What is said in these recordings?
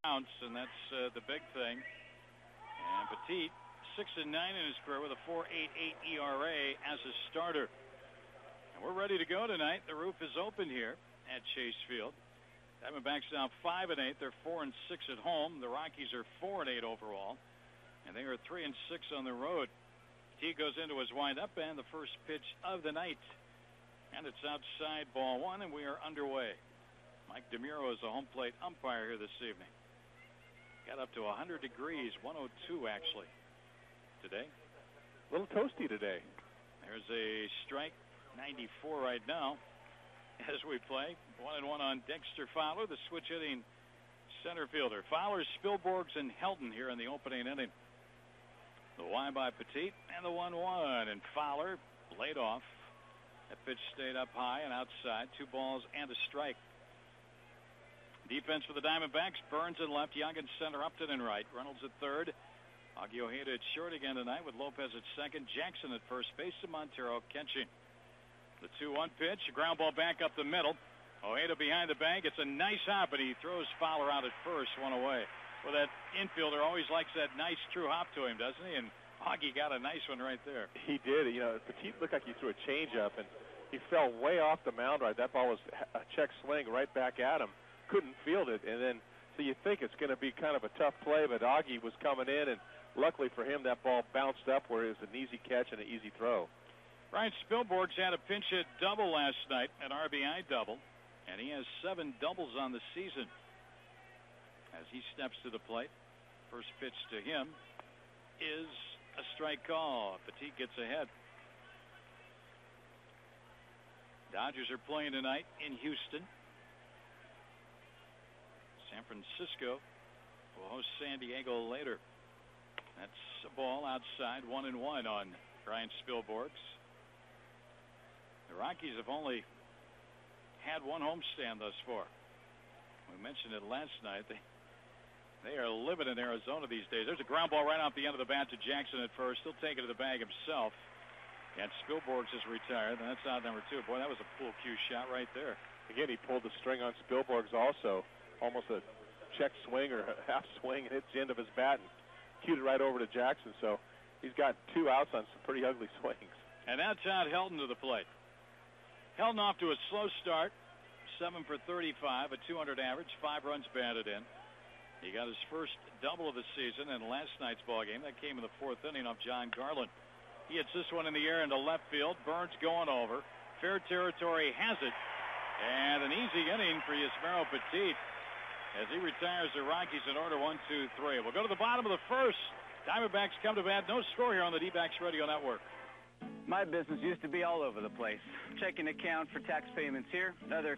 bounce, and that's the big thing. And Petite, 6-9 in his career with a 4.88 ERA as a starter. And we're ready to go tonight. The roof is open here at Chase Field. Diamondbacks now 5-8. They're 4-6 at home. The Rockies are 4-8 overall, and they are 3-6 on the road. He goes into his windup, and the first pitch of the night, and it's outside, ball one, and we are underway. Mike DeMuro is the home plate umpire here this evening. Got up to 100 degrees, 102 actually today. A little toasty today. There's a strike, 94 right now. As we play, 1-1 on Dexter Fowler, the switch hitting center fielder. Fowler, Spilborghs, and Helton here in the opening inning. The Y by Petite and the 1-1, and Fowler laid off. That pitch stayed up high and outside. 2 balls and a strike. Defense for the Diamondbacks: Burns at left, Young at center, Upton in right, Reynolds at third. Augie Ojeda at short again tonight with Lopez at second, Jackson at first base, and Montero catching. The 2-1 pitch, a ground ball back up the middle. Ojeda behind the bag. It's a nice hop, and he throws Fowler out at first, one away. Well, that infielder always likes that nice true hop to him, doesn't he? And Augie got a nice one right there. He did. You know, Petite looked like he threw a changeup, and he fell way off the mound right. That ball was a check swing right back at him. Couldn't field it, and then so you think it's going to be kind of a tough play, but Augie was coming in, and luckily for him, that ball bounced up where it was an easy catch and an easy throw. Ryan Spilborghs had a pinch hit double last night, an RBI double, and he has 7 doubles on the season. As he steps to the plate, first pitch to him is a strike call. Petite gets ahead. Dodgers are playing tonight in Houston. San Francisco will host San Diego later. That's a ball outside, 1-1 on Ryan Spilborghs. The Rockies have only had 1 homestand thus far. We mentioned it last night. They are living in Arizona these days. There's a ground ball right off the end of the bat to Jackson at first. He'll take it to the bag himself. And Spilborghs is retired, and that's out number 2. Boy, that was a pool cue shot right there. Again, he pulled the string on Spilborghs also. Almost a check swing or a half swing, and hits the end of his bat and cued it right over to Jackson. So he's got 2 outs on some pretty ugly swings. And that's out Helton to the plate. Helton off to a slow start, 7 for 35, a 200 average, 5 runs batted in. He got his first double of the season in last night's ball game. That came in the 4th inning off John Garland. He hits this one in the air into left field. Burns going over. Fair territory has it. And an easy inning for Yusmeiro Petite as he retires the Rockies in order 1, 2, 3. We'll go to the bottom of the first. Diamondbacks come to bat. No score here on the D-Backs Radio Network. My business used to be all over the place. Checking account for tax payments here, other.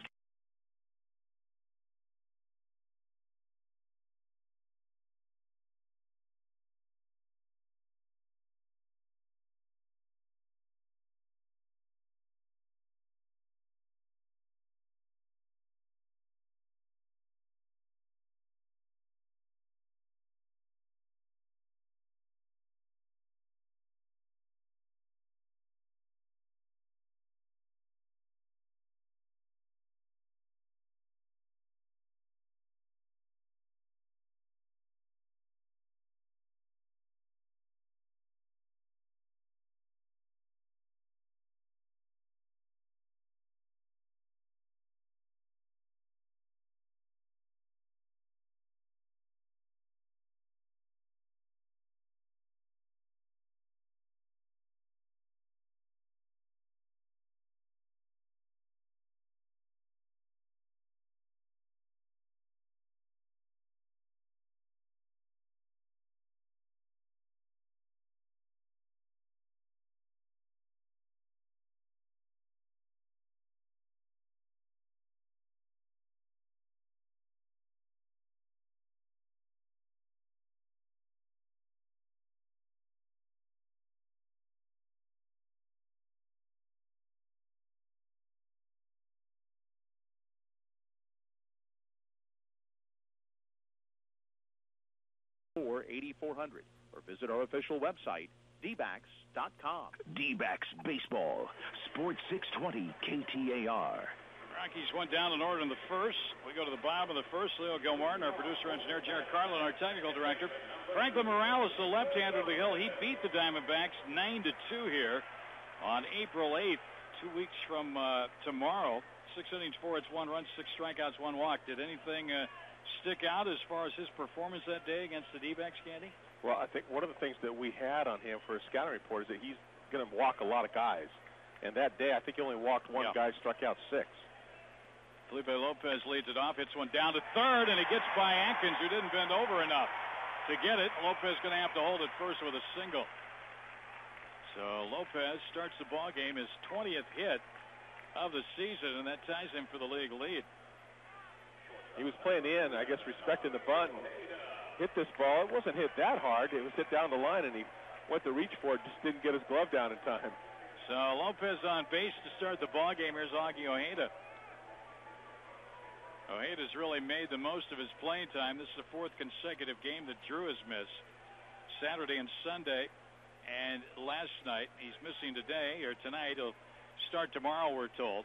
or 8400, or visit our official website, dbacks.com. D-Backs Baseball, Sports 620 KTAR. Rockies went down in order in the first. We go to the bottom of the first. Leo Gilmartin, our producer engineer, Jared Carlin, our technical director. Franklin Morales, the left-hander of the Hill. He beat the Diamondbacks 9-2 here on April 8th, 2 weeks from tomorrow. 6 innings, 4 hits, 1 run, 6 strikeouts, 1 walk. Did anything stick out as far as his performance that day against the D-backs, Candy? Well, I think one of the things that we had on him for a scouting report is that he's going to walk a lot of guys. And that day, I think he only walked one guy, struck out 6. Felipe Lopez leads it off, hits one down to third, and he gets by Atkins, who didn't bend over enough to get it. Lopez going to have to hold it first with a single. So Lopez starts the ball game, his 20th hit of the season, and that ties him for the league lead. He was playing in, I guess, respecting the bunt, and hit this ball. It wasn't hit that hard. It was hit down the line, and he went to reach for it, just didn't get his glove down in time. So Lopez on base to start the ball game. Here's Augie Ojeda. Ojeda's really made the most of his playing time. This is the 4th consecutive game that Drew has missed. Saturday and Sunday, and last night. He's missing today or tonight. He'll start tomorrow, we're told.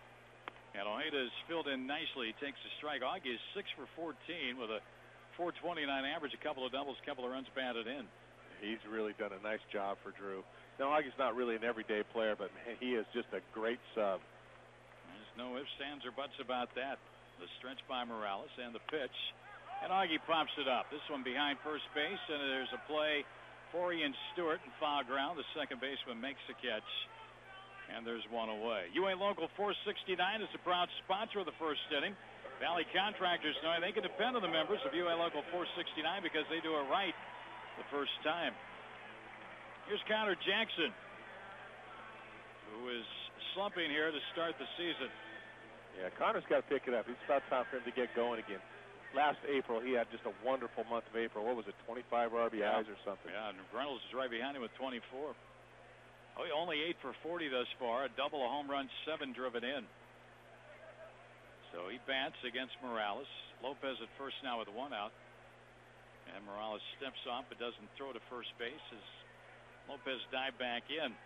And Ojeda has filled in nicely. He takes a strike. Augie is 6 for 14 with a .429 average, a couple of doubles, a couple of runs batted in. He's really done a nice job for Drew. Now, Augie's not really an everyday player, but man, he is just a great sub. There's no ifs, ands, or buts about that. The stretch by Morales and the pitch. And Augie pops it up. This one behind first base, and there's a play for Ian Stewart in foul ground. The second baseman makes the catch. And there's one away. UA Local 469 is the proud sponsor of the first inning. Valley Contractors know they can depend on the members of UA Local 469 because they do it right the first time. Here's Connor Jackson, who is slumping here to start the season. Yeah, Connor's got to pick it up. It's about time for him to get going again. Last April, he had just a wonderful month of April. What was it, 25 RBIs or something? Yeah, and Reynolds is right behind him with 24. Oh, he only 8 for 40 thus far. A double, a home run, 7 driven in. So he bats against Morales. Lopez at first now with 1 out. And Morales steps off but doesn't throw to first base as Lopez dived back in.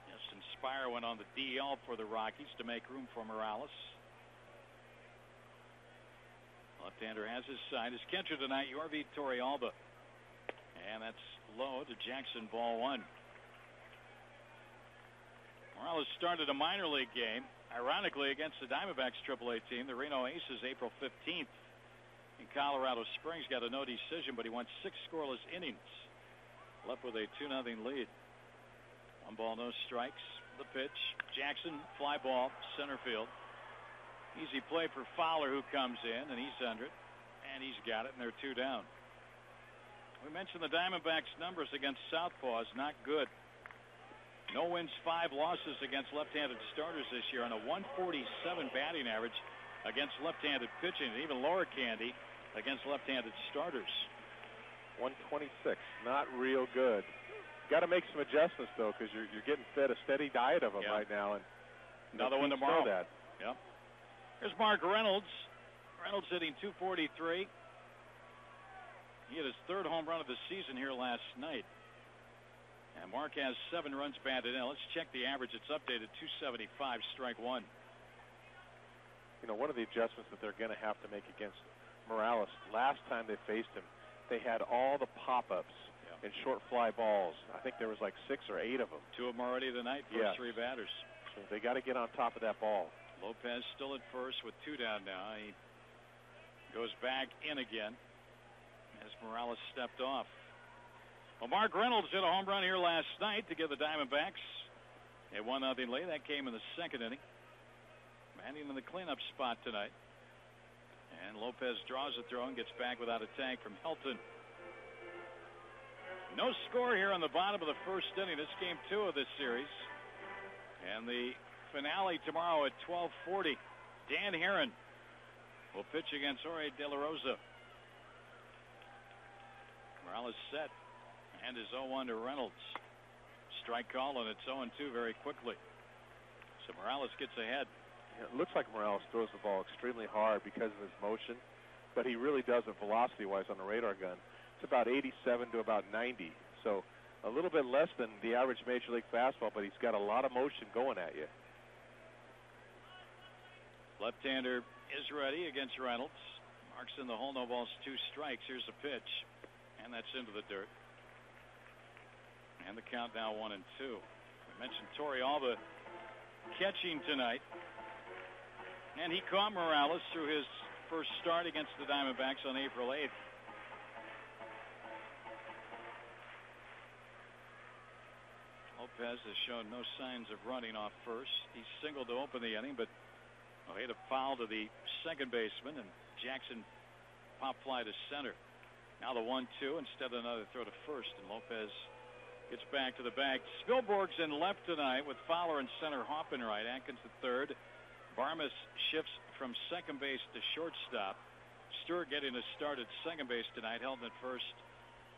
Yes, Inspire went on the DL for the Rockies to make room for Morales. Left-hander has his side. His catcher tonight, Yorvi Torrealba. And that's low to Jackson, ball 1. Morales started a minor league game, ironically, against the Diamondbacks AAA team, the Reno Aces, April 15th in Colorado Springs. Got a no decision, but he went 6 scoreless innings. Left with a 2-0 lead. 1 ball, no strikes. The pitch. Jackson, fly ball, center field. Easy play for Fowler, who comes in, and he's under it. And he's got it, and they're 2 down. We mentioned the Diamondbacks' numbers against southpaws, not good. No wins, 5 losses against left-handed starters this year, on a 147 batting average against left-handed pitching, and even lower, Candy, against left-handed starters. 126, not real good. Got to make some adjustments though, because you're getting fed a steady diet of them right now, and another one tomorrow. That. Yep. Here's Mark Reynolds. Reynolds hitting .243. He hit his 3rd home run of the season here last night. And Mark has 7 runs batted in. Let's check the average. It's updated 275, strike 1. You know, one of the adjustments that they're going to have to make against Morales, last time they faced him, they had all the pop-ups and short fly balls. I think there was like 6 or 8 of them. 2 of them already tonight, first 3 batters. So they got to get on top of that ball. Lopez still at first with 2 down now. He goes back in again as Morales stepped off. Well, Mark Reynolds hit a home run here last night to give the Diamondbacks a 1-0 lead. That came in the 2nd inning. Manning in the cleanup spot tonight. And Lopez draws a throw and gets back without a tag from Helton. No score here on the bottom of the 1st inning. This game 2 of this series. And the finale tomorrow at 12:40. Dan Herron will pitch against Jorge De La Rosa. Morales set. And is 0-1 to Reynolds. Strike call, and it's 0-2 very quickly. So Morales gets ahead. Yeah, it looks like Morales throws the ball extremely hard because of his motion, but he really does it velocity-wise on the radar gun. It's about 87 to about 90, so a little bit less than the average Major League fastball, but he's got a lot of motion going at you. Left-hander is ready against Reynolds. Marks in the hole, no balls, 2 strikes. Here's a pitch, and that's into the dirt. And the count now 1-2. We mentioned Torrey Alba catching tonight, and he caught Morales through his first start against the Diamondbacks on April 8th. Lopez has shown no signs of running off first. He singled to open the inning, but hit a foul to the second baseman, and Jackson pop fly to center. Now the 1-2 instead of another throw to first, and Lopez gets back to the bag. Spilborg's in left tonight with Fowler in center, Hoffman right, Atkins at third. Barmas shifts from second base to shortstop. Stewart getting a start at second base tonight, held at first.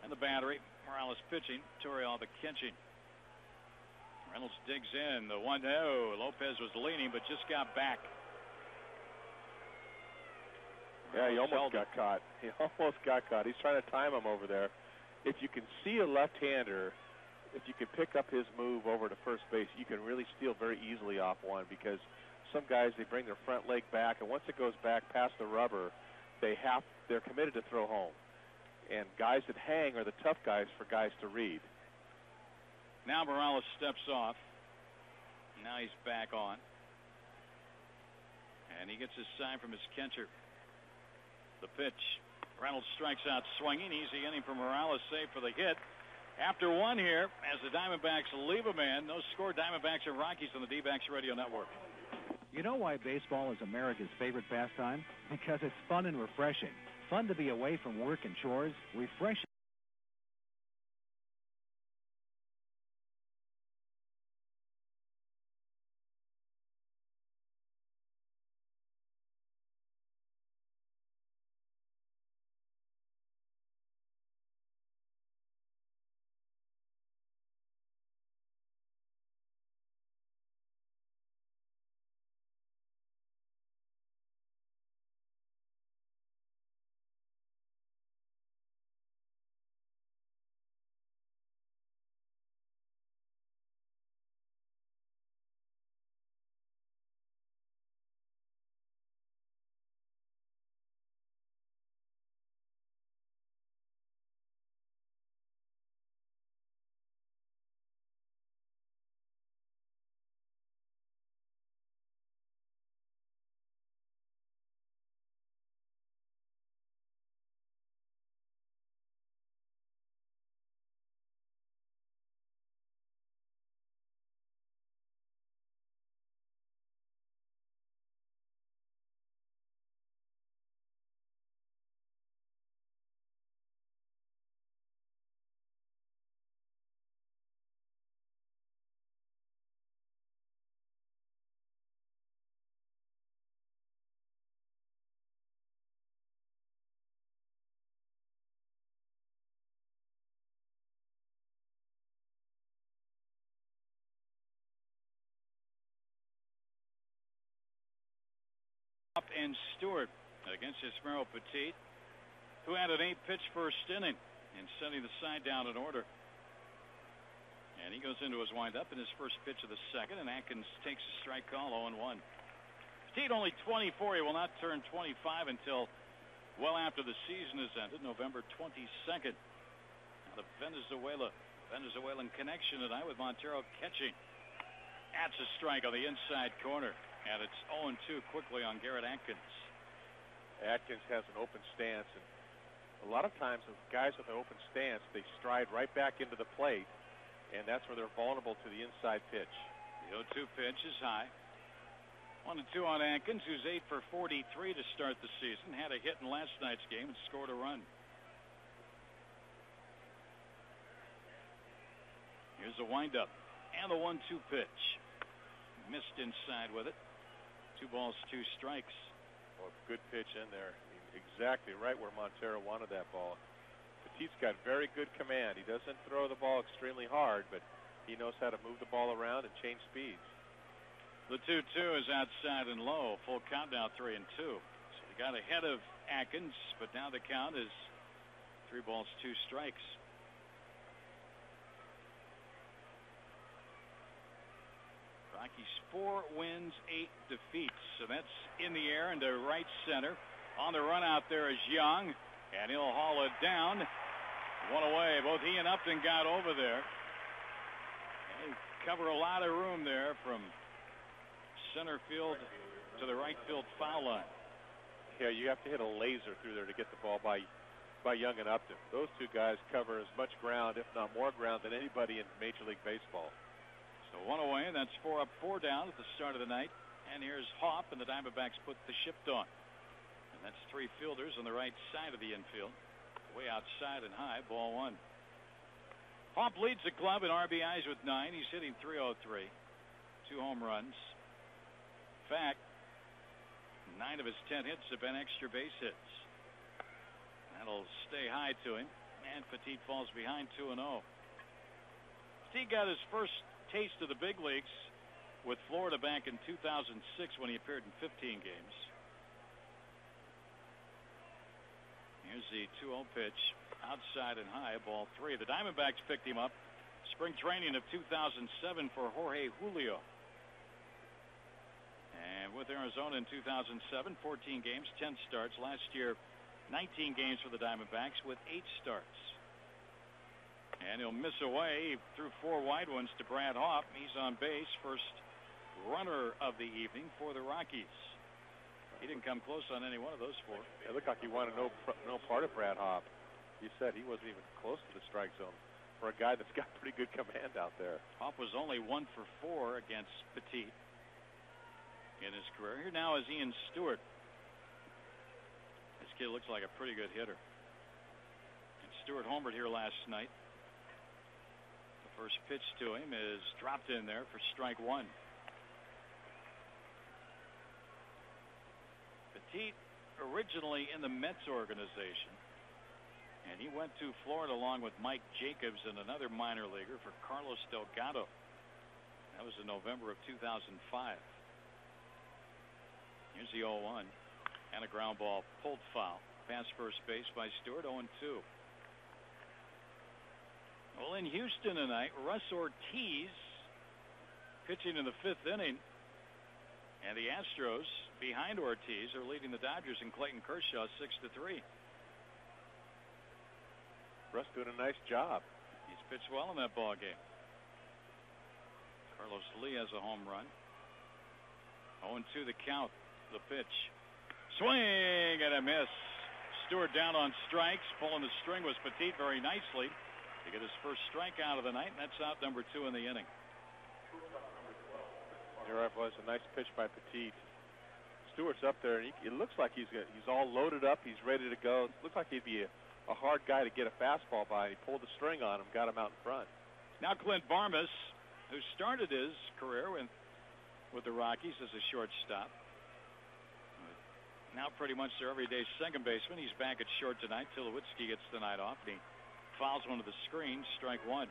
And the battery, Morales pitching, Torrey Alba catching. Reynolds digs in, the 1-0. Lopez was leaning but just got back. Yeah, he almost got caught. He almost got caught. He's trying to time him over there. If you can see a left-hander, if you can pick up his move over to first base, you can really steal very easily off one, because some guys, they bring their front leg back, and once it goes back past the rubber, they're committed to throw home. And guys that hang are the tough guys for guys to read. Now Morales steps off. Now he's back on. And he gets his sign from his catcher. The pitch. Reynolds strikes out swinging. Easy inning for Morales, save for the hit. After 1 here, as the Diamondbacks leave a man, no score. Diamondbacks and Rockies on the D-backs Radio Network. You know why baseball is America's favorite pastime? Because it's fun and refreshing. Fun to be away from work and chores. Refreshing. And Stewart against Ismael Petite, who had an 8-pitch first inning and setting the side down in order. And he goes into his windup in his first pitch of the second, and Atkins takes a strike call, 0-1. Petite only 24. He will not turn 25 until well after the season is ended, November 22nd. Now the Venezuelan connection tonight with Montero catching. That's a strike on the inside corner. And it's 0-2 quickly on Garrett Atkins. Atkins has an open stance, and a lot of times the guys with an open stance, they stride right back into the plate, and that's where they're vulnerable to the inside pitch. The 0-2 pitch is high. 1-2 on Atkins, who's 8 for 43 to start the season. Had a hit in last night's game and scored a run. Here's a windup and the 1-2 pitch. Missed inside with it. 2 balls, 2 strikes. Oh, good pitch in there. I mean, exactly right where Montero wanted that ball. Petite's got very good command. He doesn't throw the ball extremely hard, but he knows how to move the ball around and change speeds. The 2-2 is outside and low. Full count now, 3-2. So he got ahead of Atkins, but now the count is 3 balls, 2 strikes. Rockies 4 wins, 8 defeats. So that's in the air into right center. On the run out there is Young, and he'll haul it down. One away. Both he and Upton got over there. They cover a lot of room there from center field to the right field foul line. Yeah, you have to hit a laser through there to get the ball by Young and Upton. Those two guys cover as much ground, if not more ground, than anybody in Major League Baseball. So one away, and that's 4 up, 4 down at the start of the night. And here's Hopp, and the Diamondbacks put the shift on. And that's 3 fielders on the right side of the infield. Way outside and high, ball 1. Hopp leads the club in RBIs with 9. He's hitting .303. 2 home runs. In fact, 9 of his 10 hits have been extra base hits. That'll stay high to him. And Petite falls behind 2-0. Petite got his first taste of the big leagues with Florida back in 2006 when he appeared in 15 games. Here's the 2-0 pitch. Outside and high, ball 3. The Diamondbacks picked him up spring training of 2007 for Jorge Julio. And with Arizona in 2007, 14 games, 10 starts. Last year, 19 games for the Diamondbacks with 8 starts. And he'll miss away. He threw 4 wide ones to Brad Hopp. He's on base. First runner of the evening for the Rockies. He didn't come close on any one of those 4. It looked like he wanted no part of Brad Hopp. You said he wasn't even close to the strike zone for a guy that's got pretty good command out there. Hopp was only 1 for 4 against Petite in his career. Here now is Ian Stewart. This kid looks like a pretty good hitter. And Stewart homered here last night. The first pitch to him is dropped in there for strike 1. Petite originally in the Mets organization, and he went to Florida along with Mike Jacobs and another minor leaguer for Carlos Delgado. That was in November of 2005. Here's the 0-1 and a ground ball pulled foul. Past first base by Stewart. 0-2. Well, in Houston tonight, Russ Ortiz pitching in the 5th inning. And the Astros, behind Ortiz, are leading the Dodgers and Clayton Kershaw 6-3. Russ doing a nice job. He's pitched well in that ball game. Carlos Lee has a home run. 0-2 the count. The pitch. Swing and a miss. Stewart down on strikes. Pulling the string was Petite very nicely to get his first strikeout of the night, and that's out number 2 in the inning. You're right, was a nice pitch by Petite. Stewart's up there, and it looks like he's all loaded up. He's ready to go. It looks like he'd be a hard guy to get a fastball by. He pulled the string on him, got him out in front. Now Clint Barmas, who started his career with the Rockies as a shortstop. Now pretty much their everyday second baseman. He's back at short tonight. Tulowitzki gets the night off, and he fouls one of the screens. Strike 1.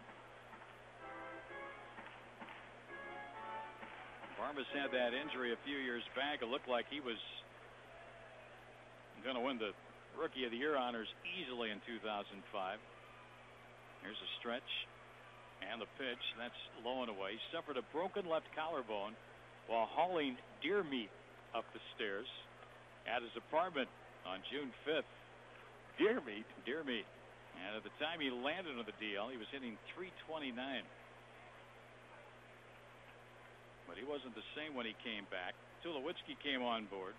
Barmas had that injury a few years back. It looked like he was going to win the Rookie of the Year honors easily in 2005. Here's a stretch and the pitch. That's low and away. He suffered a broken left collarbone while hauling deer meat up the stairs at his apartment on June 5th. Deer meat? Deer meat. And at the time he landed on the DL, he was hitting .329. But he wasn't the same when he came back. Tulowitzki came on board.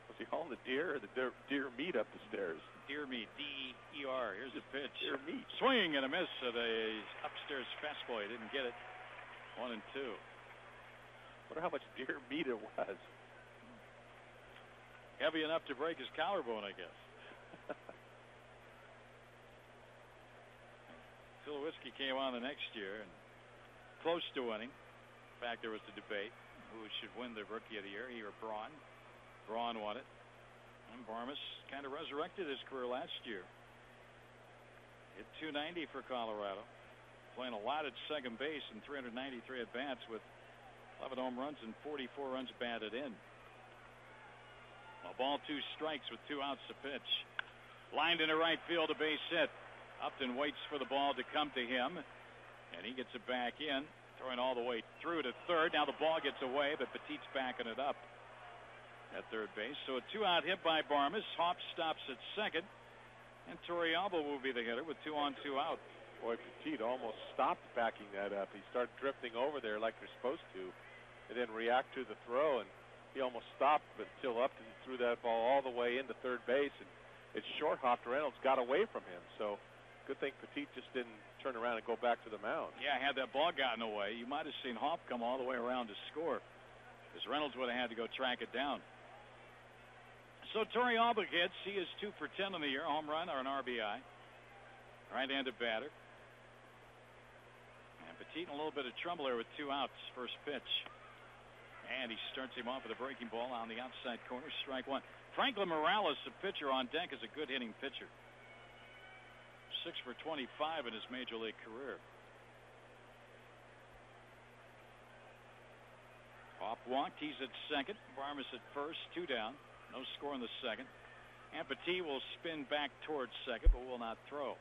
Was he hauling the deer or the deer meat up the stairs? Deer meat, D-E-R. Here's the pitch. Deer meat. Swing and a miss at a upstairs fastball. He didn't get it. 1-2. Wonder how much deer meat it was. Heavy enough to break his collarbone, I guess. Tulowitzki came on the next year and close to winning. In fact, there was a debate who should win the Rookie of the Year, he or Braun. Braun won it. And Barmas kind of resurrected his career last year. Hit .290 for Colorado. Playing a lot at second base in 393 at-bats with 11 home runs and 44 runs batted in. A ball, 2 strikes with 2 outs to pitch. Lined into right field, a base hit. Upton waits for the ball to come to him, and he gets it back in. Throwing all the way through to third. Now the ball gets away, but Petite's backing it up at third base. So a 2-out hit by Barmes. Hop stops at second. And Torrealba will be the hitter with 2 on, 2 out. Boy, Petite almost stopped backing that up. He started drifting over there like they're supposed to, and then react to the throw, and he almost stopped, but still Upton threw that ball all the way into third base, and it short-hopped. Reynolds got away from him, so good thing Petite just didn't turn around and go back to the mound. Yeah, had that ball gotten away, you might have seen Hop come all the way around to score, because Reynolds would have had to go track it down. So Torrealba hits. He is 2 for 10 in the year, home run or an RBI. Right-handed batter. And Petite in a little bit of trouble here with 2 outs. First pitch. And he starts him off with a breaking ball on the outside corner. Strike 1. Franklin Morales, the pitcher on deck, is a good hitting pitcher. 6 for 25 in his major league career. Hop walked. He's at second. Barmes at first. 2 down. No score in the second. And Petite will spin back towards second, but will not throw.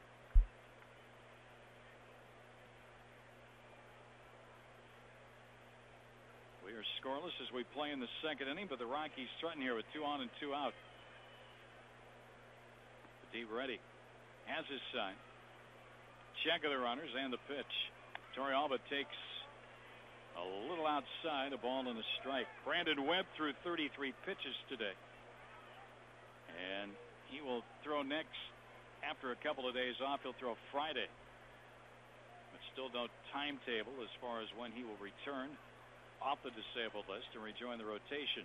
We are scoreless as we play in the second inning, but the Rockies threaten here with 2 on and 2 out. Petite ready. Has his sign. Check of the runners and the pitch. Torrealba takes a little outside, a ball and a strike. Brandon Webb threw 33 pitches today. And he will throw next after a couple of days off. He'll throw Friday. But still no timetable as far as when he will return off the disabled list and rejoin the rotation.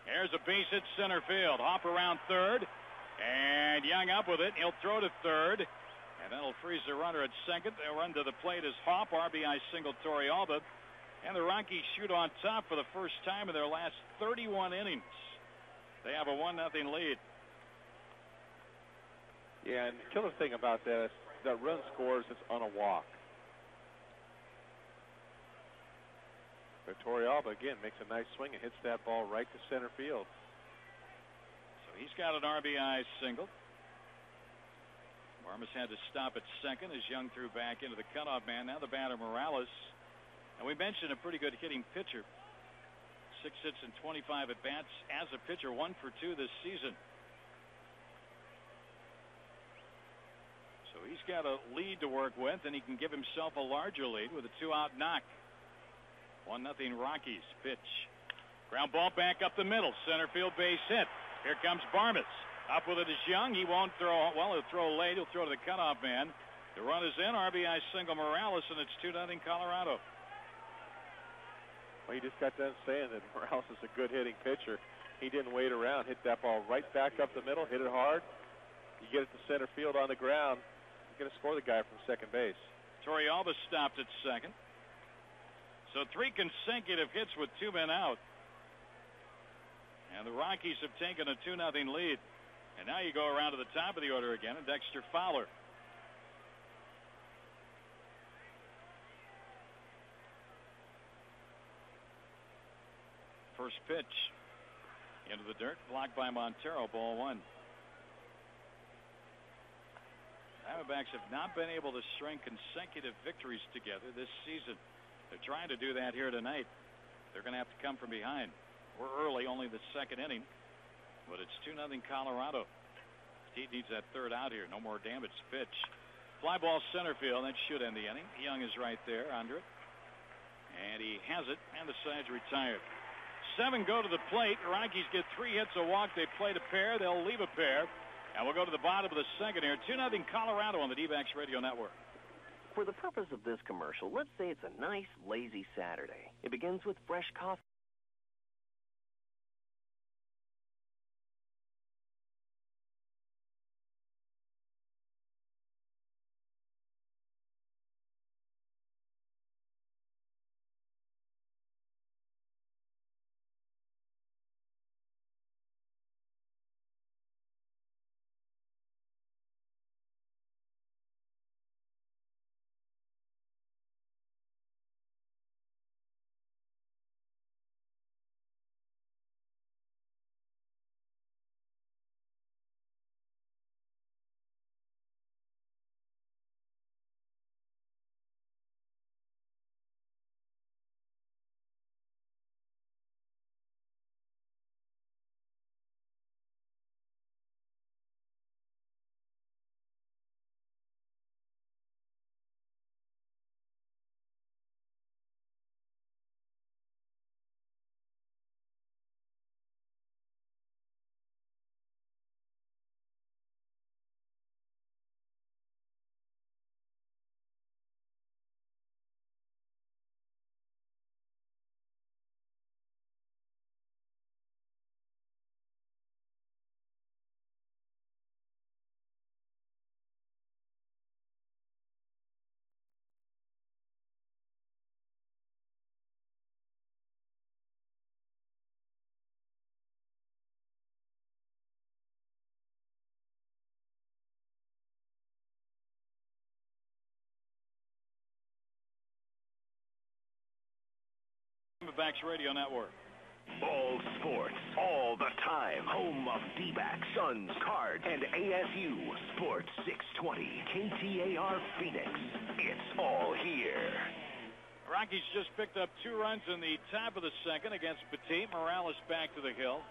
There's a base hit center field. Hop around third. And Young up with it. He'll throw to third. And that'll freeze the runner at second. They'll run to the plate as Hop. RBI single Torrealba. And the Rockies shoot on top for the first time in their last 31 innings. They have a 1-0 lead. Yeah, and the killer thing about that is that run scores is on a walk. But Torrealba, again, makes a nice swing and hits that ball right to center field. So he's got an RBI single. Barmes had to stop at second as Young threw back into the cutoff man. Now the batter, Morales. And we mentioned a pretty good hitting pitcher. 6 hits and 25 at-bats as a pitcher, 1 for 2 this season. So he's got a lead to work with, and he can give himself a larger lead with a 2-out knock. 1-0 Rockies. Pitch. Ground ball back up the middle. Center field base hit. Here comes Barmes. Up with it is Young. He won't throw. Well, he'll throw late. He'll throw to the cutoff man. The run is in. RBI single Morales, and it's 2-0 Colorado. Well, he just got done saying that Morales is a good hitting pitcher. He didn't wait around. Hit that ball right back up the middle. Hit it hard. You get it to center field on the ground. You're going to score the guy from second base. Torrealba stopped at second. So 3 consecutive hits with 2 men out. And the Rockies have taken a 2-0 lead. And now you go around to the top of the order again, and Dexter Fowler. First pitch into the dirt, blocked by Montero, ball 1. Diamondbacks have not been able to string consecutive victories together this season. They're trying to do that here tonight. They're going to have to come from behind. We're early, only the second inning, but it's 2-0 Colorado. Petite needs that third out here. No more damage. Pitch. Fly ball center field. That should end the inning. Young is right there under it. And he has it, and the side's retired. 7 go to the plate. The Rockies get 3 hits, a walk. They played a pair. They'll leave a pair. And we'll go to the bottom of the second here. 2-0 Colorado on the D-backs Radio Network. For the purpose of this commercial, let's say it's a nice, lazy Saturday. It begins with fresh coffee. Diamondbacks Radio Network. All sports, all the time. Home of D-backs, Suns, Cards, and ASU. Sports 620 KTAR Phoenix. It's all here. Rockies just picked up 2 runs in the top of the second against Petite. Morales back to the hill.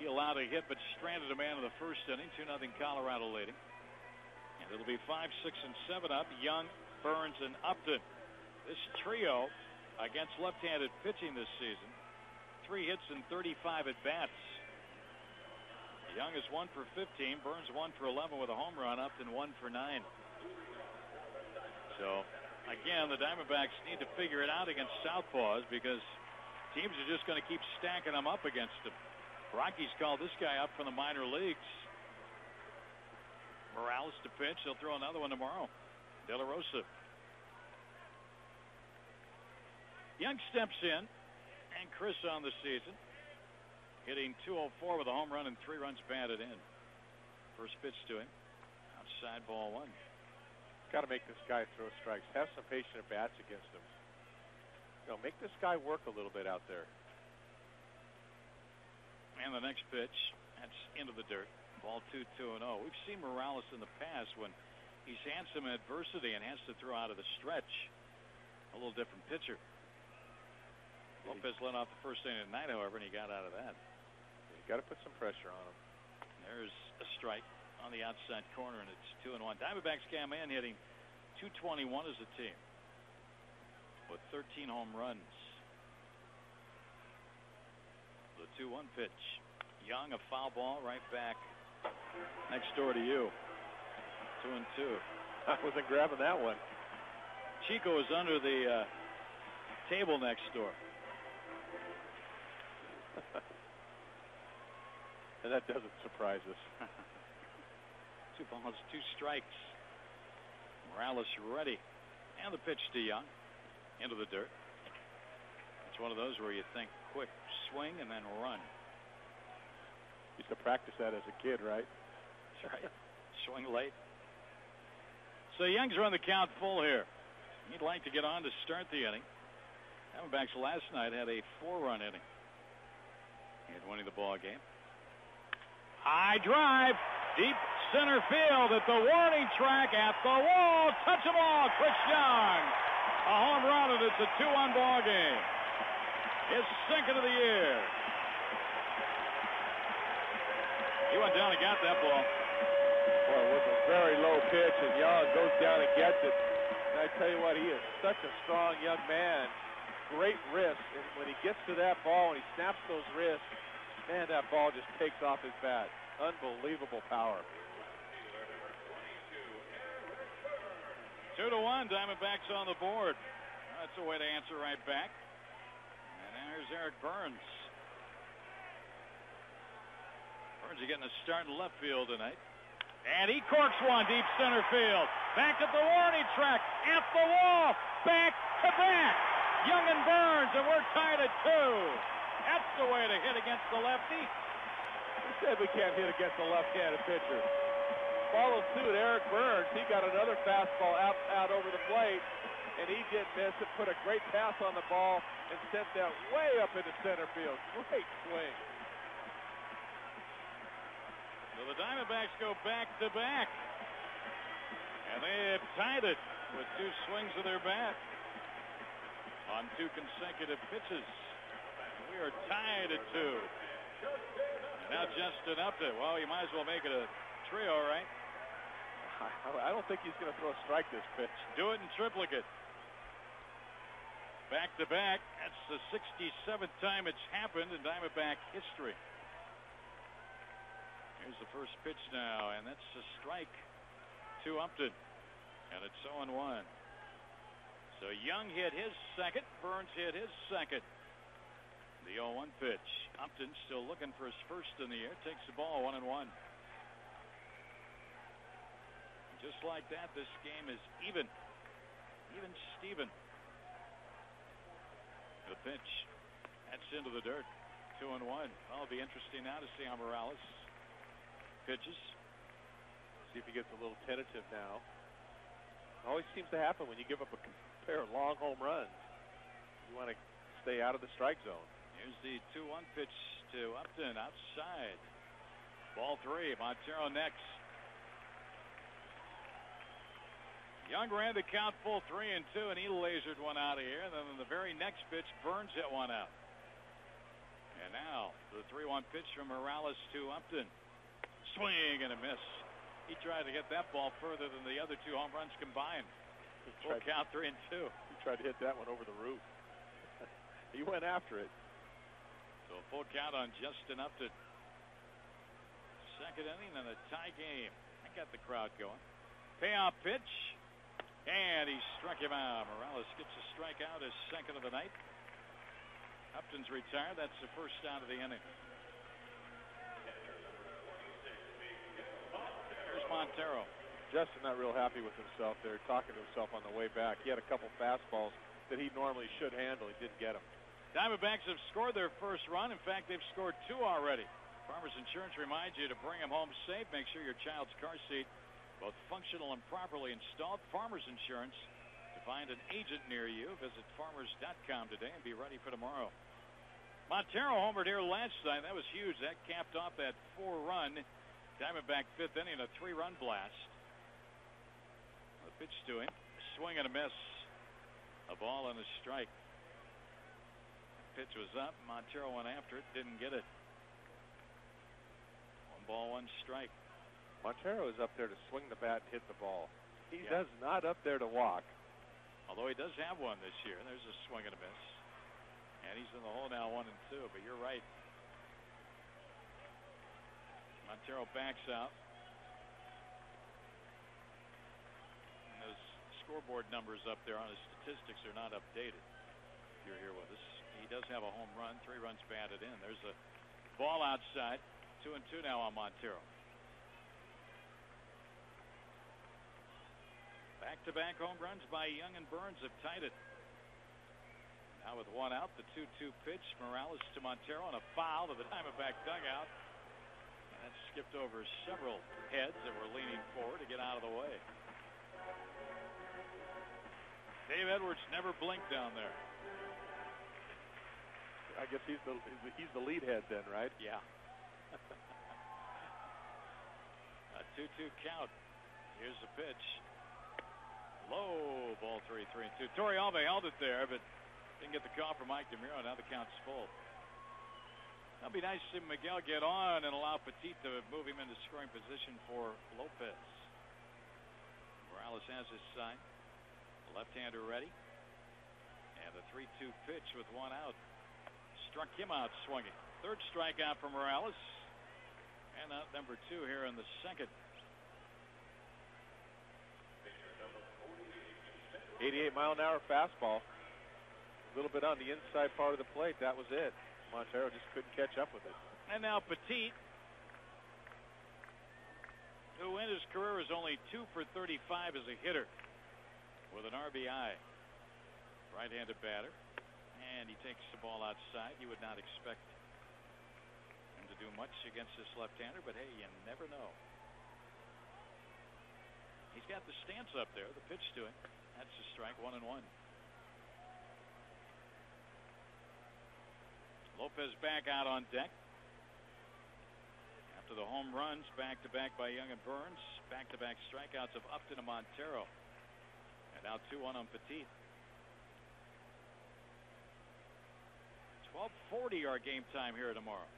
He allowed a hit but stranded a man in the first inning. 2-0 Colorado leading. And it'll be 5, 6, and 7 up. Young, Burns, and Upton. This trio against left-handed pitching this season. 3 hits and 35 at-bats. Young is 1 for 15. Burns 1 for 11 with a home run. Upton 1 for 9. So, again, the Diamondbacks need to figure it out against southpaws because teams are just going to keep stacking them up against them. Rockies called this guy up from the minor leagues. Morales to pitch. They'll throw another one tomorrow. De La Rosa. Young steps in, and Chris on the season, hitting .204 with a home run and 3 runs batted in. First pitch to him. Outside ball 1. Got to make this guy throw strikes. Have some patient at bats against him. You know, make this guy work a little bit out there. And the next pitch, that's into the dirt. Ball 2-2-0. We've seen Morales in the past when he's had some adversity and has to throw out of the stretch. A little different pitcher. Lopez let off the first inning tonight, however, and he got out of that. You got to put some pressure on him. There's a strike on the outside corner, and it's 2-1. Diamondbacks came in hitting .221 as a team with 13 home runs. The 2-1 pitch. Young, a foul ball right back next door to you. 2-2. I wasn't grabbing that one. Chico is under the table next door. And that doesn't surprise us. 2 balls, 2 strikes. Morales ready. And the pitch to Young. Into the dirt. It's one of those where you think quick swing and then run. Used to practice that as a kid, right? That's right. Swing late. So Young's run the count full here. He'd like to get on to start the inning. Diamondbacks last night had a 4-run inning. He had winning the ball game. High drive, deep center field at the warning track at the wall. Touch the ball, Chris Young. A home run, and it's a 2-1 ball game. His second of the year. He went down and got that ball. Boy, it was a very low pitch, and Young goes down and gets it. And I tell you what, he is such a strong young man. Great wrist, and when he gets to that ball and he snaps those wrists, man, that ball just takes off his bat. Unbelievable power. 2-1, Diamondbacks on the board. That's a way to answer right back. And there's Eric Burns. Burns is getting a start in left field tonight. And he corks one deep center field. Back at the warning track, at the wall, back to back. Young and Burns, and we're tied at 2. That's the way to hit against the lefty. Who said we can't hit against a left-handed pitcher? Followed suit, Eric Burns. He got another fastball out over the plate, and he didn't miss it. Put a great pass on the ball and sent that way up into center field. Great swing. So the Diamondbacks go back-to-back. And they have tied it with 2 swings of their bat on 2 consecutive pitches. We are tied at 2. And now Justin Upton. Well, you might as well make it a trio, right? I don't think he's going to throw a strike this pitch. Do it in triplicate. Back-to-back. That's the 67th time it's happened in Diamondback history. Here's the first pitch now, and that's a strike to Upton. And it's 0-1. So Young hit his second. Burns hit his second. The 0-1 pitch. Upton still looking for his first in the year. Takes the ball 1-1. Just like that, this game is even. Even Steven. The pitch. That's into the dirt. 2-1. Well, it'll be interesting now to see how Morales pitches. See if he gets a little tentative now. Always seems to happen when you give up a pair of long home runs. You want to stay out of the strike zone. Here's the 2-1 pitch to Upton outside. Ball 3. Montero next. Young ran the count full 3-2, and he lasered one out of here. And then in the very next pitch, Burns hit one out. And now the 3-1 pitch from Morales to Upton. Swing and a miss. He tried to get that ball further than the other 2 home runs combined. Full count 3-2. He tried to hit that one over the roof. He went after it. So a full count on Justin Upton. Second inning and a tie game. I got the crowd going. Payoff pitch. And he struck him out. Morales gets a strikeout, his second of the night. Upton's retired. That's the first out of the inning. Here's Montero. Justin not real happy with himself there, talking to himself on the way back. He had a couple fastballs that he normally should handle. He didn't get them. Diamondbacks have scored their first run. In fact, they've scored 2 already. Farmers Insurance reminds you to bring them home safe. Make sure your child's car seat both functional and properly installed. Farmers Insurance. To find an agent near you, visit farmers.com today and be ready for tomorrow. Montero homered here last night. That was huge. That capped off that 4-run Diamondback 5th inning, a 3-run blast. The pitch to him. Swing and a miss. A ball and a strike. Pitch was up. Montero went after it. Didn't get it. 1 ball, 1 strike. Montero is up there to swing the bat and hit the ball. He does not up there to walk. Although he does have one this year. There's a swing and a miss. And he's in the hole now, 1-2. But you're right. Montero backs out. And those scoreboard numbers up there on his statistics are not updated. If you're here with us. He does have a home run, 3 runs batted in. There's a ball outside. 2-2 now on Montero. Back-to-back home runs by Young and Burns have tied it. Now with 1 out, the 2-2 pitch. Morales to Montero and a foul to the Diamondback dugout. And that skipped over several heads that were leaning forward to get out of the way. Dave Edwards never blinked down there. I guess he's the lead head then, right? Yeah. A 2-2 count. Here's the pitch. Low, ball 3-2. Torrealba held it there, but didn't get the call from Mike DeMuro. Now the count's full. That'll be nice to see Miguel get on and allow Petite to move him into scoring position for Lopez. Morales has his sign. The left-hander ready. And the 3-2 pitch with 1 out. Struck him out swinging. 3rd strikeout for Morales. And out number 2 here in the second. 88-mile-an-hour fastball. A little bit on the inside part of the plate. That was it. Montero just couldn't catch up with it. And now Petite, who in his career is only 2 for 35 as a hitter with an RBI. Right-handed batter. And he takes the ball outside. You would not expect him to do much against this left-hander, but hey, you never know. He's got the stance up there, the pitch to him. That's a strike, 1-1. Lopez back out on deck. After the home runs, back-to-back by Young and Burns, back-to-back strikeouts of Upton and Montero. And now 2-1 on Petite. 12:40 our game time here tomorrow.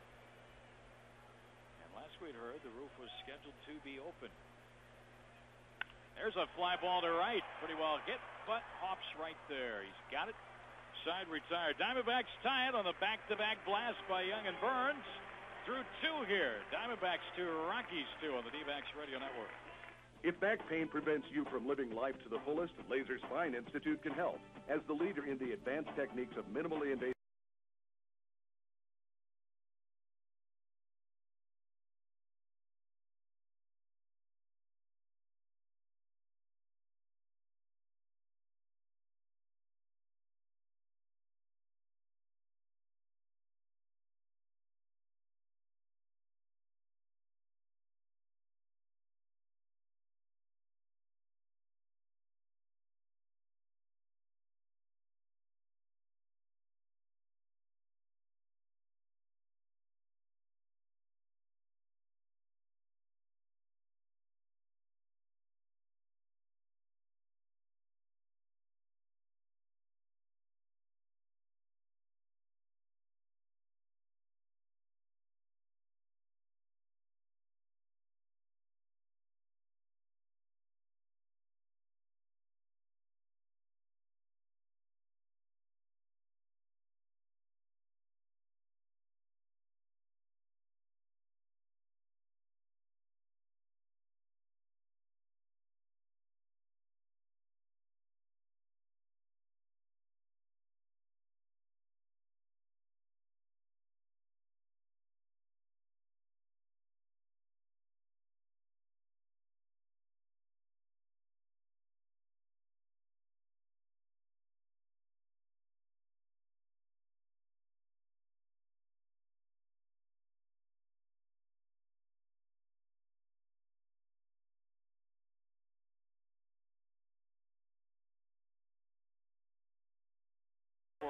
And last we'd heard the roof was scheduled to be open. There's a fly ball to right. Pretty well hit, but hops right there. He's got it. Side retired. Diamondbacks tie it on the back-to-back blast by Young and Burns. Through 2 here. Diamondbacks 2, Rockies 2 on the D-Backs Radio Network. If back pain prevents you from living life to the fullest, Laser Spine Institute can help. As the leader in the advanced techniques of minimally invasive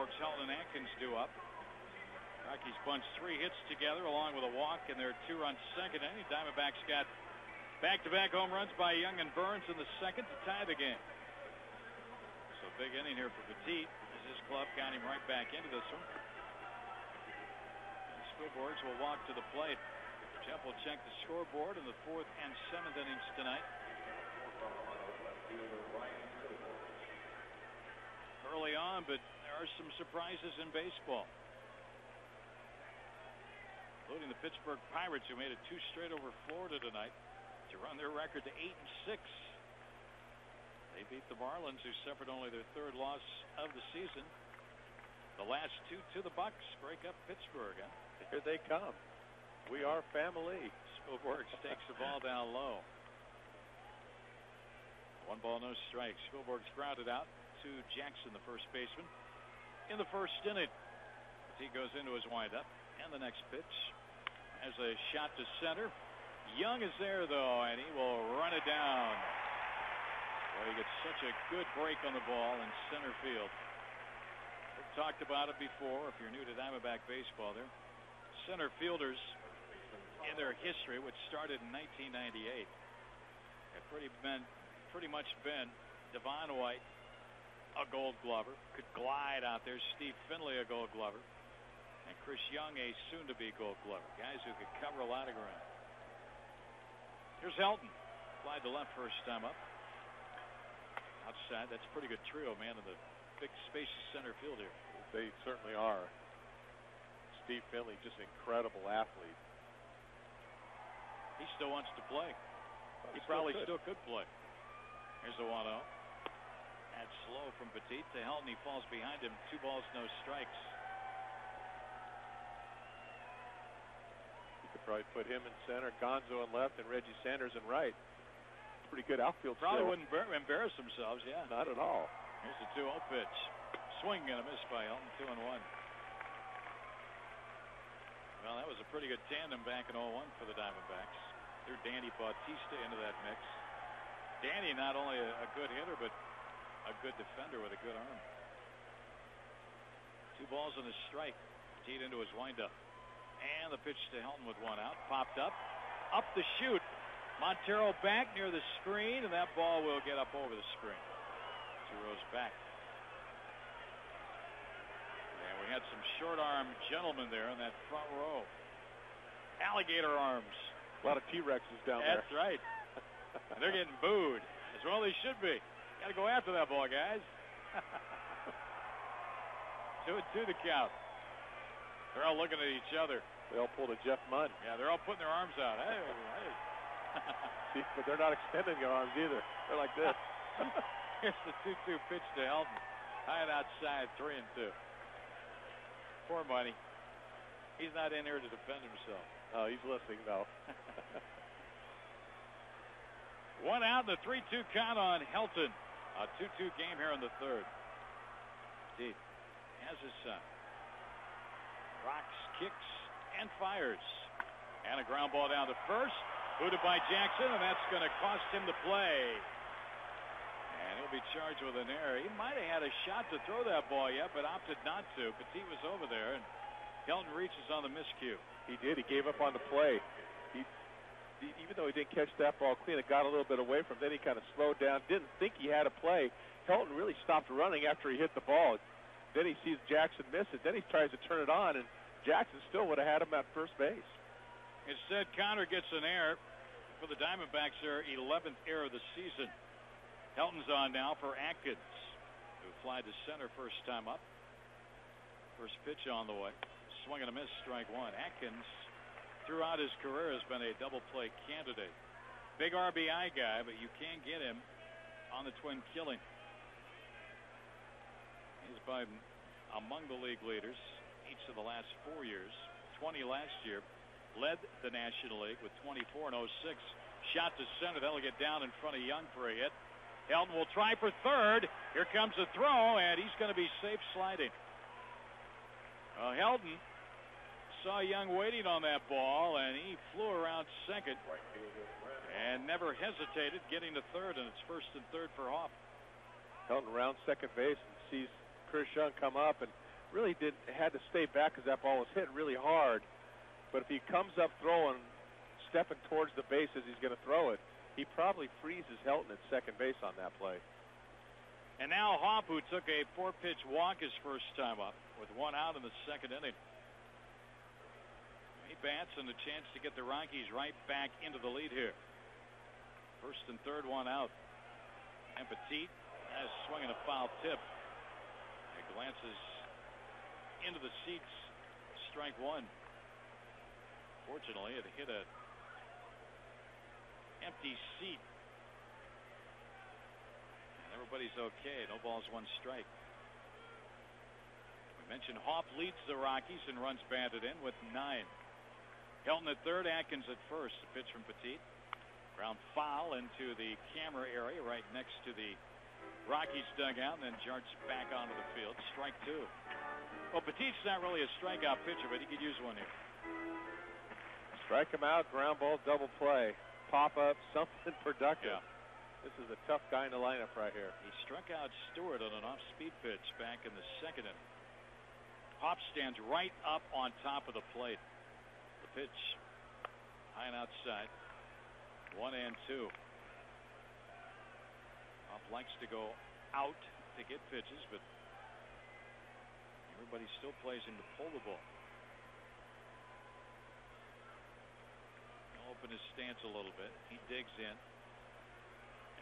Spielborg's Helton and Atkins due up. Rockies bunched 3 hits together along with a walk in their 2-run second inning. Diamondbacks got back-to-back home runs by Young and Burns in the second to tie the game. So big inning here for Petite as his club got him right back into this one. And Spielborgs will walk to the plate. Jeff will check the scoreboard in the 4th and 7th innings tonight. Early on, but there are some surprises in baseball, including the Pittsburgh Pirates, who made it 2 straight over Florida tonight to run their record to 8-6. They beat the Marlins, who suffered only their 3rd loss of the season. The last 2 to the Bucks break up Pittsburgh. Here they come. We are family. Spielborgs takes the ball down low. 1 ball, no strikes. Spielborgs grounded out to Jackson, the first baseman, in the 1st inning. He goes into his windup, and the next pitch has a shot to center. Young is there, though, and he will run it down. Well, he gets such a good break on the ball in center field. We've talked about it before. If you're new to Diamondback baseball, there, center fielders in their history, which started in 1998, have pretty much been Devon White, a Gold Glover, could glide out there. Steve Finley, a Gold Glover, and Chris Young, a soon-to-be Gold Glover. Guys who could cover a lot of ground. Here's Helton. Flied to left first time up. Outside, that's a pretty good trio, man, in the big spacious center field here. They certainly are. Steve Finley, just an incredible athlete. He still wants to play. He probably still could play. Here's the 1-0. That's slow from Petite to Helton. He falls behind him. 2 balls, no strikes. You could probably put him in center, Gonzo in left, and Reggie Sanders in right. Pretty good outfield. Probably wouldn't embarrass themselves, yeah. Not at all. Here's the 2-0 pitch. Swing and a miss by Helton. 2-1. Well, that was a pretty good tandem back in 0-1 for the Diamondbacks. Threw Danny Bautista into that mix. Danny, not only a good hitter, but a good defender with a good arm. 2 balls and a strike. Petite into his windup. And the pitch to Helton with 1 out. Popped up. Up the chute. Montero back near the screen, and that ball will get up over the screen. 2 rows back. And we had some short-arm gentlemen there in that front row. Alligator arms. A lot of T-Rexes down there. That's right. They're getting booed. As well they should be. Got to go after that ball, guys. 2-2 the count. They're all looking at each other. They all pulled a Jeff Munn. Yeah, they're all putting their arms out. Hey, hey. See, but they're not extending their arms either. They're like this. Here's the 2-2 pitch to Helton. High and outside, 3-2. Poor Money. He's not in here to defend himself. Oh, he's listening, though. 1 out and the 3-2 count on Helton. A 2-2 game here in the 3rd. Deep has his son. Rocks, kicks, and fires. And a ground ball down to first. Booted by Jackson, and that's going to cost him the play. And he'll be charged with an error. He might have had a shot to throw that ball yet, but opted not to. Petite was over there, and Helton reaches on the miscue. He did. He gave up on the play. Even though he didn't catch that ball clean, it got a little bit away from him. Then he kind of slowed down. Didn't think he had a play. Helton really stopped running after he hit the ball. Then he sees Jackson miss it. Then he tries to turn it on, and Jackson still would have had him at first base. Instead, Connor gets an error for the Diamondbacks, their 11th error of the season. Helton's on now for Atkins, who flied to center first time up. First pitch on the way. Swing and a miss, strike 1. Atkins, throughout his career, has been a double play candidate. Big RBI guy, but you can't get him on the twin killing. He's been among the league leaders each of the last 4 years. 20 last year. Led the National League with 24 and 06. Shot to center. That'll get down in front of Young for a hit. Helton will try for third. Here comes a throw, and he's going to be safe sliding. Helton saw Young waiting on that ball, and he flew around second and never hesitated getting to third, and it's first and third for Hoff. Helton around second base and sees Chris Young come up, and really had to stay back because that ball was hit really hard. But if he comes up throwing, stepping towards the bases, he's going to throw it. He probably freezes Helton at second base on that play. And now Hopp, who took a 4-pitch walk his first time up, with 1 out in the second inning. He bats and a chance to get the Rockies right back into the lead here. First and third, 1 out. And Petite has swinging a foul tip. He glances into the seats. Strike 1. Fortunately, it hit a empty seat. And everybody's okay. No balls, 1 strike. We mentioned Hopp leads the Rockies and runs batted in with 9. Helton at third, Atkins at first. The pitch from Petite. Ground foul into the camera area right next to the Rockies dugout, and then jarts back onto the field. Strike 2. Well, Petite's not really a strikeout pitcher, but he could use one here. Strike him out, ground ball, double play, pop up, something productive. Yeah. This is a tough guy in the lineup right here. He struck out Stewart on an off-speed pitch back in the second inning. Hopp stands right up on top of the plate. The pitch high and outside. 1 and 2. Hopp likes to go out to get pitches, but everybody still plays him to pull the ball. He'll open his stance a little bit. He digs in.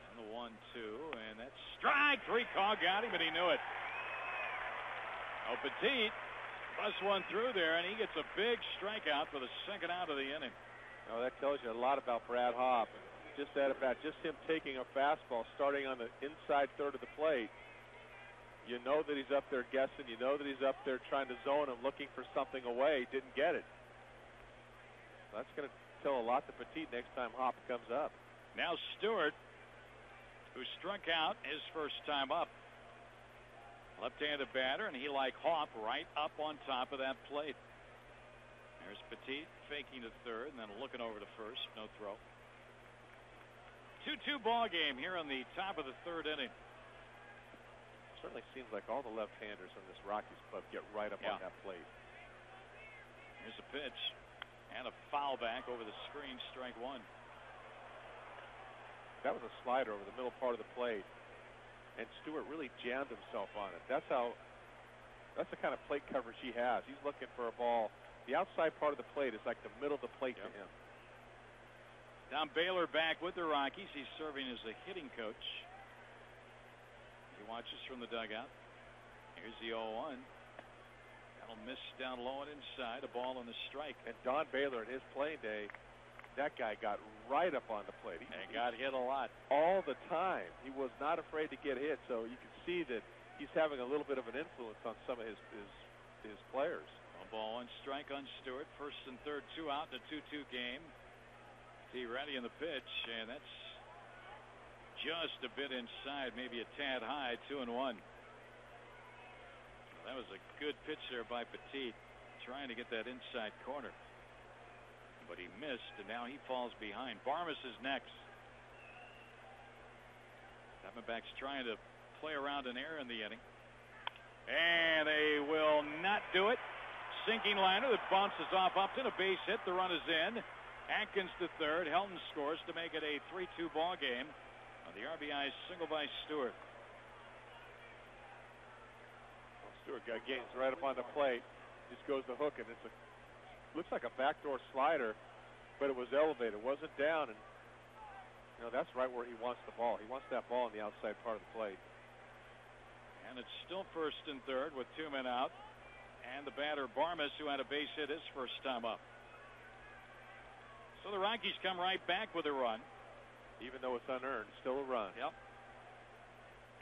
And the 1-2, and that's strike 3. Call got him, but he knew it. Oh, Petite busts one through there, and he gets a big strikeout for the second out of the inning. Oh, that tells you a lot about Brad Hopp. Just that about just him taking a fastball, starting on the inside third of the plate. You know that he's up there guessing. You know that he's up there trying to zone him, looking for something away. Didn't get it. That's going to tell a lot to Petite next time Hopp comes up. Now Stewart, who struck out his first time up. Left-handed batter, and he, like Hopp, right up on top of that plate. There's Petite faking to third and then looking over to first. No throw. 2-2 ball game here on the top of the third inning. Certainly seems like all the left-handers in this Rockies club get right up on that plate. Here's a pitch and a foul back over the screen. Strike 1. That was a slider over the middle part of the plate, and Stewart really jammed himself on it. That's the kind of plate coverage he has. He's looking for a ball. The outside part of the plate is like the middle of the plate to him. Don Baylor back with the Rockies. He's serving as a hitting coach. He watches from the dugout. Here's the 0-1. That'll miss down low and inside. A ball and a strike. And Don Baylor in his playing day, that guy got right up on the plate. He got hit a lot. All the time. He was not afraid to get hit, so you can see that he's having a little bit of an influence on some of his players. 1 ball, 1 strike on Stewart. First and third, 2 out in a 2-2 game. T ready in the pitch, and that's just a bit inside, maybe a tad high. 2-1. That was a good pitch there by Petite, trying to get that inside corner. But he missed, and now he falls behind. Barmas is next. Diamondbacks trying to play around an error in the inning. And they will not do it. Sinking liner that bounces off Upton. A base hit. The run is in. Atkins to third. Helton scores to make it a 3-2 ball game on the RBI single by Stewart. Well, Stewart got gains right up on the plate. Just goes to hook, and looks like a backdoor slider, but it was elevated. It wasn't down, and that's right where he wants the ball. He wants that ball on the outside part of the plate. And it's still first and third with 2 men out. And the batter, Barmas, who had a base hit his first time up. So the Rockies come right back with a run. Even though it's unearned, still a run. Yep.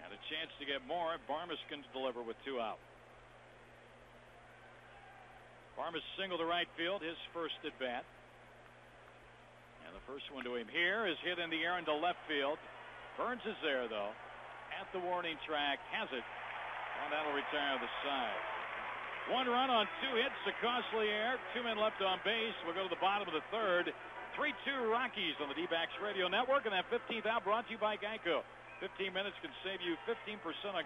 And a chance to get more. Barmas can deliver with 2 out. Barmas single to right field, his first at bat. And the first one to him here is hit in the air into left field. Burns is there, though, at the warning track, has it, and that'll retire the side. 1 run on 2 hits, a costly error. 2 men left on base. We'll go to the bottom of the third. 3-2 Rockies on the D-Backs Radio Network, and that 15th out brought to you by Geico. 15 minutes can save you 15% on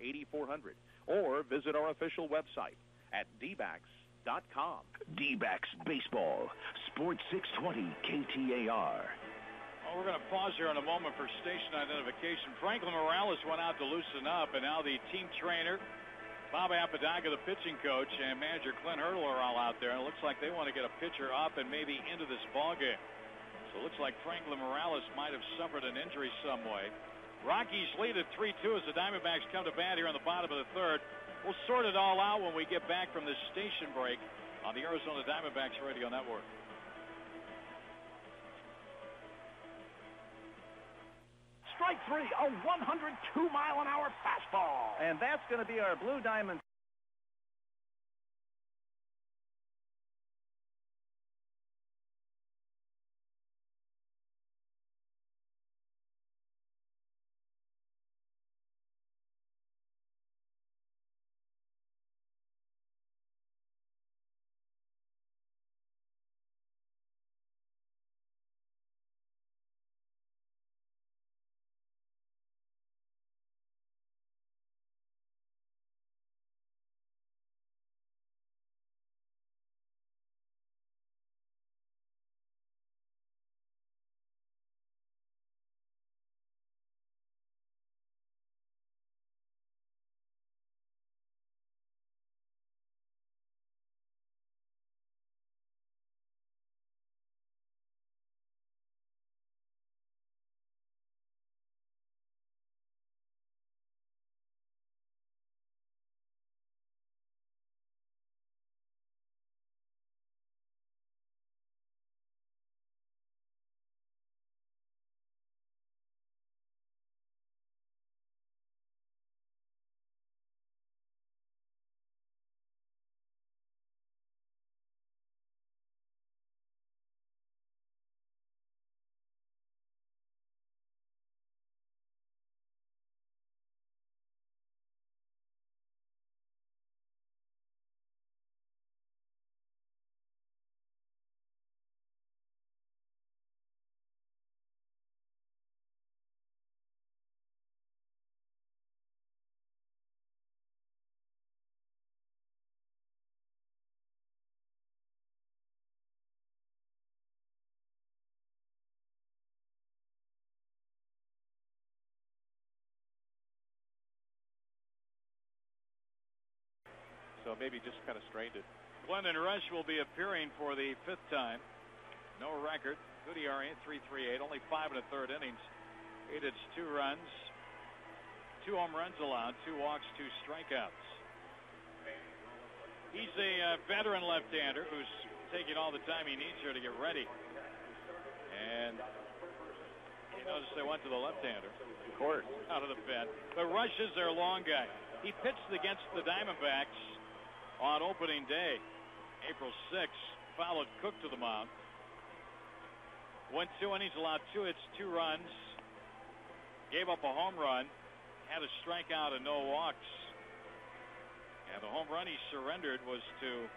8400 or visit our official website at dbacks.com. D-backs Baseball, Sports 620 KTAR. Well, we're going to pause here in a moment for station identification. Franklin Morales went out to loosen up, and now the team trainer, Bob Apodaca, the pitching coach, and manager Clint Hurdle are all out there. And it looks like they want to get a pitcher up and maybe into this ball game. So it looks like Franklin Morales might have suffered an injury some way. Rockies lead at 3-2 as the Diamondbacks come to bat here on the bottom of the third. We'll sort it all out when we get back from this station break on the Arizona Diamondbacks Radio Network. Strike three, a 102-mile-an-hour fastball. And that's going to be our Blue Diamond. So maybe just kind of strained it. Glendon Rush will be appearing for the fifth time. No record. Good ERA, 3.38. Only 5 1/3 innings. 8 hits, 2 runs. 2 home runs allowed. 2 walks, 2 strikeouts. He's a veteran left-hander who's taking all the time he needs here to get ready. And you notice they went to the left-hander. Of course. Out of the pen. But Rush is their long guy. He pitched against the Diamondbacks on opening day, April 6th, followed Cook to the mound. Went 2 innings, allowed 2 hits, 2 runs, gave up a home run, had a strikeout and no walks. And the home run he surrendered was to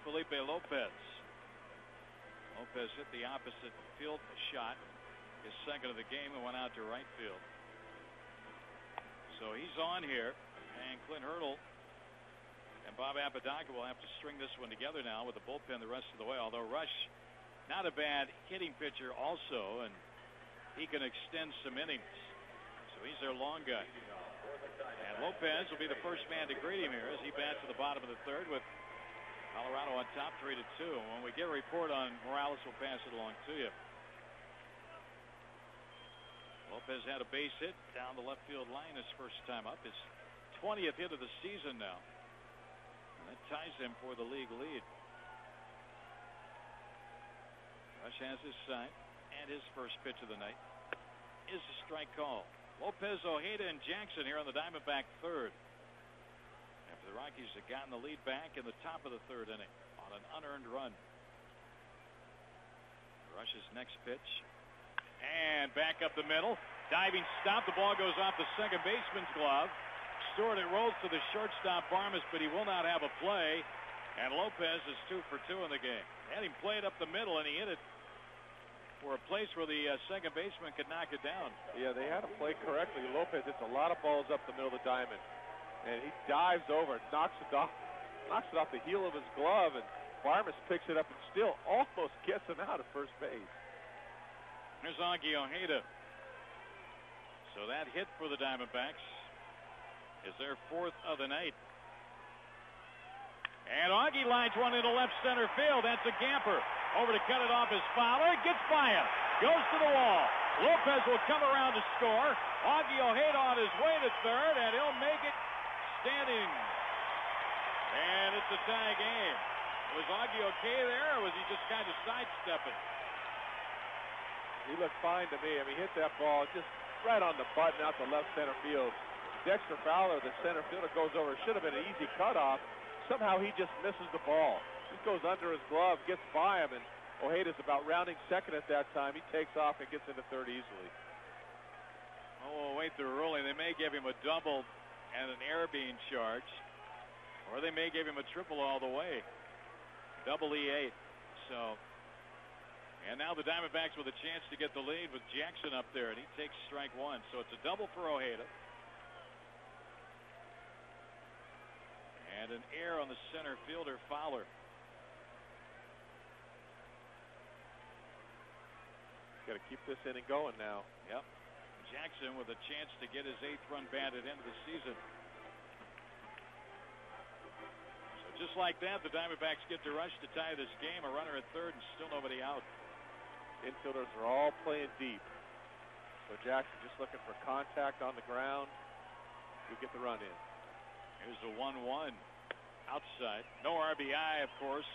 Felipe Lopez. Lopez hit the opposite field shot, his second of the game, and went out to right field. So he's on here, and Clint Hurdle and Bob Apodaca will have to string this one together now with the bullpen the rest of the way. Although Rush, not a bad hitting pitcher also, and he can extend some innings. So he's their long guy. And Lopez will be the first man to greet him here as he bats to the bottom of the third with Colorado on top 3-2. When we get a report on Morales, we'll pass it along to you. Lopez had a base hit down the left field line his first time up, his 20th hit of the season now. And that ties him for the league lead. Rush has his sign, and his first pitch of the night is a strike call. Lopez, Ojeda, and Jackson here on the Diamondback third. After the Rockies have gotten the lead back in the top of the third inning on an unearned run. Rush's next pitch. And back up the middle. Diving stop. The ball goes off the second baseman's glove. Stewart, it rolls to the shortstop, Barmas, but he will not have a play. And Lopez is 2 for 2 in the game. Had him played up the middle, and he hit it for a place where the second baseman could knock it down. Yeah, they had to play correctly. Lopez hits a lot of balls up the middle of the diamond, and he dives over, knocks it off the heel of his glove, and Barmas picks it up and still almost gets him out at first base. There's Augie Ojeda. So that hit for the Diamondbacks is their 4th of the night. And Augie lines one into left center field. That's a camper. Over to cut it off is Fowler. Gets by him. Goes to the wall. Lopez will come around to score. Augie Ojeda on his way to third, and he'll make it standing. And it's a tie game. Was Augie okay there, or was he just kind of sidestepping? He looked fine to me. I mean, he hit that ball just right on the button out to left center field. Dexter Fowler, the center fielder, goes over. It should have been an easy cutoff. Somehow he just misses the ball. Just goes under his glove, gets by him, and Ojeda's about rounding second at that time. He takes off and gets into third easily. Oh, wait, the ruling. They may give him a double and an error being charged, or they may give him a triple all the way. Double E8. So, and now the Diamondbacks with a chance to get the lead with Jackson up there, and he takes strike one. So it's a double for Ojeda. And an error on the center fielder, Fowler. Got to keep this inning going now. Yep. Jackson with a chance to get his 8th run batted into the season. So just like that, the Diamondbacks get to rush to tie this game. A runner at third and still nobody out. Infielders are all playing deep. So Jackson just looking for contact on the ground. He'll get the run in. Here's the 1-1 outside. No RBI, of course,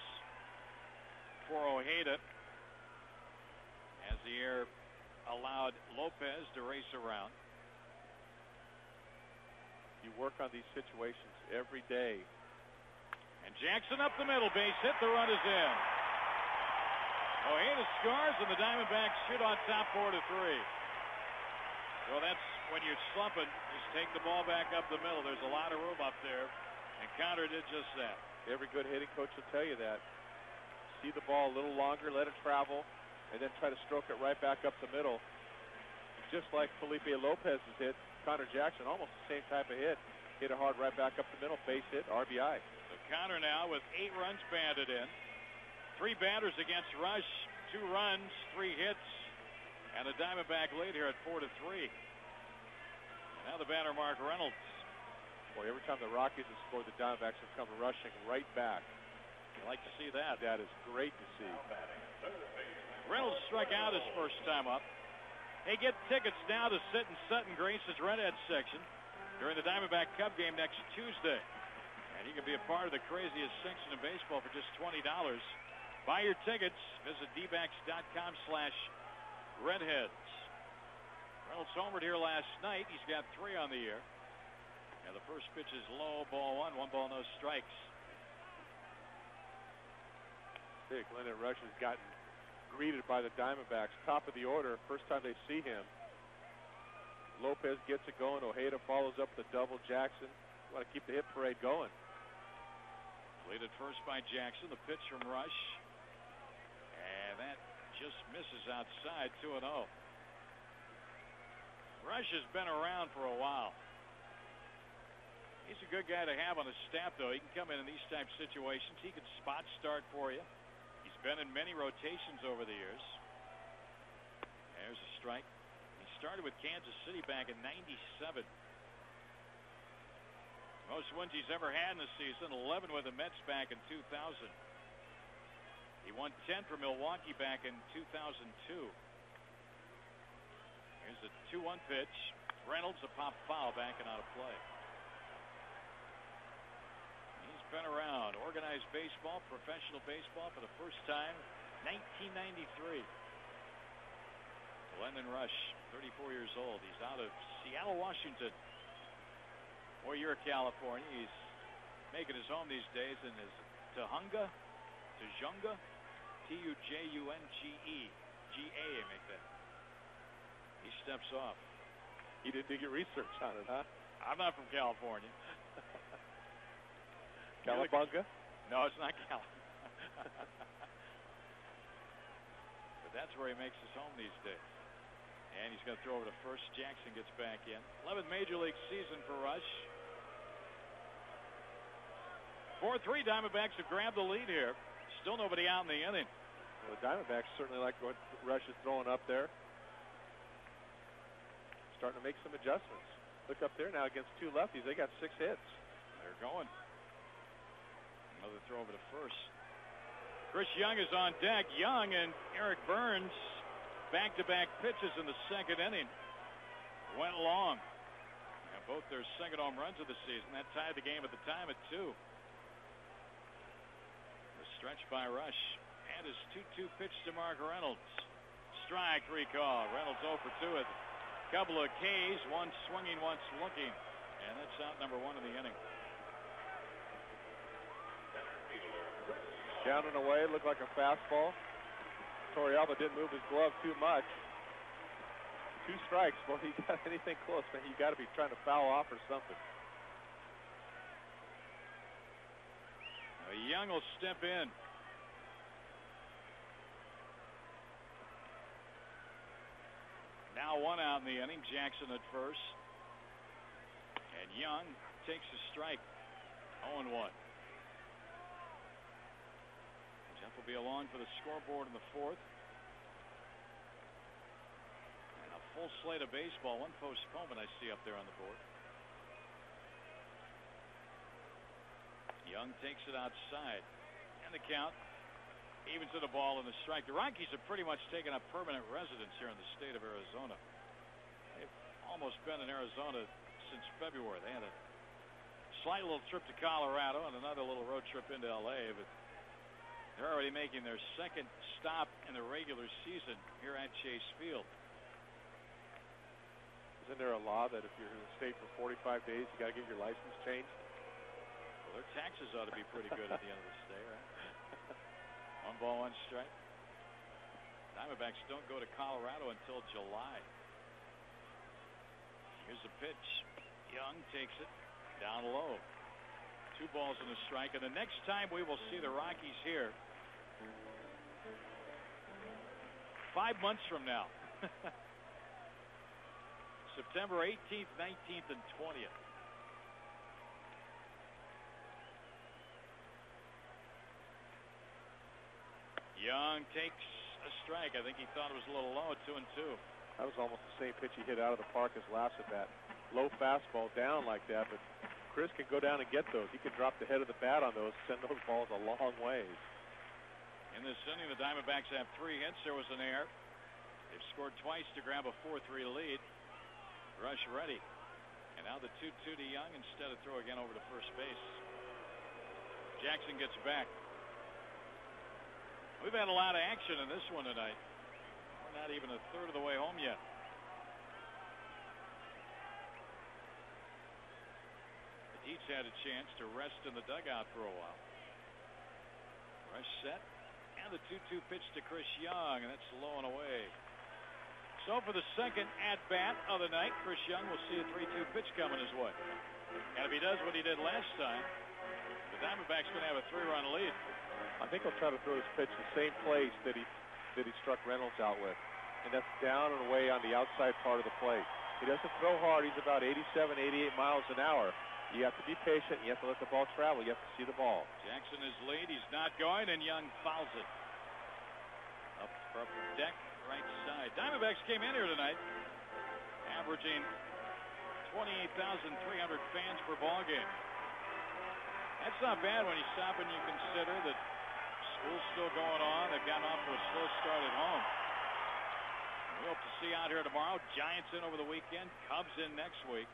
for Ojeda, as the error allowed Lopez to race around. You work on these situations every day. And Jackson up the middle, base hit. The run is in. Ojeda scores, and the Diamondbacks shoot on top 4-3. Well, that's when you're slumping, just take the ball back up the middle. There's a lot of room up there, and Connor did just that. Every good hitting coach will tell you that. See the ball a little longer, let it travel, and then try to stroke it right back up the middle. Just like Felipe Lopez's hit, Connor Jackson, almost the same type of hit. Hit it hard right back up the middle, base hit, RBI. So Connor now with 8 runs banded in. 3 batters against Rush, 2 runs, 3 hits, and a Diamondback lead here at 4-3. Now the batter, Mark Reynolds. Boy, every time the Rockies have scored, the Diamondbacks have come rushing right back. You like to see that. That is great to see. Reynolds struck out his first time up. They get tickets now to sit in Sutton Grace's Redhead section during the Diamondback Cup game next Tuesday. And you can be a part of the craziest section of baseball for just $20. Buy your tickets. Visit dbacks.com/redheads. Reynolds homered here last night. He's got 3 on the year. And the first pitch is low, ball 1, 1 ball, no strikes. Lyndon Rush has gotten greeted by the Diamondbacks. Top of the order, first time they see him. Lopez gets it going. Ojeda follows up the double. Jackson. Want to keep the hit parade going. Lead at first by Jackson. The pitch from Rush. And that just misses outside, 2-0. Rush has been around for a while. He's a good guy to have on his staff, though. He can come in these type situations. He can spot start for you. He's been in many rotations over the years. There's a strike. He started with Kansas City back in '97. Most wins he's ever had in the season, 11 with the Mets back in 2000. He won 10 for Milwaukee back in 2002. Here's a 2-1 pitch. Reynolds, a pop foul, backing out of play. He's been around organized baseball, professional baseball for the first time, 1993. Lyndon Rush, 34 years old. He's out of Seattle, Washington. Or California. He's making his home these days in his Tujunga, T-U-J-U-N-G-E. G-A, make that. He steps off. He didn't do your research on it, huh? I'm not from California. Calabunga? No, it's not California. The but that's where he makes his home these days. And he's going to throw over to first. Jackson gets back in. 11th Major League season for Rush. 4-3, Diamondbacks have grabbed the lead here. Still nobody out in the inning. Well, the Diamondbacks certainly like what Rush is throwing up there. Starting to make some adjustments. Look up there now against two lefties. They got 6 hits. They're going. Another throw over to first. Chris Young is on deck. Young and Eric Burns, back-to-back pitches in the second inning, went long. And both their second home runs of the season. That tied the game at the time at 2. The stretch by Rush. And his 2-2 pitch to Mark Reynolds. Strike 3 call. Reynolds 0 for 2 with a couple of Ks, one swinging, once looking. And that's out number 1 in the inning. Down and away, looked like a fastball. Torrealba didn't move his glove too much. 2 strikes. Well, he got anything close, man. You got to be trying to foul off or something. Young will step in. Now 1 out in the inning. Jackson at first. And Young takes a strike. 0-1. Jeff will be along for the scoreboard in the 4th. And a full slate of baseball. 1 postponement I see up there on the board. Young takes it outside. And the count evens to the ball and the strike. The Rockies have pretty much taken up permanent residence here in the state of Arizona. They've almost been in Arizona since February. They had a slight little trip to Colorado and another little road trip into L.A., but they're already making their second stop in the regular season here at Chase Field. Isn't there a law that if you're in the state for 45 days, you got to get your license changed? Well, their taxes ought to be pretty good at the end of the stay, right? 1 ball, 1 strike. Diamondbacks don't go to Colorado until July. Here's a pitch. Young takes it down low. 2 balls and a strike. And the next time we will see the Rockies here, 5 months from now. September 18th, 19th, and 20th. Young takes a strike. I think he thought it was a little low at 2-2. That was almost the same pitch he hit out of the park as last at bat. Low fastball down like that, but Chris can go down and get those. He can drop the head of the bat on those, send those balls a long ways. In this inning, the Diamondbacks have 3 hits. There was an error. They've scored twice to grab a 4-3 lead. Rush ready. And now the 2-2 to Young instead of throw again over to first base. Jackson gets back. We've had a lot of action in this one tonight. We're not even a third of the way home yet. Petite's had a chance to rest in the dugout for a while. Rush set. And the 2-2 pitch to Chris Young, and that's low and away. So for the second at-bat of the night, Chris Young will see a 3-2 pitch coming his way. And if he does what he did last time, the Diamondbacks going to have a 3-run lead. I think he'll try to throw his pitch the same place that he struck Reynolds out with. And that's down and away on the outside part of the plate. He doesn't throw hard. He's about 87, 88 miles an hour. You have to be patient. You have to let the ball travel. You have to see the ball. Jackson is lead. He's not going, and Young fouls it. Up from deck, right side. Diamondbacks came in here tonight, averaging 28,300 fans per ball game. That's not bad when you stop and you consider that school's still going on. They've gotten off to a slow start at home. We hope to see out here tomorrow. Giants in over the weekend. Cubs in next week.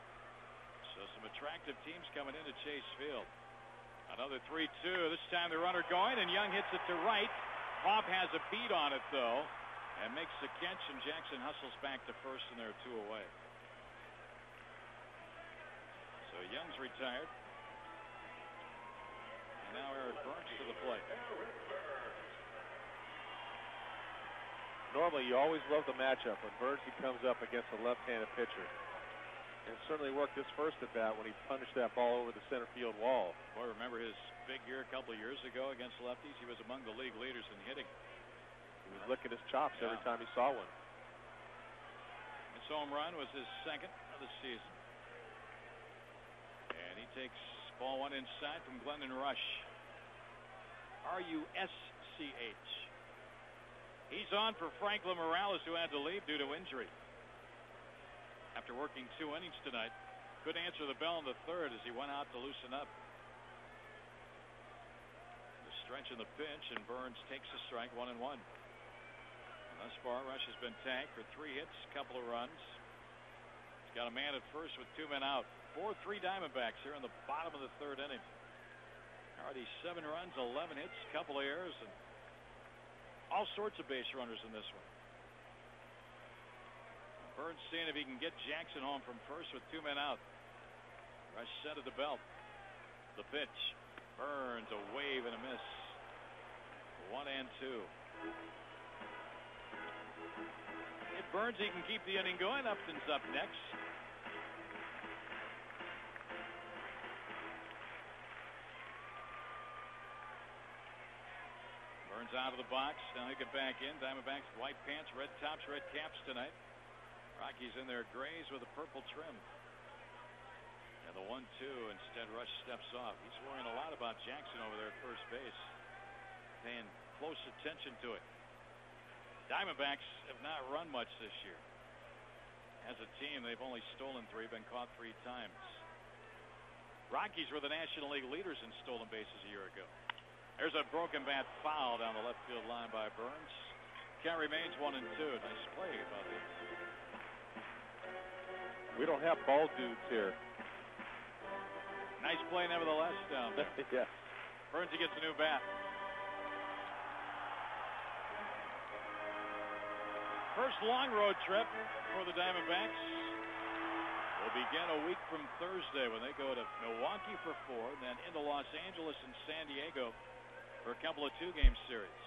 So some attractive teams coming into Chase Field. Another 3-2. This time the runner going, and Young hits it to right. Hoff has a beat on it, though, and makes the catch, and Jackson hustles back to first, and there are 2 away. So Young's retired. And now Eric Burns to the plate. Normally, you always love the matchup when Burns comes up against a left-handed pitcher. And it certainly worked this first at bat when he punched that ball over the center field wall. Boy, remember his big year a couple of years ago against lefties? He was among the league leaders in hitting. He was licking his chops every time he saw one. His home run was his second of the season. And he takes ball one inside from Glendon Rush. R-U-S-C-H. He's on for Franklin Morales, who had to leave due to injury. After working 2 innings tonight, couldn't answer the bell in the third as he went out to loosen up. The stretch in the pinch, and Burns takes a strike, 1-1. Thus far, Rush has been tagged for 3 hits, a couple of runs. He's got a man at first with 2 men out. 4-3 Diamondbacks here in the bottom of the third inning. Already 7 runs, 11 hits, a couple of errors, and all sorts of base runners in this one. Burns seeing if he can get Jackson home from first with 2 men out. Rush set at the belt. The pitch. Burns, a wave and a miss. 1-2. If Burns, he can keep the inning going. Upton's up next. Burns out of the box. Now he get back in. Diamondbacks, white pants, red tops, red caps tonight. Rockies in their grays with a purple trim. And the 1-2. Instead, Rush steps off. He's worrying a lot about Jackson over there at first base. Paying close attention to it. Diamondbacks have not run much this year. As a team, they've only stolen 3, been caught 3 times. Rockies were the National League leaders in stolen bases a year ago. There's a broken bat foul down the left field line by Burns. Count remains 1-2. Nice play by the. We don't have ball dudes here. Nice play nevertheless down there. Yeah. Burns, he gets a new bat. First long road trip for the Diamondbacks will begin a week from Thursday when they go to Milwaukee for 4, and then into Los Angeles and San Diego for a couple of 2-game series.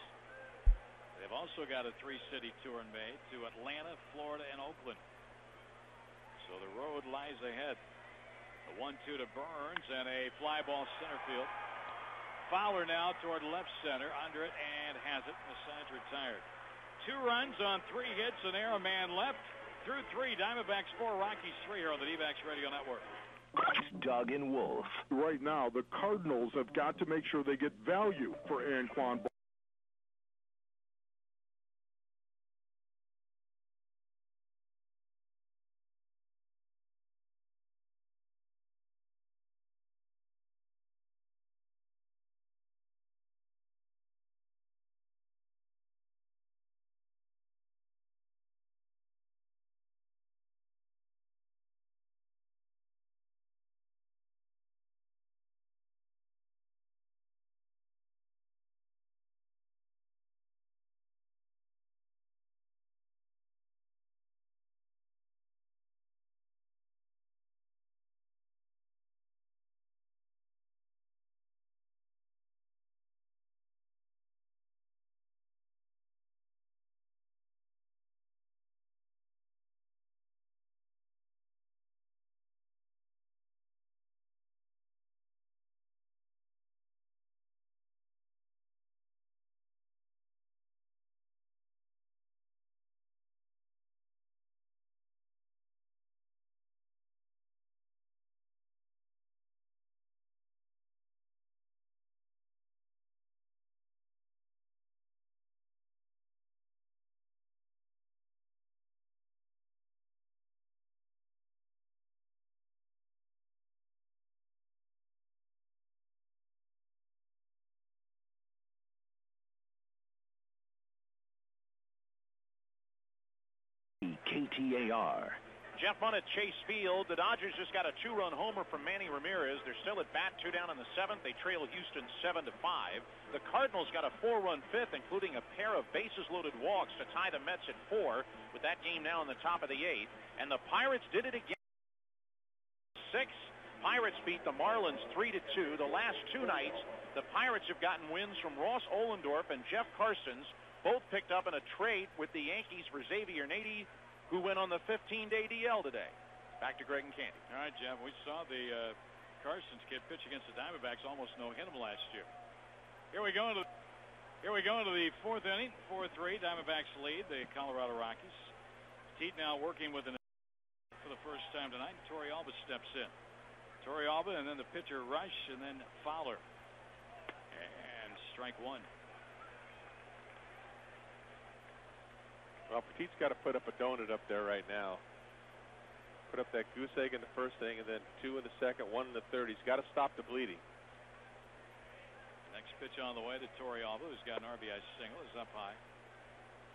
They've also got a 3-city tour in May to Atlanta, Florida, and Oakland. So the road lies ahead. The 1-2 to Burns and a fly ball center field. Fowler now toward left center, under it, and has it. The side's retired. 2 runs on 3 hits, an error, man left. Through 3, Diamondbacks 4, Rockies 3 here on the D-backs Radio Network. Doug and Wolf. Right now, the Cardinals have got to make sure they get value for Anquan. KTAR. Jeff Munn at Chase Field. The Dodgers just got a 2-run homer from Manny Ramirez. They're still at bat, 2 down in the 7th. They trail Houston 7-5. The Cardinals got a 4-run 5th, including a pair of bases-loaded walks to tie the Mets at 4, with that game now in the top of the 8th. And the Pirates did it again. 6. Pirates beat the Marlins 3-2. The last 2 nights, the Pirates have gotten wins from Ross Ollendorf and Jeff Karstens, both picked up in a trade with the Yankees for Xavier Nady, who went on the 15-day DL today. Back to Greg and Candy. All right, Jeff, we saw the Karstens kid pitch against the Diamondbacks, almost no-hit him last year. Here we go. Here we go into the fourth inning. 4-3. Diamondbacks lead the Colorado Rockies. Petite now working with an for the first time tonight. Torrealba steps in. Torrealba and then the pitcher Rush and then Fowler. And strike one. Well, Petite's got to put up a donut up there right now. Put up that goose egg in the first inning and then 2 in the second, 1 in the third. He's got to stop the bleeding. Next pitch on the way to Torrealba, who's got an RBI single, is up high.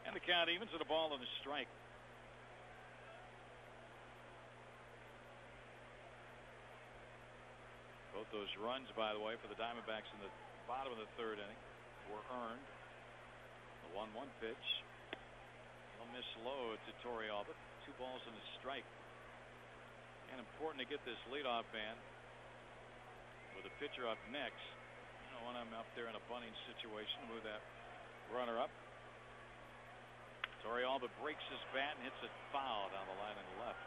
And the count evens at a ball and a strike. Both those runs, by the way, for the Diamondbacks in the bottom of the third inning were earned. The 1-1 pitch. He'll miss low to Torrealba. 2 balls and a strike. And important to get this leadoff man with a pitcher up next. You know, when I'm up there in a bunting situation, move that runner up. Torrealba breaks his bat and hits it foul down the line in the left.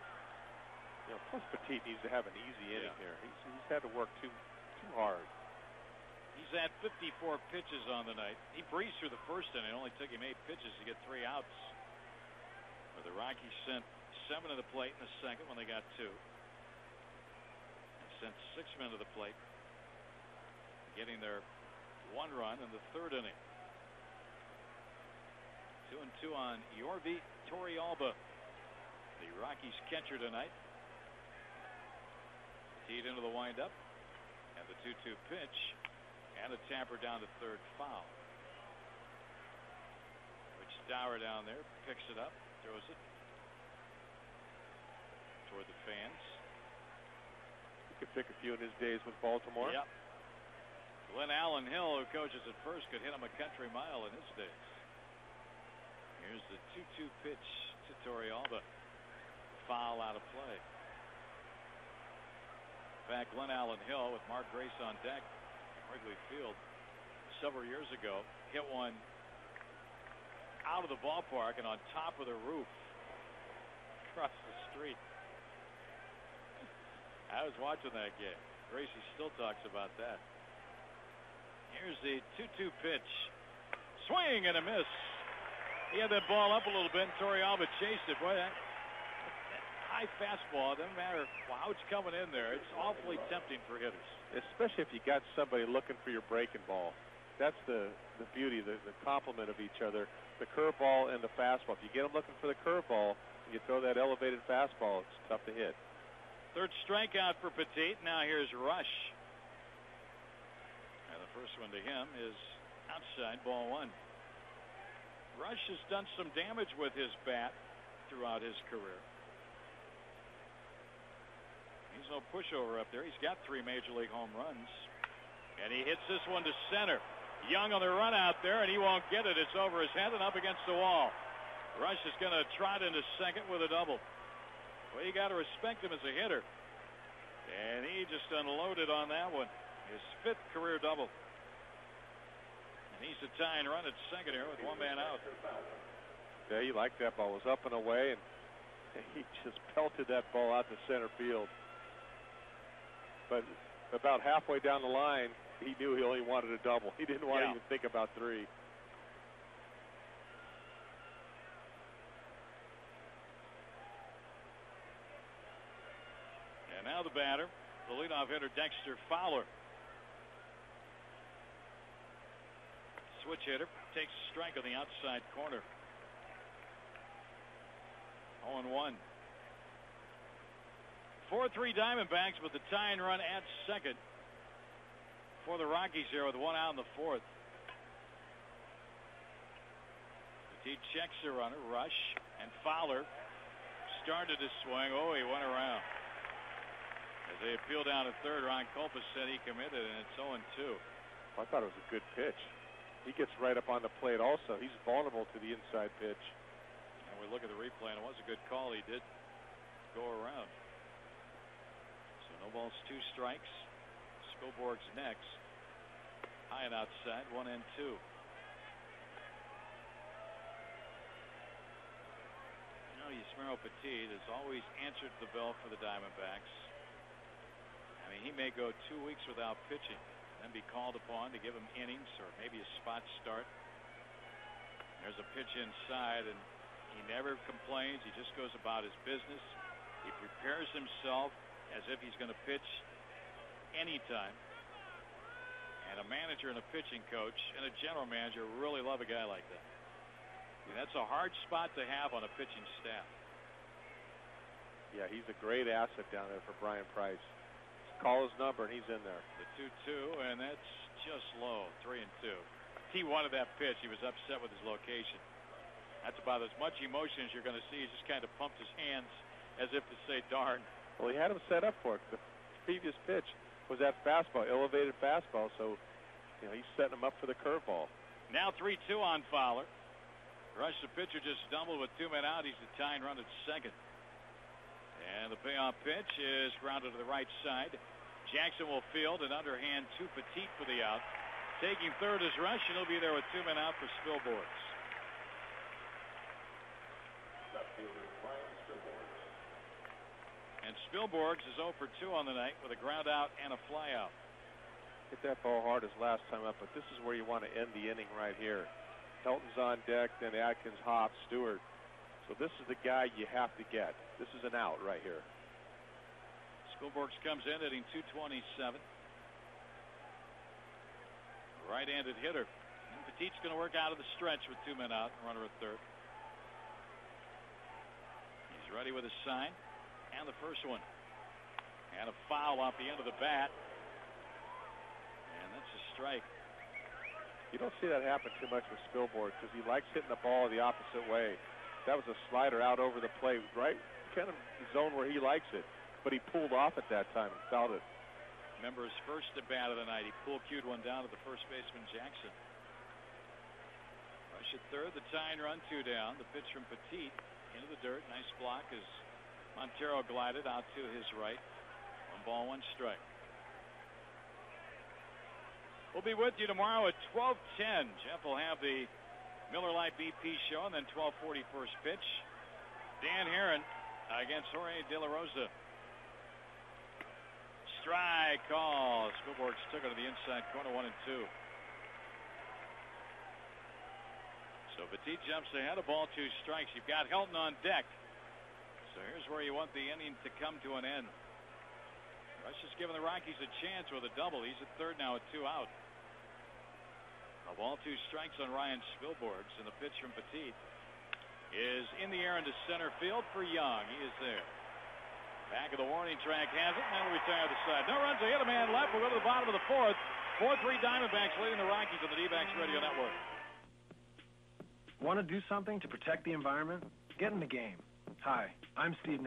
You know, plus Petite needs to have an easy inning here. He's had to work too hard. He's had 54 pitches on the night. He breezed through the first inning. It only took him 8 pitches to get 3 outs. But the Rockies sent 7 to the plate in the second when they got 2. And sent 6 men to the plate, getting their 1 run in the third inning. 2-2 on Yorvi Torrealba, the Rockies catcher tonight. Teed into the windup, and the 2-2 pitch, and a tamper down to third foul. Which Dower down there picks it up, throws it toward the fans. He could pick a few in his days with Baltimore. Yep. Glenn Allen Hill, who coaches at first, could hit him a country mile in his days. Here's the 2-2 pitch to Torrealba. Foul out of play. In fact, Glenn Allen Hill with Mark Grace on deck at Wrigley Field several years ago hit one out of the ballpark and on top of the roof across the street. I was watching that game. Gracie still talks about that. Here's the 2-2 pitch. Swing and a miss. He had that ball up a little bit, and Torrealba chased it. Boy, that high fastball, doesn't matter how it's coming in there. It's awfully tempting for hitters. Especially if you got somebody looking for your breaking ball. That's the beauty, the complement of each other. The curveball and the fastball. If you get them looking for the curveball, you throw that elevated fastball, it's tough to hit. Third strikeout for Petite. Now here's Rush. And the first one to him is outside, ball 1. Rush has done some damage with his bat throughout his career. He's no pushover up there. He's got 3 major league home runs. And he hits this one to center. Young on the run out there, and he won't get it. It's over his head and up against the wall. Rush is going to trot into second with a double. Well, you got to respect him as a hitter. And he just unloaded on that one. His 5th career double. And he's a tying run at second here with 1 man out. Yeah, you like that ball. It was up and away, and he just pelted that ball out to center field. But about halfway down the line, he knew he only wanted a double. He didn't want to even think about 3. And now the batter, the leadoff hitter, Dexter Fowler. Switch hitter takes a strike on the outside corner. 0-1. 4-3 Diamondbacks with the tying run at second for the Rockies here with 1 out in the 4th. Petite checks the runner, Rush, and Fowler started to swing. Oh, he went around. As they appeal down to third, Ron Kolpus said he committed, and it's 0-2. I thought it was a good pitch. He gets right up on the plate also. He's vulnerable to the inside pitch. And we look at the replay, and it was a good call. He did go around. So no balls, 2 strikes. Spielborg's next. High and outside, 1-2. You know, Yusmeiro Petite has always answered the bell for the Diamondbacks. I mean, he may go 2 weeks without pitching and be called upon to give him innings or maybe a spot start. There's a pitch inside, and he never complains. He just goes about his business. He prepares himself as if he's going to pitch anytime. And a manager and a pitching coach and a general manager really love a guy like that. And that's a hard spot to have on a pitching staff. Yeah, he's a great asset down there for Brian Price. Call his number, and he's in there. The 2-2, and that's just low, 3-2. He wanted that pitch. He was upset with his location. That's about as much emotion as you're going to see. He just kind of pumped his hands as if to say, darn. Well, he had him set up for it. The previous pitch was that fastball, elevated fastball, so he's setting him up for the curveball. Now 3-2 on Fowler. Rush, the pitcher, just stumbled with 2 men out. He's the tying run at second. And the payoff pitch is grounded to the right side. Jackson will field an underhand to Petite for the out. Taking third is Rush, and he'll be there with 2 men out for Spilborghs. And Spilborghs is 0 for 2 on the night with a ground out and a fly out. Hit that ball hard his last time up, but this is where you want to end the inning right here. Helton's on deck, then Atkins, Hopp, Stewart. So this is the guy you have to get. This is an out right here. Spilborghs comes in hitting .227. Right-handed hitter. And Petite's going to work out of the stretch with 2 men out, runner at third. He's ready with his sign. And the first one. And a foul off the end of the bat. And that's a strike. You don't see that happen too much with Spilborghs because he likes hitting the ball the opposite way. That was a slider out over the plate, right? Kind of the zone where he likes it. But he pulled off at that time and fouled it. Remember his first at bat of the night. He cued one down to the first baseman, Jackson. Rush at third, the tying run, 2 down. The pitch from Petite into the dirt. Nice block as Montero glided out to his right. 1 ball, 1 strike. We'll be with you tomorrow at 12:10. Jeff will have the Miller Lite BP show, and then 12:40 first pitch. Dan Herron against Jorge De La Rosa. Strike call. Spilborghs took it to the inside corner, 1-2. So Petite jumps ahead, a ball, 2 strikes. You've got Helton on deck. So here's where you want the inning to come to an end. Rush is giving the Rockies a chance with a double. He's at third now with 2 out. A ball, 2 strikes on Ryan Spilborghs, and the pitch from Petite is in the air into center field for Young. He is there. Back of the warning track has it, and that'll retire the side. No runs, a hit, a man left. We'll go to the bottom of the 4th. 4-3 Diamondbacks leading the Rockies on the D-Backs Radio Network. Want to do something to protect the environment? Get in the game. Hi, I'm Steve.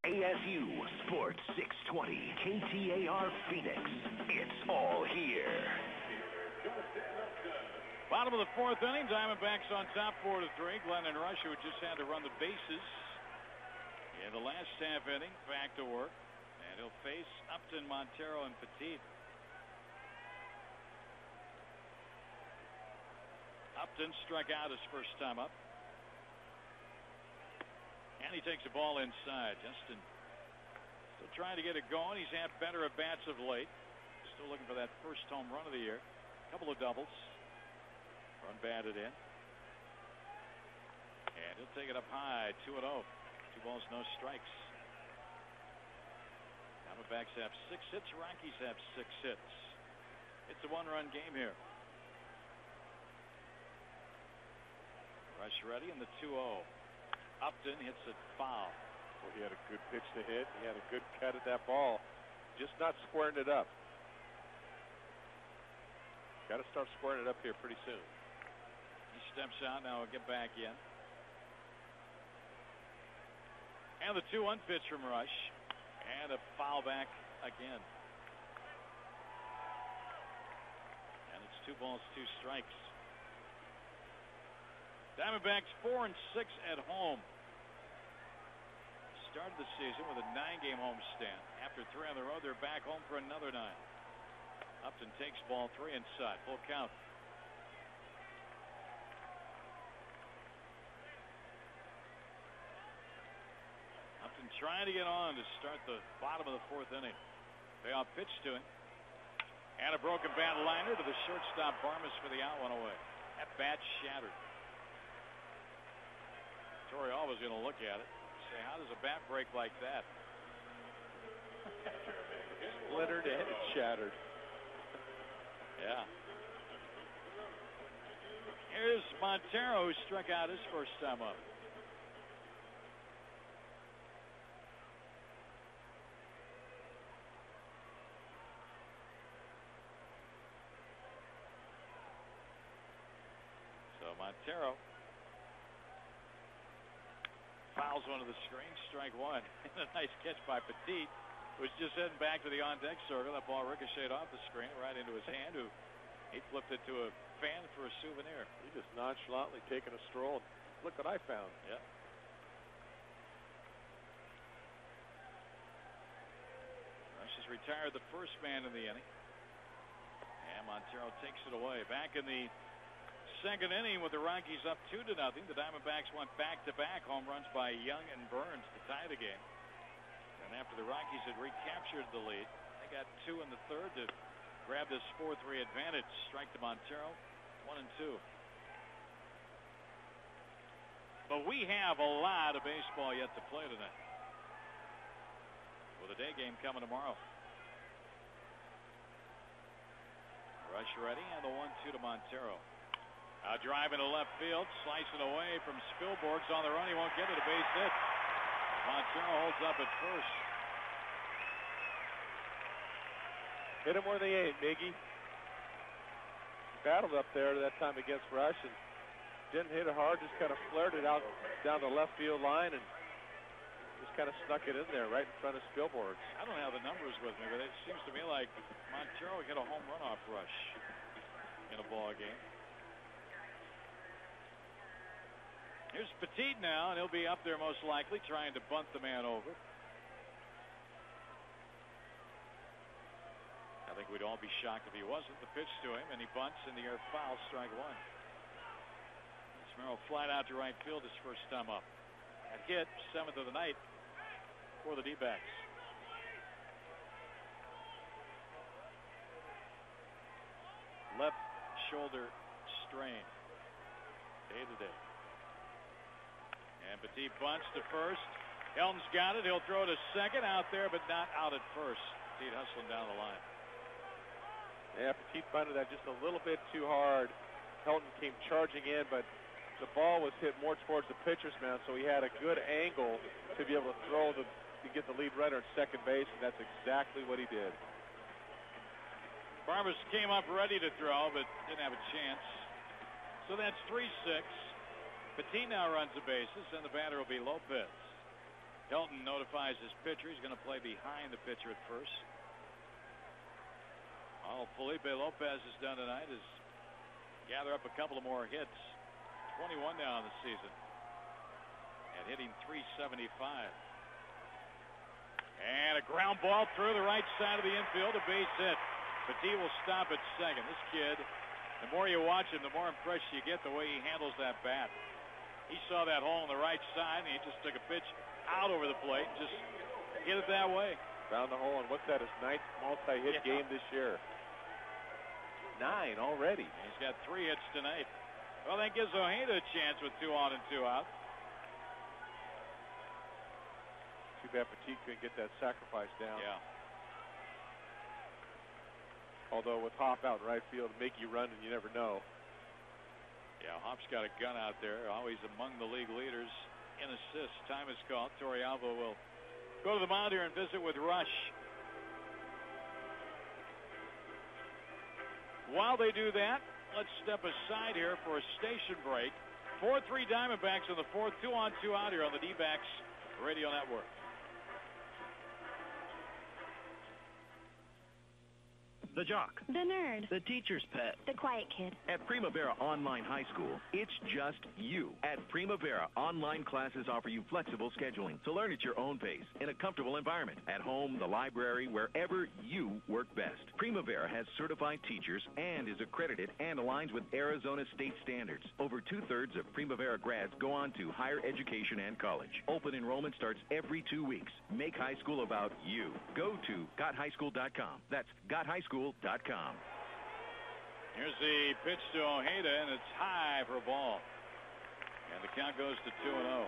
ASU Sports 620 KTAR Phoenix. It's all here. Bottom of the fourth inning, Diamondbacks on top 4-3. Glenn and Rush, who just had to run the bases in the last half inning, back to work. And he'll face Upton, Montero, and Petite. Upton struck out his first time up. And he takes the ball inside. Justin still trying to get it going. He's had better at bats of late. Still looking for that first home run of the year. A couple of doubles. Run batted in. And he'll take it up high, 2-0. 2 balls, no strikes. Diamondbacks have 6 hits. Rockies have 6 hits. It's a 1-run game here. Rush ready in the 2-0. Upton hits it foul. Well, he had a good pitch to hit. He had a good cut at that ball. Just not squaring it up. Got to start squaring it up here pretty soon. He steps out now. He'll get back in. And the 2-1 pitch from Rush. And a foul back again. And it's 2 balls, 2 strikes. Diamondbacks 4-6 at home. Started the season with a 9-game homestand. After 3 on the road, they're back home for another 9. Upton takes ball 3 inside. Full count. Upton trying to get on to start the bottom of the 4th inning. Payoff pitch to him. And a broken bat liner to the shortstop Barmas for the out, 1 away. That bat shattered. Torrey was going to look at it and say, how does a bat break like that? Splintered and it shattered. Yeah. Here's Montero, who struck out his first time up. So Montero fouls one of the screens, strike 1. And a nice catch by Petite, who was just heading back to the on-deck circle. That ball ricocheted off the screen right into his hand, who he flipped it to a fan for a souvenir. He just nonchalantly taking a stroll. Look what I found. Yep. Rush has retired the first man in the inning. And Montero takes it away. Back in the 2nd inning with the Rockies up 2-0. The Diamondbacks went back-to-back home runs by Young and Burns to tie the game. And after the Rockies had recaptured the lead, they got 2 in the 3rd to grab this 4-3 advantage. Strike to Montero, 1-2. But we have a lot of baseball yet to play tonight, with a day game coming tomorrow. Rush ready, and the 1-2 to Montero. Driving to left field, slicing away from Spielborg's on the run. He won't get it, a base hit. Montero holds up at first. Hit him where they ain't, Miggy. Battled up there that time against Rush and didn't hit it hard, just kind of flared it out down the left field line and just kind of snuck it in there right in front of Spielborg's. I don't have the numbers with me, but it seems to me like Montero hit a home run off Rush in a ball game. Here's Petite now, and he'll be up there most likely trying to bunt the man over. I think we'd all be shocked if he wasn't. The pitch to him, and he bunts in the air foul, strike 1. Merrill flat out to right field his first time up. That hit, 7th of the night for the D-backs. Left shoulder strain. Day to day. And Petite bunts to first. Helton's got it. He'll throw to second, out there, but not out at first. Petite hustling down the line. Yeah, Petite bunted that just a little bit too hard. Helton came charging in, but the ball was hit more towards the pitcher's mound, so he had a good angle to be able to get the lead runner at second base, and that's exactly what he did. Barmas came up ready to throw, but didn't have a chance. So that's 3-6. Petite now runs the bases, and the batter will be Lopez. Hilton notifies his pitcher he's going to play behind the pitcher at first. All Felipe Lopez has done tonight is gather up a couple of more hits. 21 now in the season. And hitting .375. And a ground ball through the right side of the infield, a base hit. Petite will stop at second. This kid, the more you watch him, the more impressed you get the way he handles that bat. He saw that hole on the right side, and he just took a pitch out over the plate, just hit it that way. Found the hole, and what's that, his 9th multi-hit game this year? 9 already. He's got 3 hits tonight. Well, that gives Ojeda a chance with 2 on and 2 out. Too bad Petite couldn't get that sacrifice down. Yeah. Although with Hop out in right field, make you run and you never know. Yeah, Hop's got a gun out there, always among the league leaders in assists. Time is called. Torrealba will go to the mound here and visit with Rush. While they do that, let's step aside here for a station break. 4-3 Diamondbacks in the 4th, 2 on 2 out here on the D-backs Radio Network. The jock. The nerd. The teacher's pet. The quiet kid. At Primavera Online High School, it's just you. At Primavera, online classes offer you flexible scheduling to learn at your own pace in a comfortable environment. At home, the library, wherever you work best. Primavera has certified teachers and is accredited and aligns with Arizona state standards. Over 2/3 of Primavera grads go on to higher education and college. Open enrollment starts every 2 weeks. Make high school about you. Go to gothighschool.com. That's gothighschool.com. Here's the pitch to Ojeda, and it's high for a ball. And the count goes to 2-0.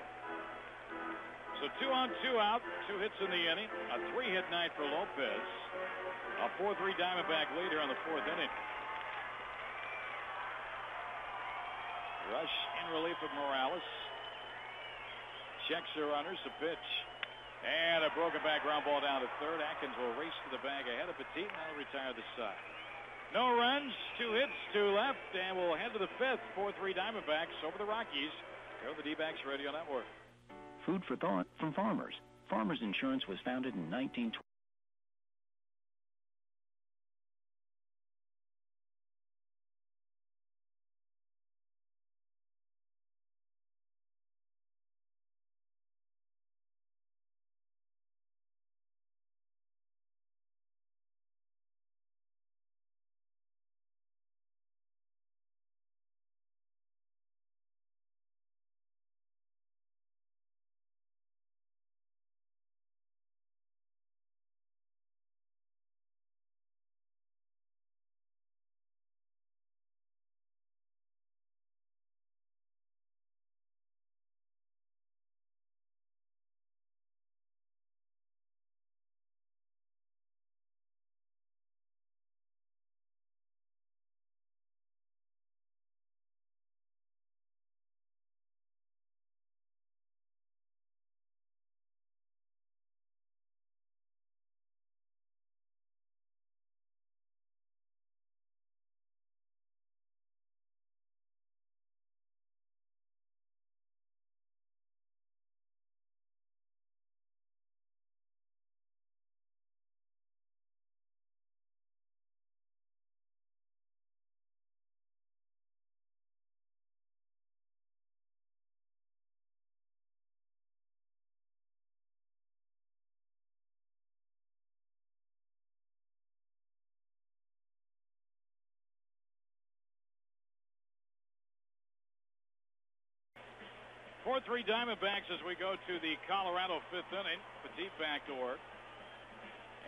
So 2 on 2 out, 2 hits in the inning, a 3-hit night for Lopez. A 4-3 Diamondback lead here on the 4th inning. Rush in relief of Morales. Checks the runners, the pitch. And a broken back ground ball down to 3rd. Atkins will race to the bag ahead of Petite, and that'll retire the side. No runs, 2 hits, 2 left, and we'll head to the 5th. 4-3 Diamondbacks over the Rockies. Here on the D-backs Radio Network. Food for thought from Farmers. Farmers Insurance was founded in 1920. Four 3 Diamondbacks as we go to the Colorado 5th inning. Petite back to work.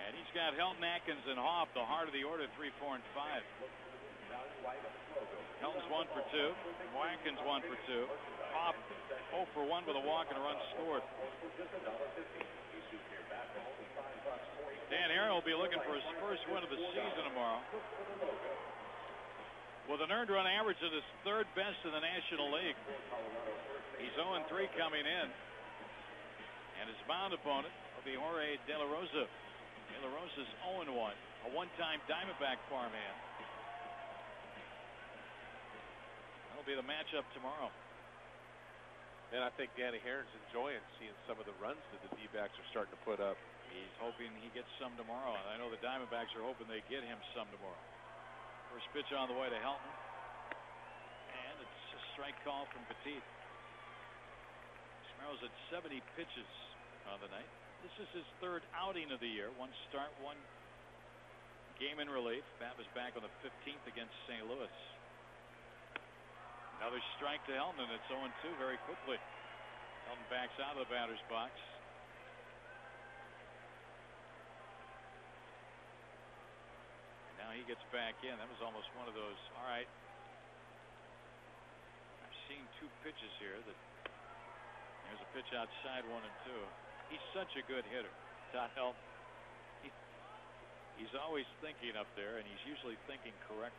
And he's got Helton, Atkins, and Hoff, the heart of the order, 3, 4, and 5. Helton's 1 for 2. Atkins 1 for 2. Hoff 0 for 1 with a walk and a run scored. Dan Aaron will be looking for his first win of the season tomorrow. With an earned run average that is 3rd best in the National League. He's 0-3 coming in. And his mound opponent will be Jorge De La Rosa. De La Rosa's 0-1, a one-time Diamondback farmhand. That'll be the matchup tomorrow. And I think Danny Herron's enjoying seeing some of the runs that the D-backs are starting to put up. He's hoping he gets some tomorrow, and I know the Diamondbacks are hoping they get him some tomorrow. First pitch on the way to Helton, and it's a strike call from Petite. Smerrow's at 70 pitches on the night. This is his third outing of the year. One start, one game in relief. Bat was back on the 15th against St. Louis. Another strike to Helton, and it's 0-2 very quickly. Helton backs out of the batter's box. And now he gets back in. That was almost one of those. All right. I've seen two pitches here. There's a pitch outside, 1-2. He's such a good hitter, Todd Helton. He's always thinking up there, and he's usually thinking correct.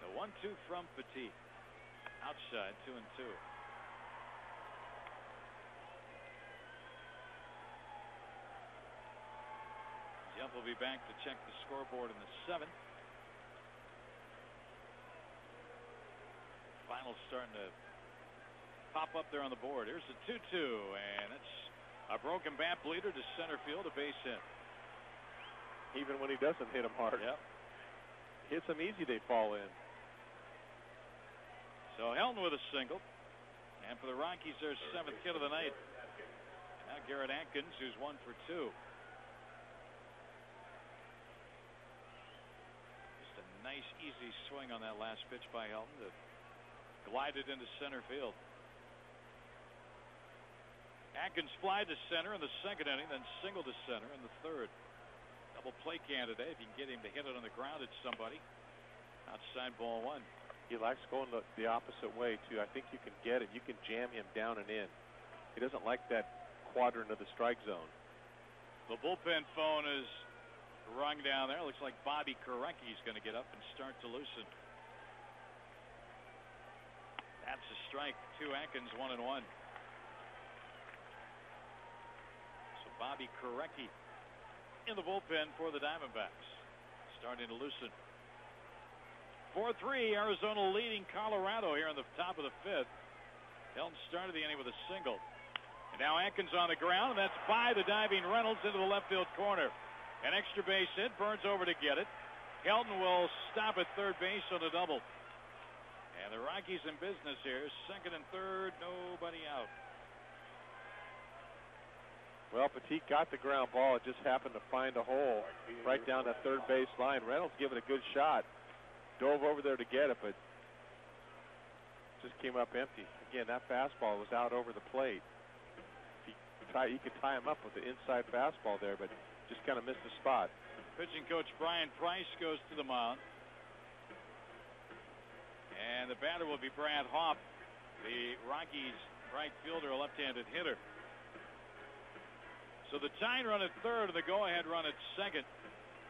The 1-2 from Petite. Outside, 2-2. Jump will be back to check the scoreboard in the 7th. Finals starting to pop up there on the board. Here's the 2-2, and it's a broken bat bleeder to center field, a base hit. Even when he doesn't hit them hard. Yep. Hits them easy, they fall in. So Helton with a single. And for the Rockies, their 7th hit of the night. And now Garrett Atkins, who's 1 for 2. Just a nice, easy swing on that last pitch by Helton that glided into center field. Atkins flied to center in the 2nd inning, then singled to center in the 3rd. Double play candidate if you can get him to hit it on the ground at somebody. Outside, ball 1. He likes going the opposite way, too. I think you can get it. You can jam him down and in. He doesn't like that quadrant of the strike zone. The bullpen phone is rung down there. Looks like Bobby Korecki is going to get up and start to loosen. That's a strike. 2 Atkins, 1-1. So Bobby Korecki in the bullpen for the Diamondbacks. Starting to loosen. 4-3, Arizona leading Colorado here in the top of the 5th. Helton started the inning with a single. And now Atkins on the ground, and that's by the diving Reynolds into the left field corner. An extra base hit. Burns over to get it. Helton will stop at third base on a double. And the Rockies in business here. 2nd and 3rd, nobody out. Well, Petite got the ground ball. It just happened to find a hole right down that third base line. Reynolds gave it a good shot. Dove over there to get it, but just came up empty. Again, that fastball was out over the plate. You could tie him up with the inside fastball there, but just kind of missed the spot. Pitching coach Brian Price goes to the mound. And the batter will be Brad Hopp, the Rockies right fielder, a left-handed hitter. So the tying run at 3rd and the go-ahead run at 2nd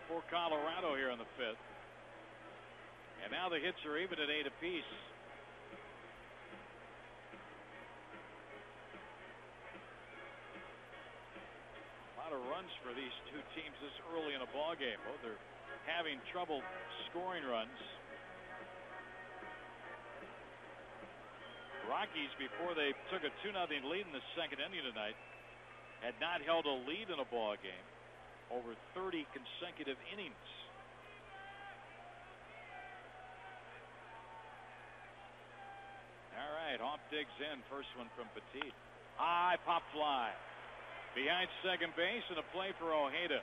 for Colorado here in the 5th. And now the hits are even at 8 apiece. A lot of runs for these two teams this early in a ball game. Both are having trouble scoring runs. Rockies, before they took a 2-0 lead in the 2nd inning tonight, had not held a lead in a ball game over 30 consecutive innings. All right, Hopp digs in. First one from Petite. High pop fly. Behind second base and a play for Ojeda.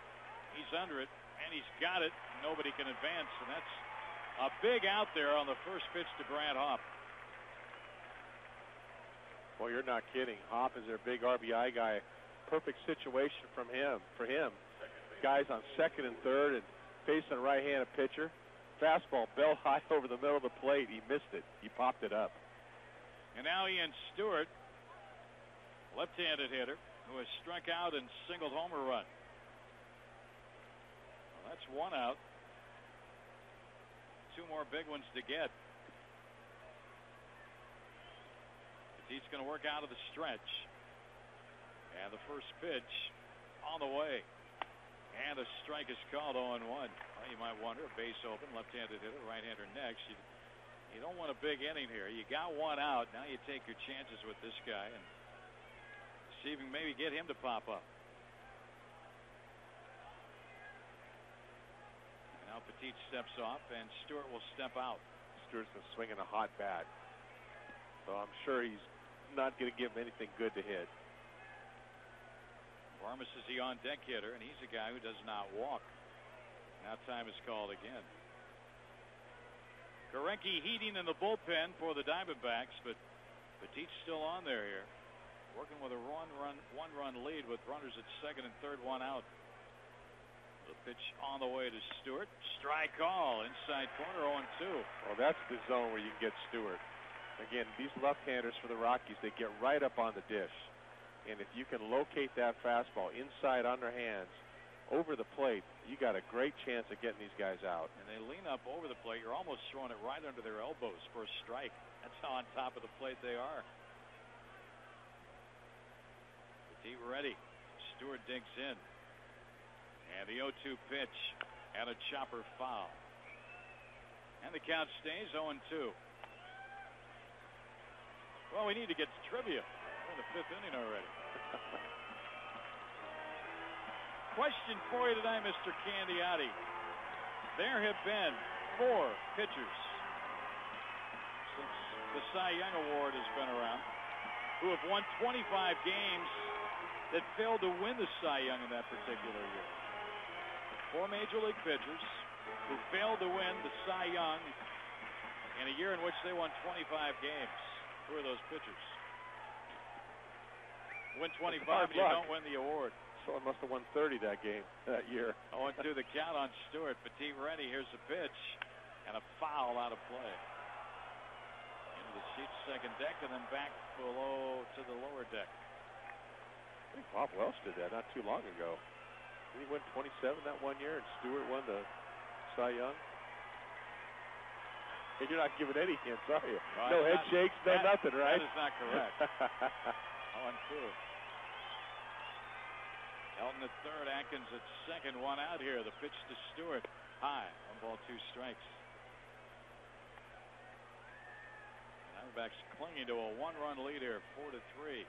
He's under it, and he's got it. Nobody can advance, and that's a big out there on the first pitch to Brad Hopp. Well, you're not kidding. Hopp is their big RBI guy. Perfect situation for him. Guys on 2nd and 3rd and facing a right-handed pitcher. Fastball bell high over the middle of the plate. He missed it. He popped it up. And now Ian Stewart, left-handed hitter, who has struck out and singled home a run. Well, that's 1 out. 2 more big ones to get. He's going to work out of the stretch. And the first pitch on the way. And a strike is called 0-1. Well, you might wonder, a base open, left-handed hitter, right-hander next. You don't want a big inning here. You got one out. Now you take your chances with this guy and see if you can maybe get him to pop up. And now Petite steps off, and Stewart will step out. Stewart's been swinging a hot bat, so I'm sure he's not going to give him anything good to hit. Varmus is the on-deck hitter, and he's a guy who does not walk. Now time is called again. Gorenke heating in the bullpen for the Diamondbacks, but Petite's still on there here, working with a one-run lead with runners at second and third, one out. The pitch on the way to Stewart. Strike call, inside corner, 0-2. Well, that's the zone where you can get Stewart. Again, these left-handers for the Rockies, they get right up on the dish. And if you can locate that fastball inside underhands over the plate, you got a great chance of getting these guys out. And they lean up over the plate. You're almost throwing it right under their elbows for a strike. That's how on top of the plate they are. Petite ready. Stewart digs in. And the 0-2 pitch and a chopper foul. And the count stays 0-2. Well, we need to get to trivia. We're in the fifth inning already. Question for you tonight, Mr. Candiotti. There have been 4 pitchers since the Cy Young Award has been around who have won 25 games that failed to win the Cy Young in that particular year. 4 Major League pitchers who failed to win the Cy Young in a year in which they won 25 games. Who are those pitchers? Win 25 and you don't win the award. Someone must have won 30 that game, that year. 0-2 the count on Stewart. Petite ready. Here's the pitch. And a foul out of play. Into the seat second deck and then back below to the lower deck. I think Bob Welch did that not too long ago. Did he win 27 that one year and Stewart won the Cy Young? And you're not giving any hints, are you? No head shakes, no nothing, right? That is not correct. 0-2. Elton at third, Atkins at second, one out here. The pitch to Stewart. High. 1 ball, 2 strikes. Diamondbacks clinging to a 1-run lead here, 4-3.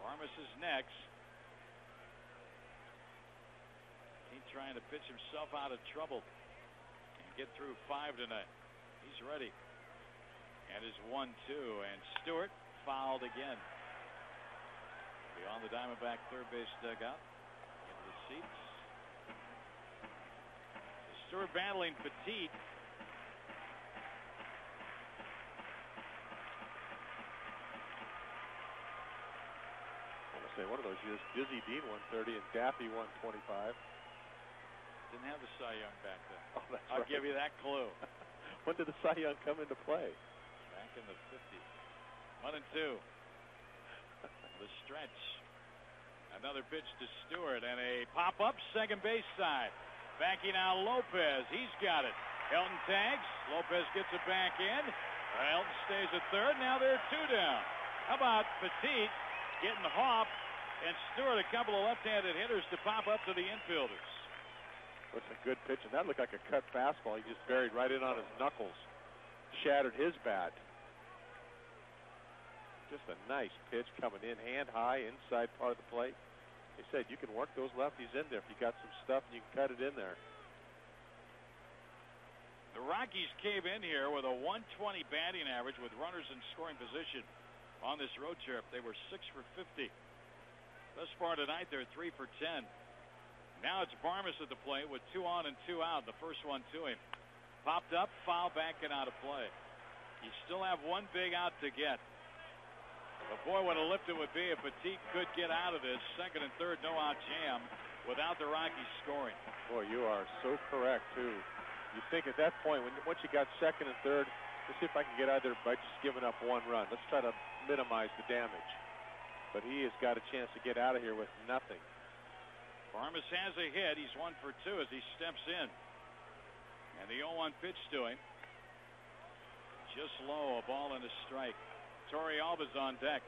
Varmus is next. He's trying to pitch himself out of trouble and get through 5 tonight. He's ready. And his 1-2. And Stewart fouled again. Beyond the Diamondback third base dugout. Into the seats. Stewart battling Petite. One of those years, Dizzy Dean won 30 and Daffy won 25. Didn't have the Cy Young back then. Oh, that's I'll right. give you that clue. When did the Cy Young come into play? Back in the 50s. 1-2. The stretch. Another pitch to Stewart and a pop-up second base side. Backing out Lopez. He's got it. Elton tags. Lopez gets it back in. Elton stays at third. Now they're 2 down. How about Petite getting Hoff and Stewart, a couple of left-handed hitters, to pop up to the infielders? That's a good pitch, and that looked like a cut fastball. He just buried right in on his knuckles. Shattered his bat. Just a nice pitch coming in, hand high, inside part of the plate. They said you can work those lefties in there if you got some stuff and you can cut it in there. The Rockies came in here with a 120 batting average with runners in scoring position on this road trip. They were 6 for 50. Thus far tonight, they're 3 for 10. Now it's Varmus at the plate with 2 on and 2 out. The first one to him. Popped up, foul back and out of play. You still have 1 big out to get. But boy, what a lift it would be if Petite could get out of this second and third no-out jam without the Rockies scoring. Boy, you are so correct, too. You think at that point, once you got second and third, let's see if I can get out of there by just giving up 1 run. Let's try to minimize the damage. But he has got a chance to get out of here with nothing. Varmus has a hit. He's 1 for 2 as he steps in. And the 0-1 pitch to him. Just low, a ball and a strike. Torrealba's on deck.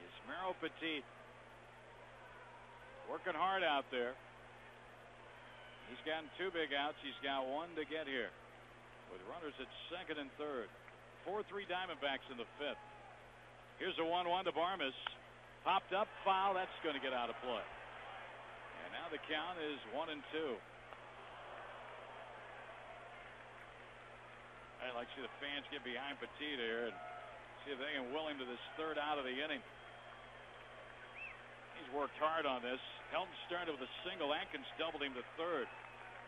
Yasmero Petite Working hard out there. He's gotten 2 big outs. He's got 1 to get here, with runners at second and third. 4-3 Diamondbacks in the 5th. Here's a 1-1 to Barmes. Popped up, foul. That's going to get out of play. And now the count is 1-2. I'd like to see the fans get behind Petite here and see if they can will him to this 3rd out of the inning. He's worked hard on this. Helton started with a single. Atkins doubled him to 3rd.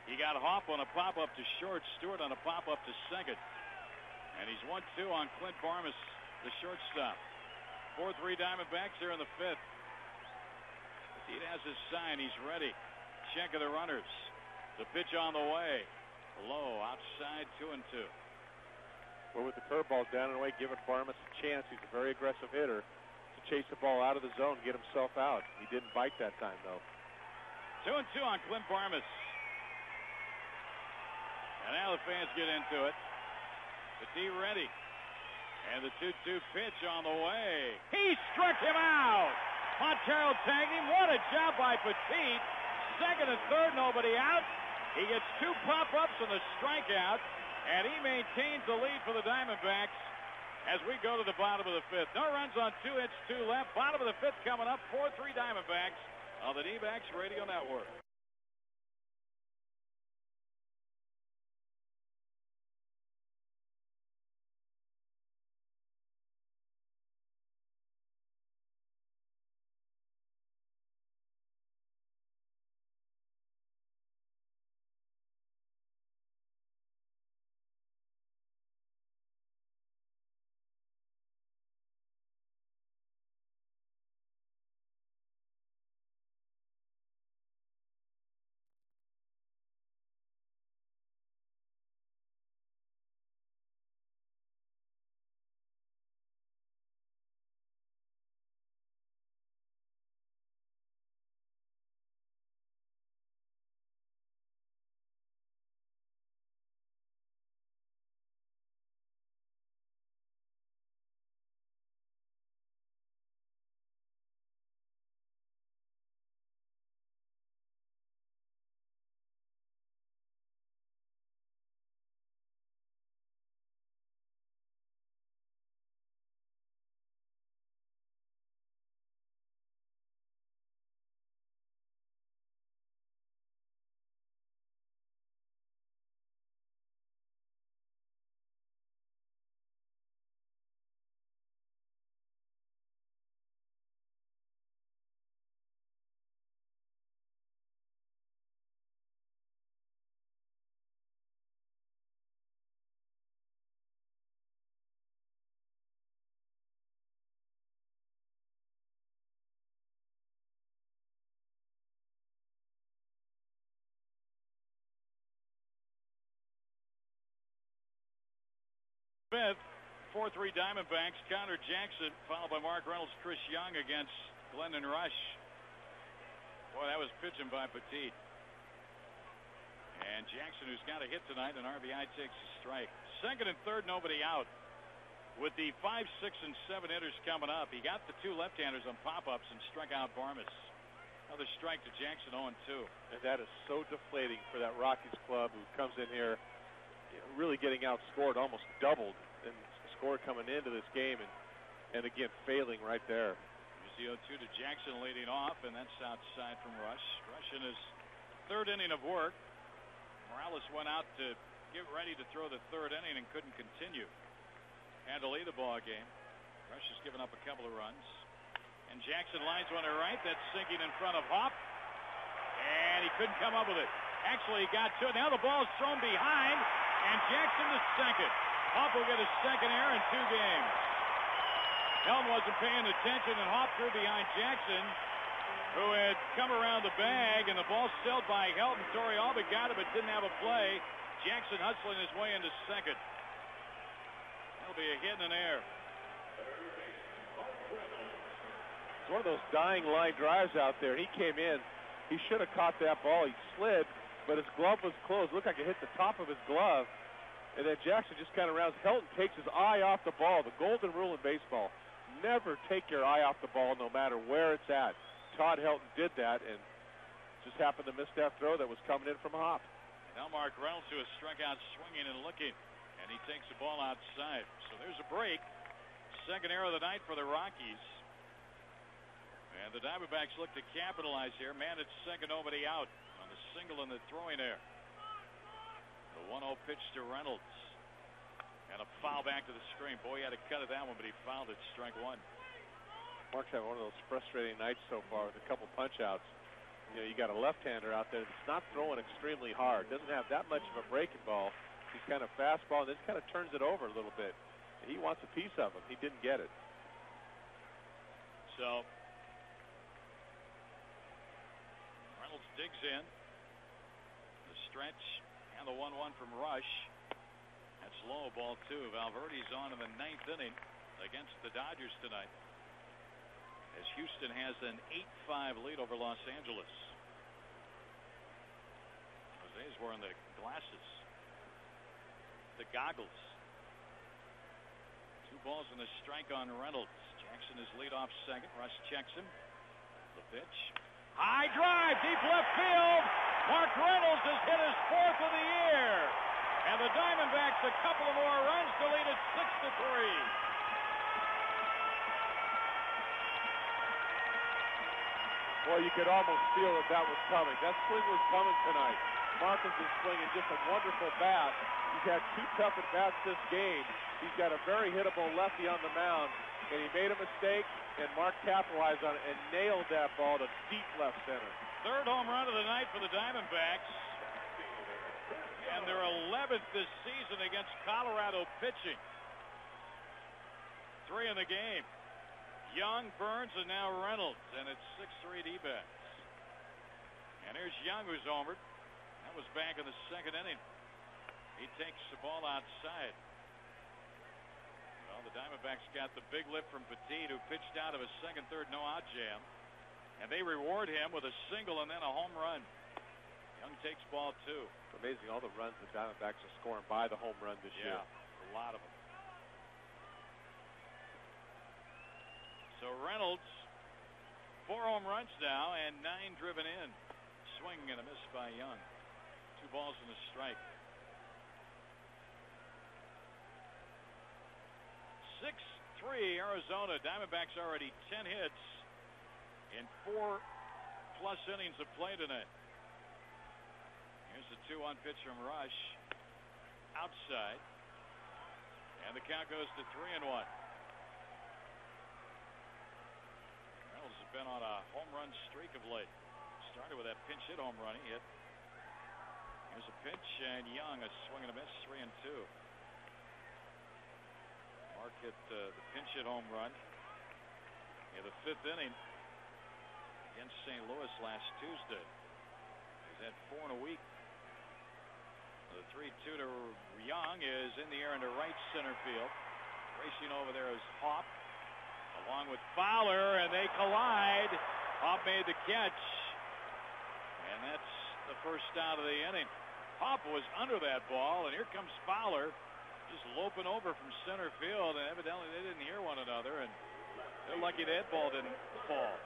He got Hopp on a pop-up to short. Stewart on a pop-up to 2nd. And he's 1-2 on Clint Barmes, the shortstop. 4-3 Diamondbacks here in the 5th. Petite has his sign. He's ready. Check of the runners. The pitch on the way. Low, outside, 2-2. Well, with the curveball down and away, giving Barmes a chance. He's a very aggressive hitter to chase the ball out of the zone, get himself out. He didn't bite that time, though. 2-2 on Clint Barmes. And now the fans get into it. Petite ready. And the 2-2 pitch on the way. He struck him out. Montero tagged him. What a job by Petite. Second and third, nobody out. He gets 2 pop-ups and a strikeout. And he maintains the lead for the Diamondbacks as we go to the bottom of the 5th. No runs on 2 hits, 2 left. Bottom of the 5th coming up. 4-3 Diamondbacks on the D-backs Radio Network. Fifth, 4-3 Diamondbacks. Connor Jackson, followed by Mark Reynolds, Chris Young against Glendon Rush. Boy, that was pitching by Petite. And Jackson, who's got a hit tonight, an RBI, takes a strike. Second and third, nobody out. With the 5, 6, and 7 hitters coming up, he got the 2 left-handers on pop-ups and struck out Barmes. Another strike to Jackson, 0-2. And that is so deflating for that Rockies club who comes in here really getting outscored, almost doubled in score coming into this game, and again failing right there. Here's the 0-2 to Jackson leading off, and that's outside from Rush. Rush in his 3rd inning of work. Morales went out to get ready to throw the 3rd inning and couldn't continue. Had to lead the ball game. Rush has given up a couple of runs. And Jackson lines one to right. That's sinking in front of Hopp. And he couldn't come up with it. Actually, he got to it. Now the ball is thrown behind. And Jackson to second. Hopp will get his 2nd error in 2 games. Helton wasn't paying attention, and Hopp threw behind Jackson, who had come around the bag, and the ball sailed by Helton. Torrey Alba got it, but didn't have a play. Jackson hustling his way into 2nd. That'll be a hit and an error. It's one of those dying line drives out there. He came in. He should have caught that ball. He slid, but his glove was closed. Looked like it hit the top of his glove. And then Jackson just kind of rounds. Helton takes his eye off the ball. The golden rule in baseball, never take your eye off the ball no matter where it's at. Todd Helton did that, and Just happened to miss that throw that was coming in from Hop. Now Mark Reynolds, who has struck out swinging and looking, and he takes the ball outside. So there's a break. Second error of the night for the Rockies. And the Diamondbacks look to capitalize here. Man at second, nobody out on the single and the throwing error. The 1-0 pitch to Reynolds. And a foul back to the screen. Boy, he had a cut at that one, but he fouled it. Strike one. Mark's having one of those frustrating nights so far with a couple punch-outs. You know, you got a left-hander out there that's not throwing extremely hard. Doesn't have that much of a breaking ball. He's kind of fastball, and then kind of turns it over a little bit. He wants a piece of him. He didn't get it. So Reynolds digs in. The stretch and the 1-1 from Rush. That's low, ball two. Valverde's on in the ninth inning against the Dodgers tonight, as Houston has an 8-5 lead over Los Angeles. Jose's wearing the glasses, the goggles. 2 balls and a strike on Reynolds. Jackson is lead off second. Rush checks him. The pitch. High drive, deep left field. Mark Reynolds has hit his 4th of the year. And the Diamondbacks a couple of more runs to lead it 6-3. Boy, you could almost feel that was coming. That swing was coming tonight. Markins is swinging just a wonderful bat. He's had 2 tough at-bats this game. He's got a very hittable lefty on the mound, and he made a mistake, and Mark capitalized on it and nailed that ball to deep left center. 3rd home run of the night for the Diamondbacks, and their 11th this season against Colorado pitching. 3 in the game. Young, Burns, and now Reynolds, and it's 6-3 D-backs. And here's Young, who's homered. That was back in the 2nd inning. He takes the ball outside. Well, the Diamondbacks got the big lift from Petite, who pitched out of a 2nd, 3rd no-out jam. And they reward him with a single and then a home run. Young takes ball 2. It's amazing all the runs the Diamondbacks are scoring by the home run this year. Yeah, a lot of them. So Reynolds, 4 home runs now and 9 driven in. Swing and a miss by Young. 2 balls and a strike. 6-3 Arizona. Diamondbacks already 10 hits in 4+ innings of play tonight. Here's the 2-1 pitch from Rush. Outside. And the count goes to 3-1. Been on a home run streak of late. Started with that pinch hit home run he hit. Here's a pitch, and Young a swing and a miss, 3-2. Mark hit the pinch hit home run in the 5th inning against St. Louis last Tuesday. He's had 4 in a week. The 3-2 to Young is in the air into right center field. Racing over there is Hop, along with Fowler, and they collide. Hop made the catch, and that's the first out of the inning. Hop was under that ball, and here comes Fowler just loping over from center field, and evidently they didn't hear one another, and they're lucky that ball didn't fall.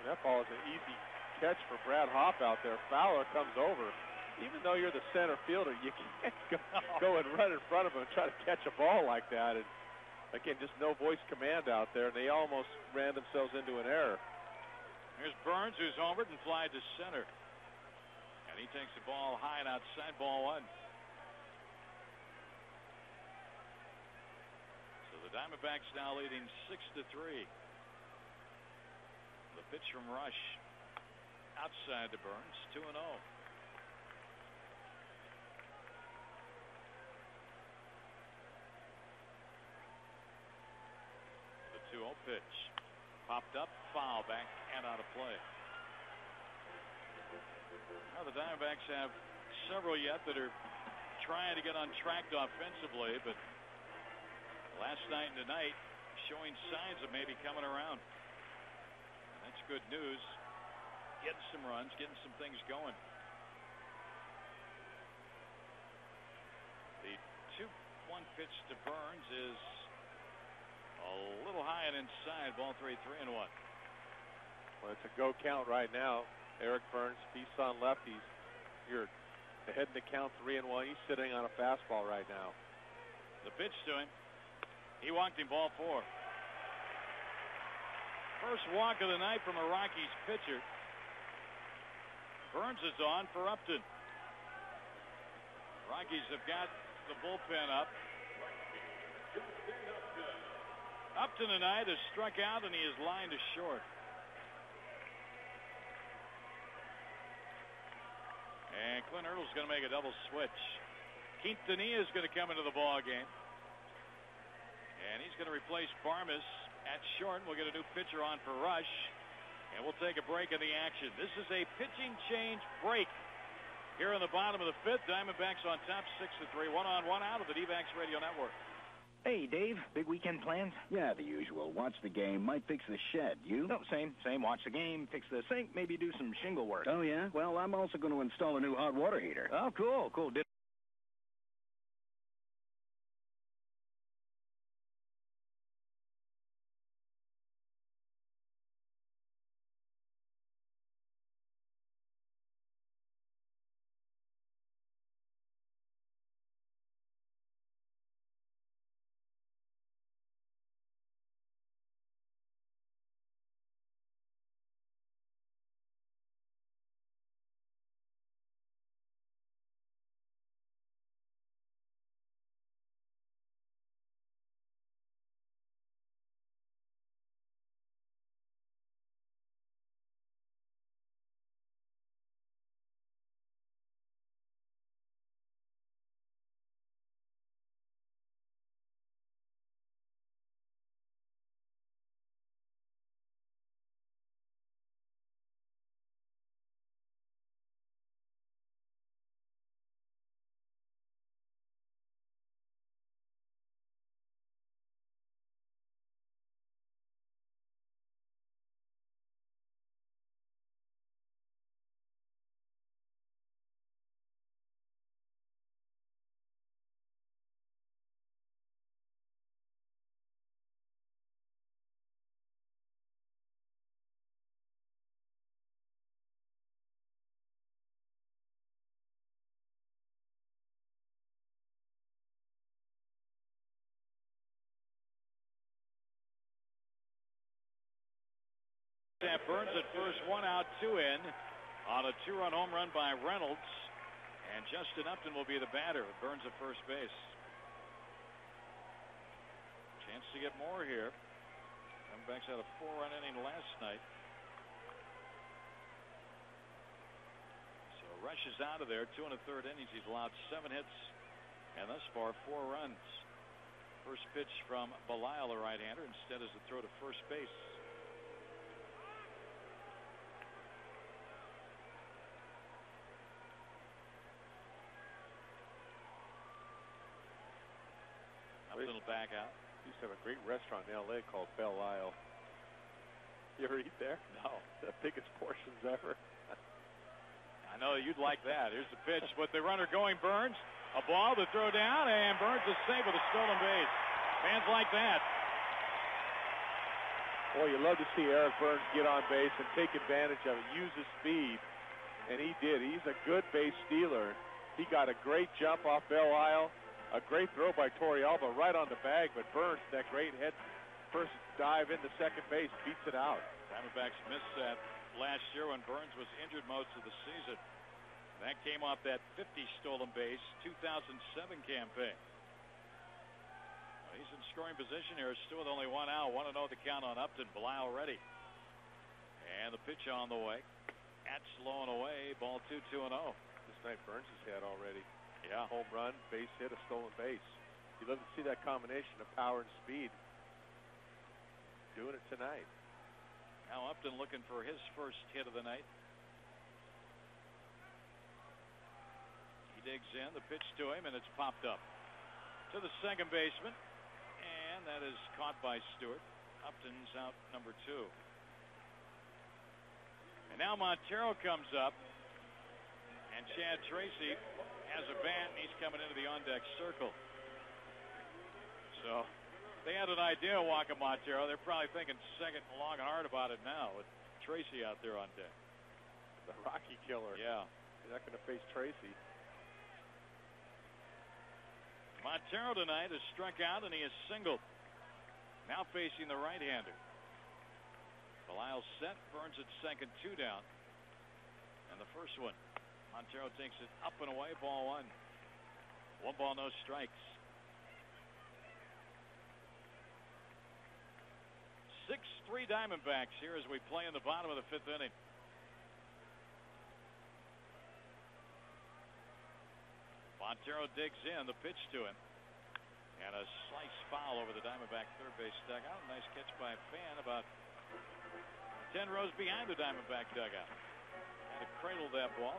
And that ball is an easy catch for Brad Hop out there. Fowler comes over. Even though you're the center fielder, you can't go and run in front of him and try to catch a ball like that. And again, just no voice command out there, and they almost ran themselves into an error. Here's Burns, who's homered and flied to center. And he takes the ball high and outside, ball 1. So the Diamondbacks now leading 6-3. The pitch from Rush. Outside to Burns, 2-0. The 2-0 pitch. Popped up, foul, back and out of play. Now the Diamondbacks have several yet that are trying to get untracked offensively, but last night and tonight showing signs of maybe coming around. And that's good news. Getting some runs, getting some things going. The 2-1 pitch to Burns is a little high and inside, ball 3, 3-1. Well, it's a go count right now. Eric Burns, feast on lefties. You're ahead in the count 3-1. He's sitting on a fastball right now. The pitch to him. He walked him, ball 4. First walk of the night from a Rockies pitcher. Burns is on for Upton. Rockies have got the bullpen up. Upton tonight has struck out and he is lined to short. And Clint Hurdle's going to make a double switch. Quintanilla is going to come into the ball game. And he's going to replace Barmas at short. We'll get a new pitcher on for Rush. And we'll take a break in the action. This is a pitching change break. Here in the bottom of the 5th, Diamondbacks on top 6-3. 1-on, 1 out of the D-backs Radio Network. Hey, Dave, big weekend plans? Yeah, the usual. Watch the game, might fix the shed. You? No, same. Watch the game, fix the sink, maybe do some shingle work. Oh, yeah? Well, I'm also going to install a new hot water heater. Oh, cool. Burns at first, 1 out, 2 in on a 2-run home run by Reynolds. And Justin Upton will be the batter. Burns at first base. Chance to get more here. Diamondbacks had a 4-run inning last night. So Rush is out of there. 2 1/3 innings. He's allowed 7 hits and thus far 4 runs. First pitch from Belisle, the right-hander, instead is a throw to first base. Upton will back out. Used to have a great restaurant in L.A. called Belle Isle. You ever eat there? No. The biggest portions ever. I know you'd like that. Here's the pitch with the runner going. Burns, a ball to throw down, and Burns is safe with a stolen base. Fans like that. Boy, you love to see Eric Burns get on base and take advantage of it, use his speed, and he did. He's a good base stealer. He got a great jump off Belle Isle. A great throw by Torrealba right on the bag, but Burns, that great head first dive into second base, beats it out. Diamondbacks missed that last year when Burns was injured most of the season. That came off that 50 stolen base 2007 campaign. Well, he's in scoring position here, still with only 1 out. 1-0 the count on Upton. Belisle ready. And the pitch on the way. That's low and away. Ball 2, 2-0. This night Burns has had already. Yeah. Home run, base hit, a stolen base. You love to see that combination of power and speed. Doing it tonight. Now Upton looking for his first hit of the night. He digs in, the pitch to him, and it's popped up to the second baseman. And that is caught by Stewart. Upton's out number 2. And now Montero comes up. And Chad Tracy has a bat, and he's coming into the on-deck circle. So they had an idea of walking Montero. They're probably thinking second long and hard about it now with Tracy out there on deck. the Rocky killer. Yeah. He's not going to face Tracy. Montero tonight has struck out and he has singled. Now facing the right-hander. Belisle's set. Burns at second, 2 down. And the first one. Montero takes it up and away. Ball 1. 1 ball, no strikes. 6-3 Diamondbacks here as we play in the bottom of the 5th inning. Montero digs in. The pitch to him. And a slice foul over the Diamondback third base dugout. Nice catch by Fan about 10 rows behind the Diamondback dugout. Had to cradle that ball.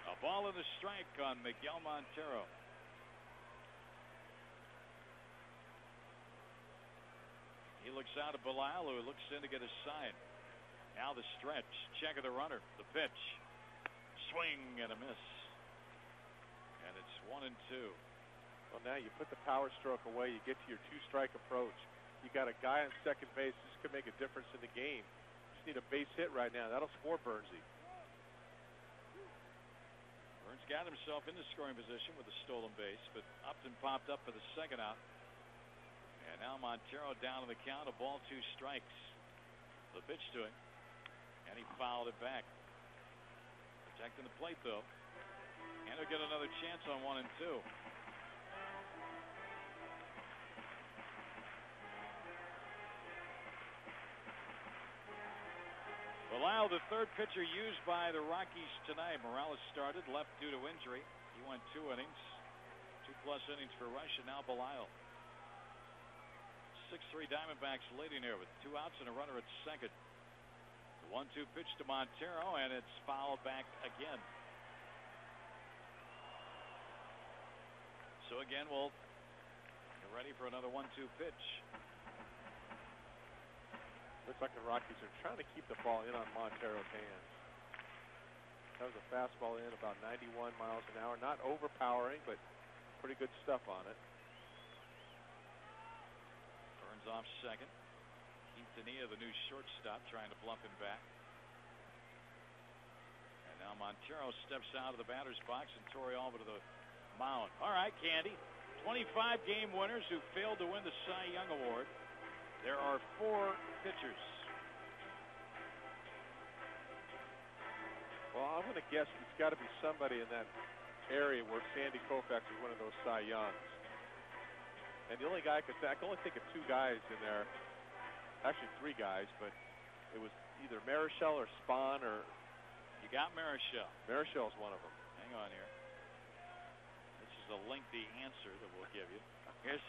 A ball and a strike on Miguel Montero. He looks out at Belisle, who looks in to get a sign. Now the stretch. Check of the runner. The pitch. Swing and a miss. And it's 1-2. Well, now you put the power stroke away. You get to your 2-strike approach. You got a guy on second base. This could make a difference in the game. Just need a base hit right now. That'll score Burnsy. Burns got himself into scoring position with a stolen base, but Upton popped up for the second out. And now Montero down in the count. A ball, 2 strikes. The pitch to him. And he fouled it back. Protecting the plate, though. And he'll get another chance on 1-2. Belisle, the third pitcher used by the Rockies tonight. Morales started, left due to injury. He went 2 innings. 2+ innings for Rush, and now Belisle. 6-3 Diamondbacks leading here with 2 outs and a runner at second. The 1-2 pitch to Montero, and it's fouled back again. So again, we'll get ready for another 1-2 pitch. Looks like the Rockies are trying to keep the ball in on Montero's hands. That was a fastball in about 91 miles an hour. Not overpowering, but pretty good stuff on it. Burns off second. Quintanilla, the new shortstop, trying to bluff him back. And now Montero steps out of the batter's box and Torrey over to the mound. All right, Candy. 25 game winners who failed to win the Cy Young Award. There are 4 pitchers. Well, I'm going to guess it's got to be somebody in that area where Sandy Koufax is one of those Cy Youngs. And the only guy I can only think of 2 guys in there. Actually, 3 guys, but it was either Marichal or Spahn or... You got Marichal. Marichal's one of them. Hang on here. This is a lengthy answer that we'll give you. Here's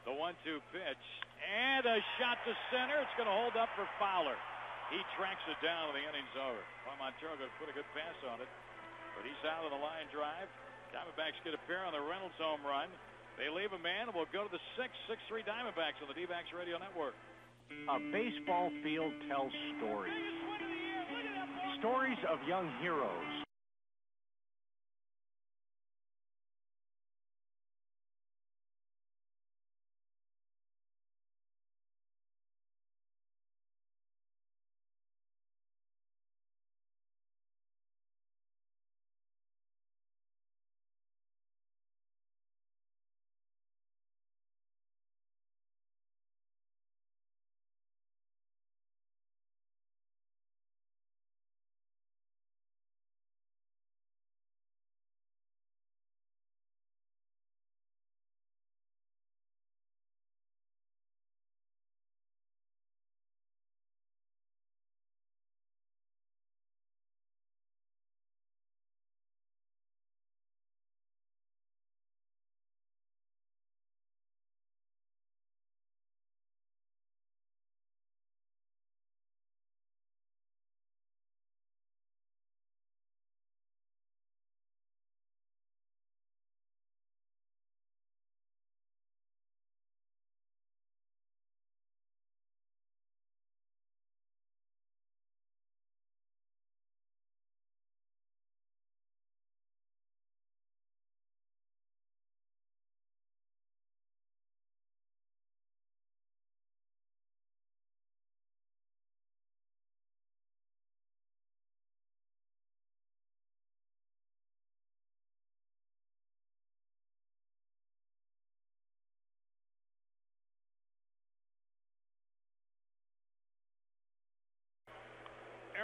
the 1-2 pitch. And a shot to center. It's going to hold up for Fowler. He tracks it down and the inning's over. Well, Montero going to put a good pass on it. But he's out of the line drive. Diamondbacks get a pair on the Reynolds home run. They leave a man, and we'll go to the 6-3 Diamondbacks on the D-backs Radio Network. A baseball field tells stories. Stories of young heroes.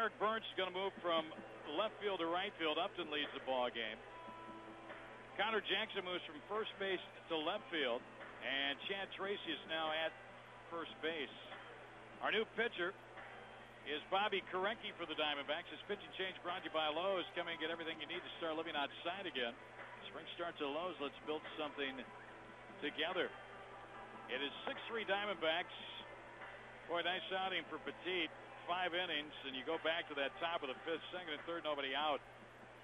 Eric Burns is going to move from left field to right field. Upton leads the ball game. Connor Jackson moves from first base to left field. And Chad Tracy is now at first base. Our new pitcher is Bobby Korecki for the Diamondbacks. His pitching change brought to you by Lowe's. Come in and get everything you need to start living outside again. Spring starts at Lowe's. Let's build something together. It is 6-3 Diamondbacks. Boy, nice outing for Petite. 5 innings, and you go back to that top of the fifth, second and third, nobody out.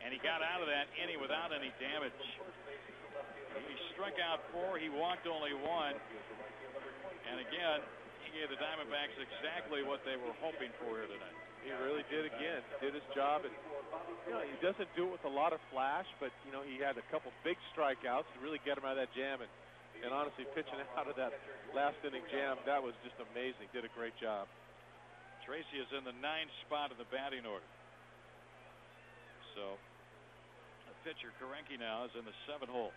And he got out of that inning without any damage. He struck out 4. He walked only 1. And again, he gave the Diamondbacks exactly what they were hoping for here tonight. He really did again. Did his job. And, he doesn't do it with a lot of flash, but, he had a couple big strikeouts to really get him out of that jam. And honestly, pitching out of that last inning jam, that was just amazing. Did a great job. Tracy is in the 9th spot in the batting order. So, the pitcher, Korecki, now is in the 7th hole.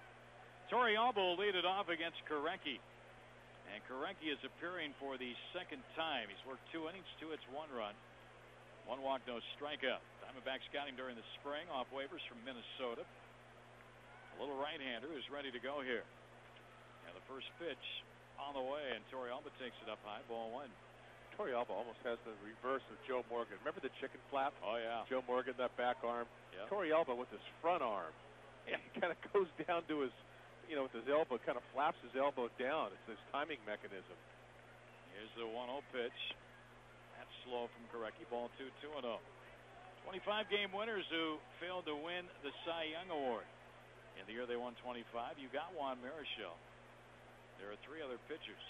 Torey Albo will lead it off against Korecki. And Korecki is appearing for the second time. He's worked 2 innings, 2 hits, 1 run. 1 walk, no strikeout. Diamondbacks got him during the spring off waivers from Minnesota. A little right-hander who's ready to go here. And the first pitch on the way, and Torey Alba takes it up high, ball 1. Torey Alba almost has the reverse of Joe Morgan. Remember the chicken flap? Oh, yeah. Joe Morgan, that back arm. Yep. Torey Alba with his front arm. Yeah, he kind of goes down to his, with his elbow, kind of flaps his elbow down. It's his timing mechanism. Here's the 1-0 pitch. That's slow from Korecki. Ball 2, 2-0. 25-game winners who failed to win the Cy Young Award. In the year they won 25, you got Juan Marichal. There are 3 other pitchers.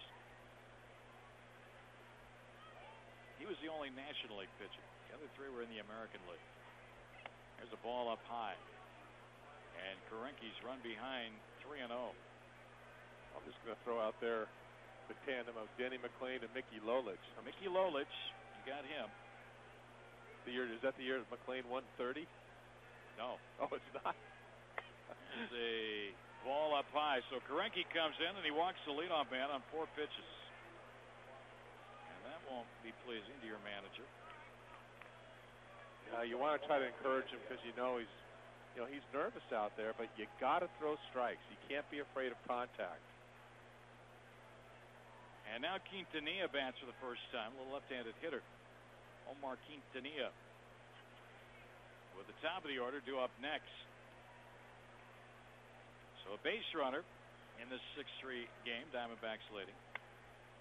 He was the only National League pitcher. The other 3 were in the American League. There's a ball up high. And Korecki's run behind 3-0. I'm just going to throw out there the tandem of Denny McLain and Mickey Lolich. Mickey Lolich, you got him. Is that the year that McLain won 30? No. Oh, it's not. It's a ball up high. So Korecki comes in and he walks the leadoff man on 4 pitches. That won't be pleasing to your manager. You want to try to encourage him because he's nervous out there, but you got to throw strikes. You can't be afraid of contact. And now Quintanilla bats for the first time, a little left-handed hitter. Omar Quintanilla with the top of the order due up next. So a base runner in this 6-3 game. Diamondbacks leading.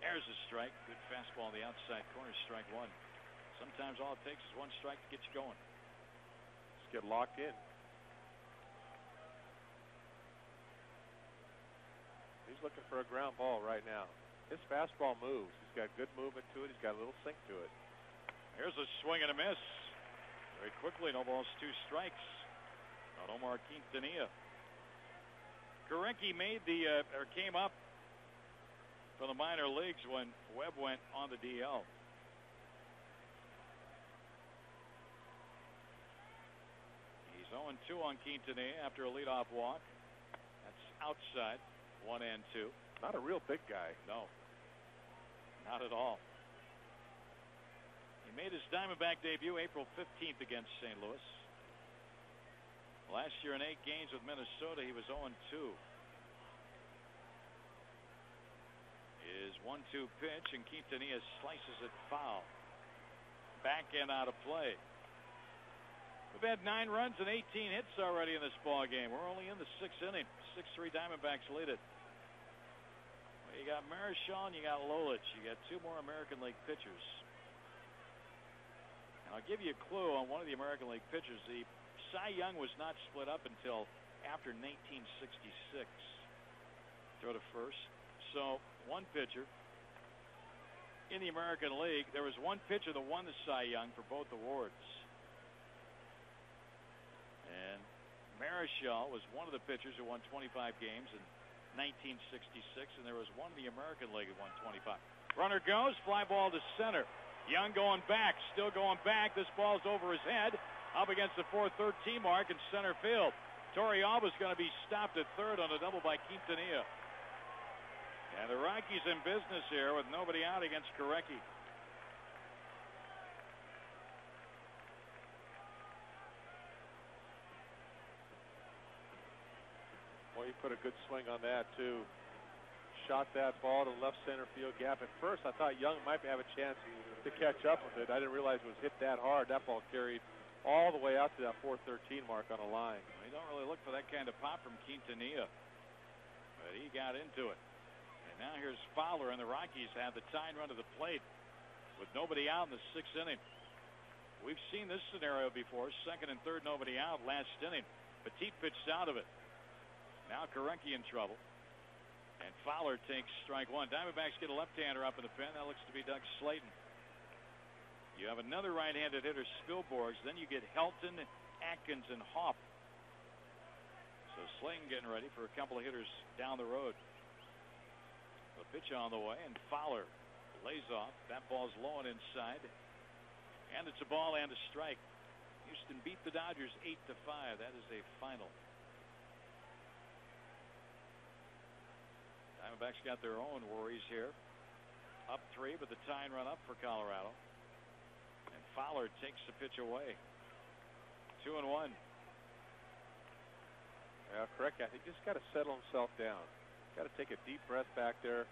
There's a strike. Good fastball on the outside corner. Strike 1. Sometimes all it takes is 1 strike to get you going. Just get locked in. He's looking for a ground ball right now. His fastball moves. He's got good movement to it. He's got a little sink to it. Here's a swing and a miss. Very quickly, no balls, 2 strikes on Omar Quintanilla. Korecki came up from the minor leagues when Webb went on the DL. He's 0-2 on Quintanilla after a leadoff walk. That's outside, 1 and 2. Not a real big guy. No, not at all. He made his Diamondback debut April 15th against St. Louis. Last year in 8 games with Minnesota, he was 0-2. His 1-2 pitch, and Quintanilla slices it foul. Back and out of play. We've had 9 runs and 18 hits already in this ball game. We're only in the 6th inning. 6-3 Diamondbacks lead it. Well, you got Marichal and you got Lolich. You got 2 more American League pitchers. And I'll give you a clue on one of the American League pitchers. The Cy Young was not split up until after 1966. Throw to first. So 1 pitcher in the American League. There was 1 pitcher that won the Cy Young for both awards. And Marichal was one of the pitchers who won 25 games in 1966, and there was one in the American League who won 25. Runner goes, fly ball to center. Young going back, still going back. This ball's over his head, up against the 413 mark in center field. Torey Alba's going to be stopped at third on a double by Quintanilla. And the Rockies in business here with nobody out against Korecki. He put a good swing on that, too. Shot that ball to left center field gap. At first, I thought Young might have a chance to catch up with it. I didn't realize it was hit that hard. That ball carried all the way out to that 413 mark on a line. Well, you don't really look for that kind of pop from Quintanilla, but he got into it. And now here's Fowler, and the Rockies have the tying run to the plate with nobody out in the 6th inning. We've seen this scenario before. 2nd and 3rd, nobody out last inning. Petite pitched out of it. Now Korecki in trouble. And Fowler takes strike 1. Diamondbacks get a left-hander up in the pen. That looks to be Doug Slayton. You have another right-handed hitter, Spilborghs. Then you get Helton, Atkins, and Hoff. So Slayton getting ready for a couple of hitters down the road. A pitch on the way, and Fowler lays off. That ball's low and inside. And it's a ball and a strike. Houston beat the Dodgers 8-5. That is a final. Diamondbacks got their own worries here. Up 3, but the tying run up for Colorado. And Fowler takes the pitch away. 2-1. Yeah, correct. I think he's got to settle himself down. Got to take a deep breath back there.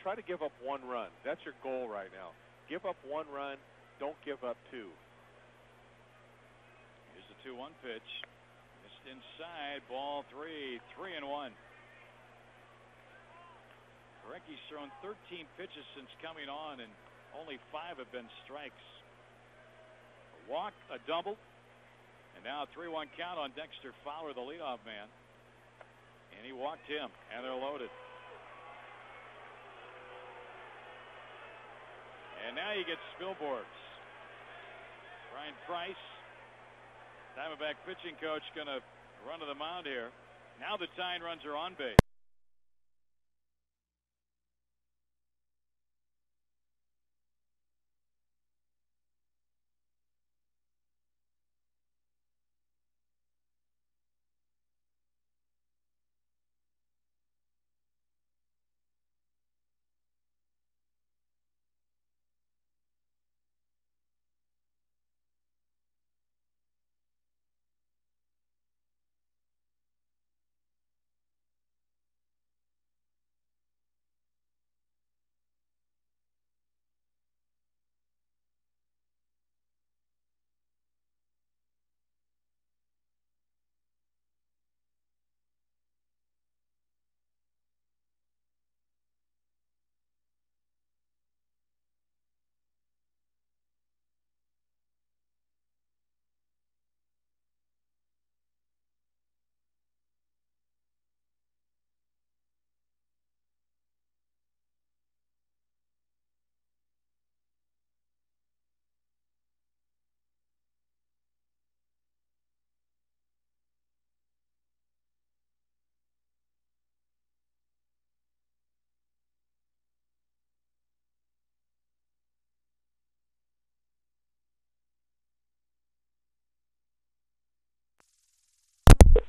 Try to give up 1 run. That's your goal right now. Give up 1 run. Don't give up 2. Here's the 2-1 pitch. Missed inside. Ball 3. 3-1. Korecki's thrown 13 pitches since coming on, and only 5 have been strikes. A walk, a double, and now a 3-1 count on Dexter Fowler, the leadoff man. And he walked him, and they're loaded. And now you get Spilborghs. Brian Price, Diamondback pitching coach, going to run to the mound here. Now the tying runs are on base.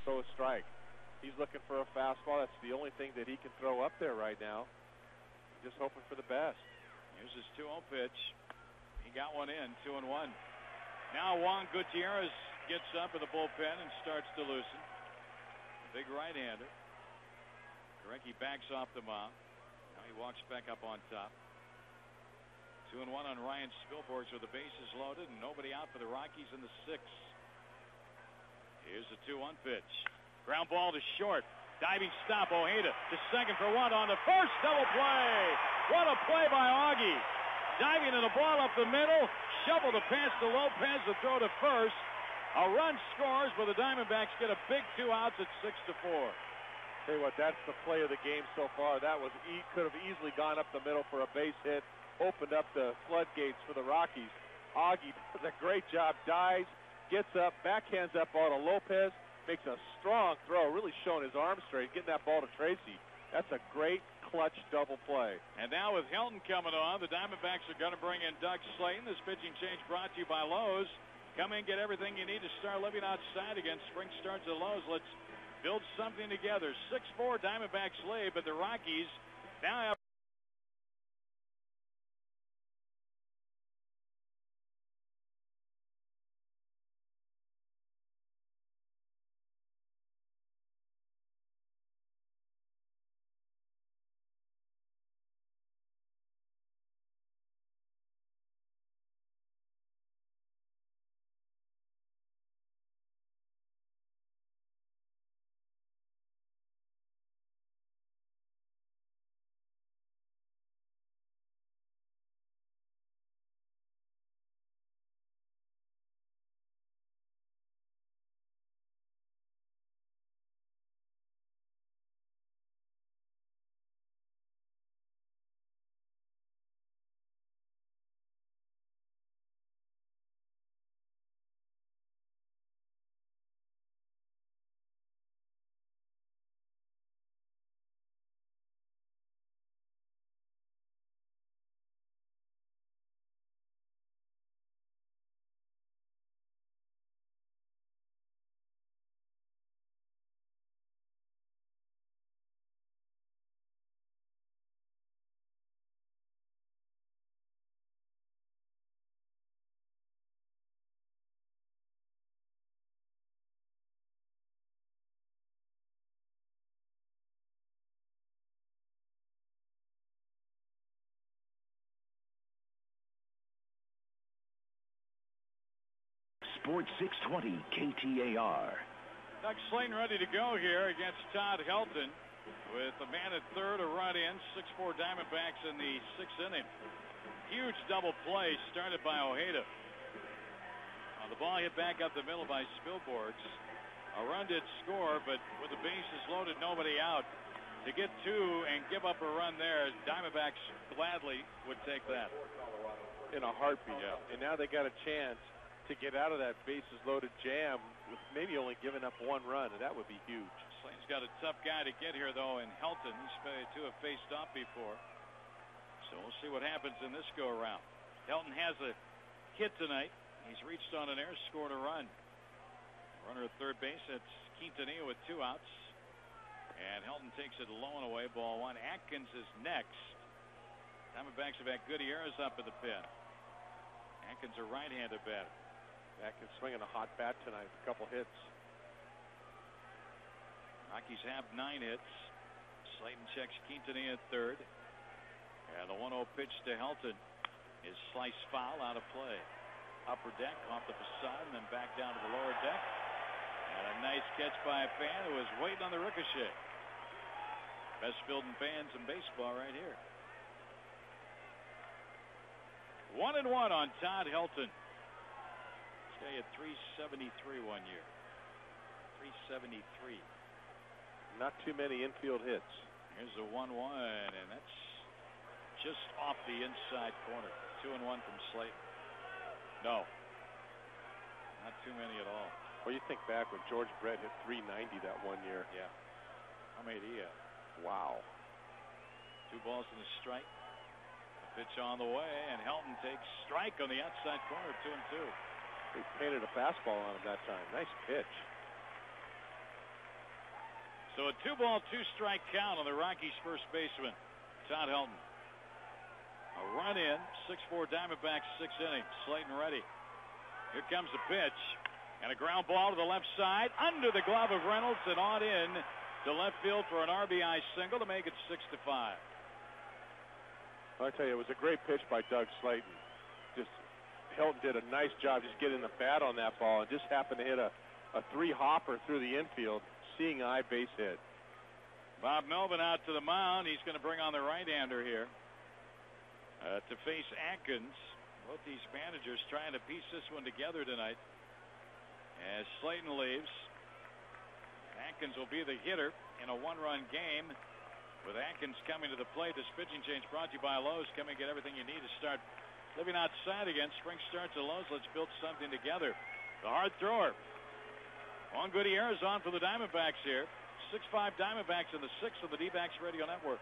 Throw a strike. He's looking for a fastball. That's the only thing that he can throw up there right now. Just hoping for the best. Here's his 2-0 pitch. He got one in, 2-1. Now Juan Gutierrez gets up in the bullpen and starts to loosen. Big right-hander. Korecki backs off the mound. Now he walks back up on top. 2-1 on Ryan Spilborghs with the bases loaded and nobody out for the Rockies in the 6th. Here's the 2-1 pitch. Ground ball to short. Diving stop. Ojeda to second for 1 on the first. Double play. What a play by Augie. Diving in the ball up the middle. Shovel the pass to Lopez. The throw to first. A run scores, but the Diamondbacks get a big 2 outs at 6-4. Tell you what, that's the play of the game so far. That was could have easily gone up the middle for a base hit. Opened up the floodgates for the Rockies. Augie does a great job. Dives. Gets up, backhands that ball to Lopez, makes a strong throw, really showing his arm straight, getting that ball to Tracy. That's a great clutch double play. And now with Helton coming on, the Diamondbacks are going to bring in Doug Slayton. This pitching change brought to you by Lowe's. Come in, get everything you need to start living outside again. Spring starts at Lowe's. Let's build something together. 6-4 Diamondbacks lead, but the Rockies now have Sports 620 KTAR. Doug Slayton ready to go here against Todd Helton with a man at third, a run in, 6-4 Diamondbacks in the sixth inning. Huge double play started by Ojeda. The ball hit back up the middle by Spilborghs. A run did score, but with the bases loaded, nobody out. To get two and give up a run there, Diamondbacks gladly would take that. In a heartbeat. Yeah. And now they got a chance to get out of that bases loaded jam with maybe only giving up one run, and that would be huge. Slayton's got a tough guy to get here, though, in Helton. These two have faced off before. So we'll see what happens in this go-around. Helton has a hit tonight. He's reached on an error, scored a run. Runner at third base, it's Quintanilla with 2 outs. And Helton takes it low and away, ball one. Atkins is next. Diamondbacks have had Gutierrez up in the pen. Atkins a right-handed batter. Atkins swinging a hot bat tonight, a couple hits. Rockies have 9 hits. Slayton checks Quintanilla at third. And the 1-0 pitch to Helton is sliced foul, out of play. Upper deck, off the facade, and then back down to the lower deck. And a nice catch by a fan who was waiting on the ricochet. Best fielding fans in baseball right here. 1-1 on Todd Helton. This guy had 373 one year. 373. Not too many infield hits. Here's a 1-1, and that's just off the inside corner. 2-1 from Slayton. No. Not too many at all. Well, you think back when George Brett hit 390 that one year. Yeah. How many did he have? Wow. 2 balls and a strike. A pitch on the way, and Helton takes strike on the outside corner, 2-2. They painted a fastball on him that time. Nice pitch. So a 2-ball, 2-strike count on the Rockies' first baseman, Todd Helton. A run in, 6-4 Diamondbacks, 6th inning. Slayton ready. Here comes the pitch. And a ground ball to the left side, under the glove of Reynolds, and on in to left field for an RBI single to make it 6-5. I tell you, it was a great pitch by Doug Slayton. Just Helton did a nice job just getting the bat on that ball and just happened to hit a 3-hopper through the infield, seeing eye base hit. Bob Melvin out to the mound. He's going to bring on the right-hander here to face Atkins. Both these managers trying to piece this one together tonight. As Slayton leaves, Atkins will be the hitter in a 1-run game. With Atkins coming to the plate, this pitching change brought to you by Lowe's. Come and get everything you need to start living outside again. Spring starts at Lowe's. Let's build something together. The hard thrower. Juan Gutierrez on for the Diamondbacks here. 6-5 Diamondbacks in the 6th of the D-Backs Radio Network.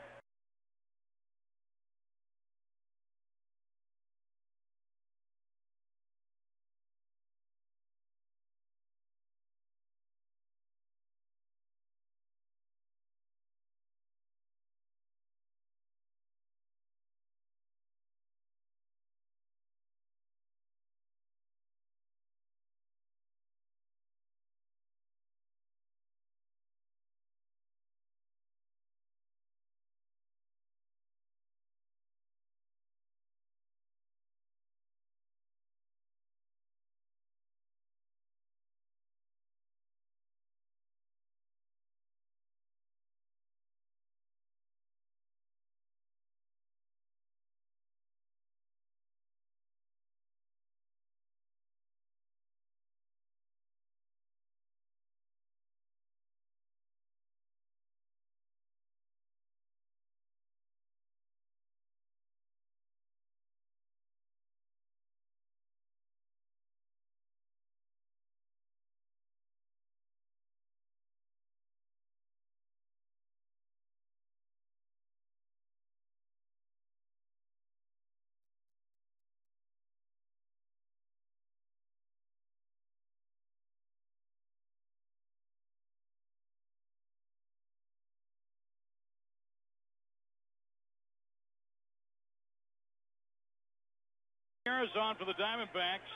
On for the Diamondbacks,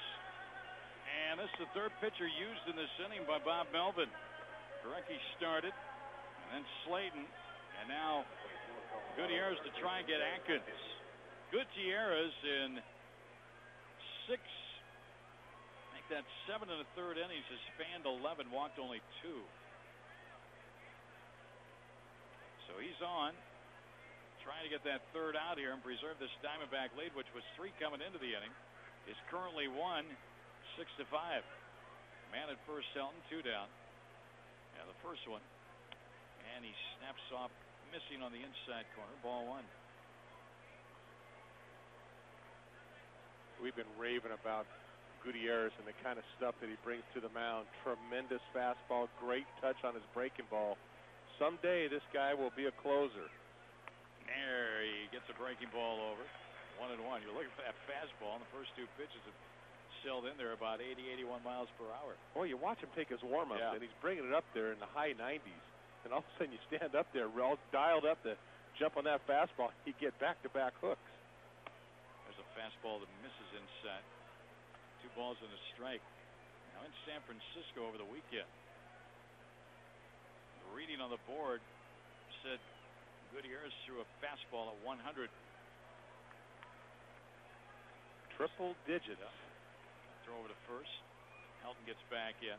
and this is the third pitcher used in this inning by Bob Melvin. Garecki started, and then Slayton, and now Gutierrez to try and get Atkins. Gutierrez in 6, I think that 7 1/3 innings has fanned 11, walked only 2. So he's on, trying to get that third out here and preserve this Diamondback lead, which was 3 coming into the inning. Is currently 1, 6-5. Man at first, Helton, 2 down. Yeah, the first one. And he snaps off, missing on the inside corner. Ball 1. We've been raving about Gutierrez and the kind of stuff that he brings to the mound. Tremendous fastball, great touch on his breaking ball. Someday this guy will be a closer. There he gets a breaking ball over. 1-1. You're looking for that fastball, and the first 2 pitches have sailed in there about 80, 81 miles per hour. Boy, you watch him take his warm-ups, and he's bringing it up there in the high 90s. And all of a sudden you stand up there, all dialed up to jump on that fastball. You get back-to-back hooks. There's a fastball that misses inside. 2 balls and a strike. Now in San Francisco over the weekend. The reading on the board said Gutierrez threw a fastball at 100. Triple digits. Throw over to first. Helton gets back in.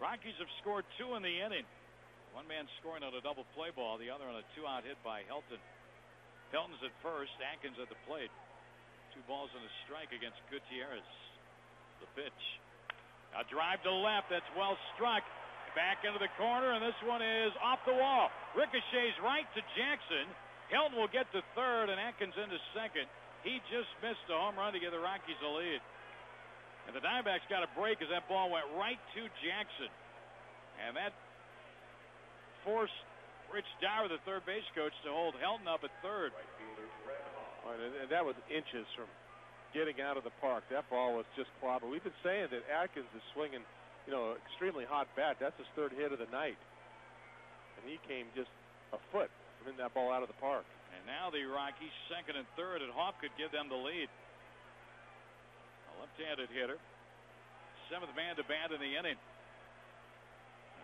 Rockies have scored 2 in the inning. One man scoring on a double play ball, the other on a 2-out hit by Helton. Helton's at first, Atkins at the plate. 2 balls and a strike against Gutierrez. The pitch. A drive to left. That's well struck. Back into the corner, and this one is off the wall. Ricochets right to Jackson. Helton will get to third, and Atkins into second. He just missed a home run to give the Rockies a lead. And the Diamondbacks got a break as that ball went right to Jackson. And that forced Rich Dyer, the third base coach, to hold Helton up at third. And that was inches from getting out of the park. That ball was just clobbered. We've been saying that Atkins is swinging, extremely hot bat. That's his 3rd hit of the night. And he came just a foot from hitting that ball out of the park. And now the Rockies 2nd and 3rd, and Hoff could give them the lead. A left-handed hitter. 7th man to bat in the inning.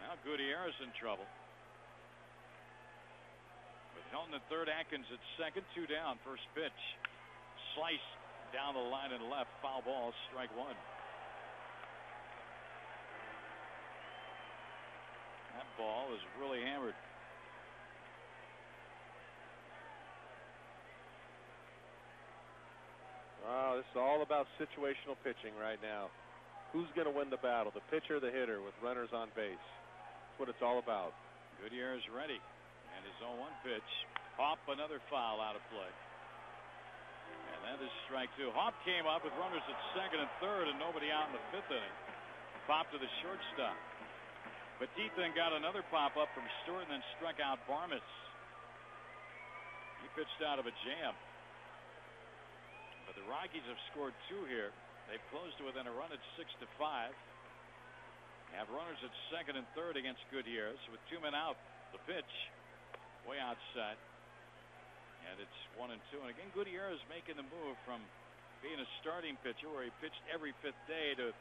Now Gutierrez in trouble. With Helton at third, Atkins at second, 2 down. First pitch. Slice down the line and left. Foul ball, strike 1. That ball is really hammered. Wow, this is all about situational pitching right now. Who's going to win the battle, the pitcher or the hitter with runners on base? That's what it's all about. Gutierrez ready. And his 0-1 pitch. Hopp, another foul out of play. And that is strike 2. Hopp came up with runners at 2nd and 3rd and nobody out in the 5th inning. Popped to the shortstop. Petite then got another pop-up from Stewart and then struck out Barmes. He pitched out of a jam. But the Rockies have scored 2 here. They've closed to within a run at 6-5. Have runners at 2nd and 3rd against Gutierrez with 2 men out. The pitch way outside. And it's 1-2. And again, Gutierrez making the move from being a starting pitcher where he pitched every 5th day to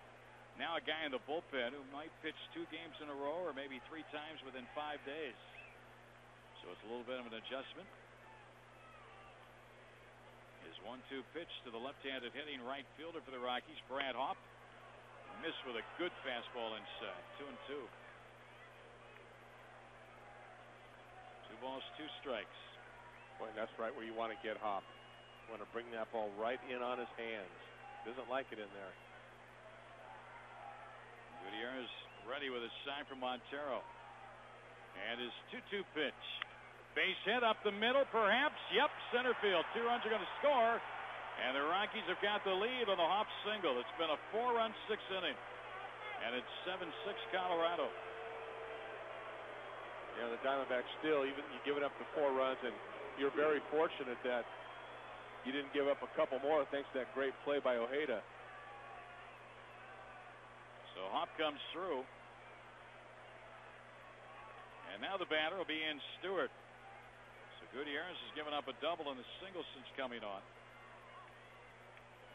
now a guy in the bullpen who might pitch 2 games in a row or maybe 3 times within 5 days. So it's a little bit of an adjustment. His 1-2 pitch to the left-handed hitting right fielder for the Rockies, Brad Hopp. Missed with a good fastball inside. 2-2. 2 balls, 2 strikes. Boy, that's right where you want to get Hopp. You want to bring that ball right in on his hands. Doesn't like it in there. Gutierrez ready with a sign from Montero. And his 2-2 pitch. Base hit up the middle, perhaps. Yep, center field. 2 runs are going to score. And the Rockies have got the lead on the Hopp single. It's been a 4-run 6th inning. And it's 7-6 Colorado. Yeah, the Diamondbacks still, even you give it up to 4 runs, and you're very fortunate that you didn't give up a couple more thanks to that great play by Ojeda. So Hopp comes through. And now the batter will be in Stewart. So Gutierrez has given up a double and a single since coming on.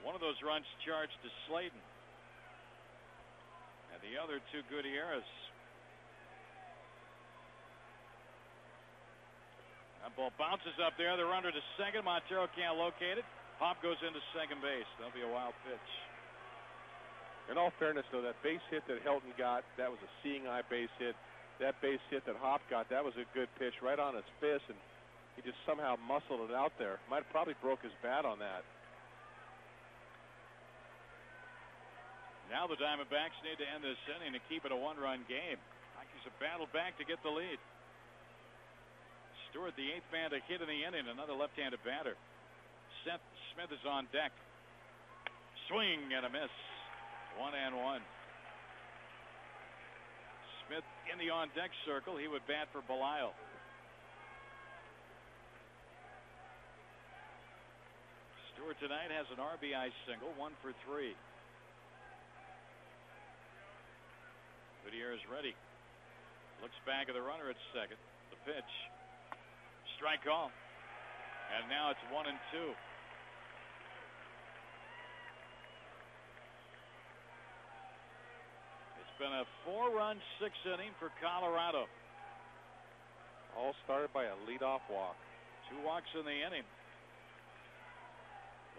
One of those runs charged to Slayton. And the other to Gutierrez. That ball bounces up there. The runner to second. Montero can't locate it. Hopp goes into second base. That'll be a wild pitch. In all fairness, though, that base hit that Helton got, that was a seeing eye base hit. That base hit that Hop got, that was a good pitch right on his fist, and he just somehow muscled it out there. Might have probably broke his bat on that. Now the Diamondbacks need to end this inning to keep it a one-run game. Rockies have battled back to get the lead. Stewart, the 8th man to hit in the inning, another left-handed batter. Seth Smith is on deck. Swing and a miss. 1-1. Smith in the on-deck circle. He would bat for Belisle. Stewart tonight has an RBI single, 1 for 3. Gutierrez ready. Looks back at the runner at second. The pitch. Strike call. And now it's 1-2. It's been a 4-run 6th inning for Colorado. All started by a leadoff walk. 2 walks in the inning,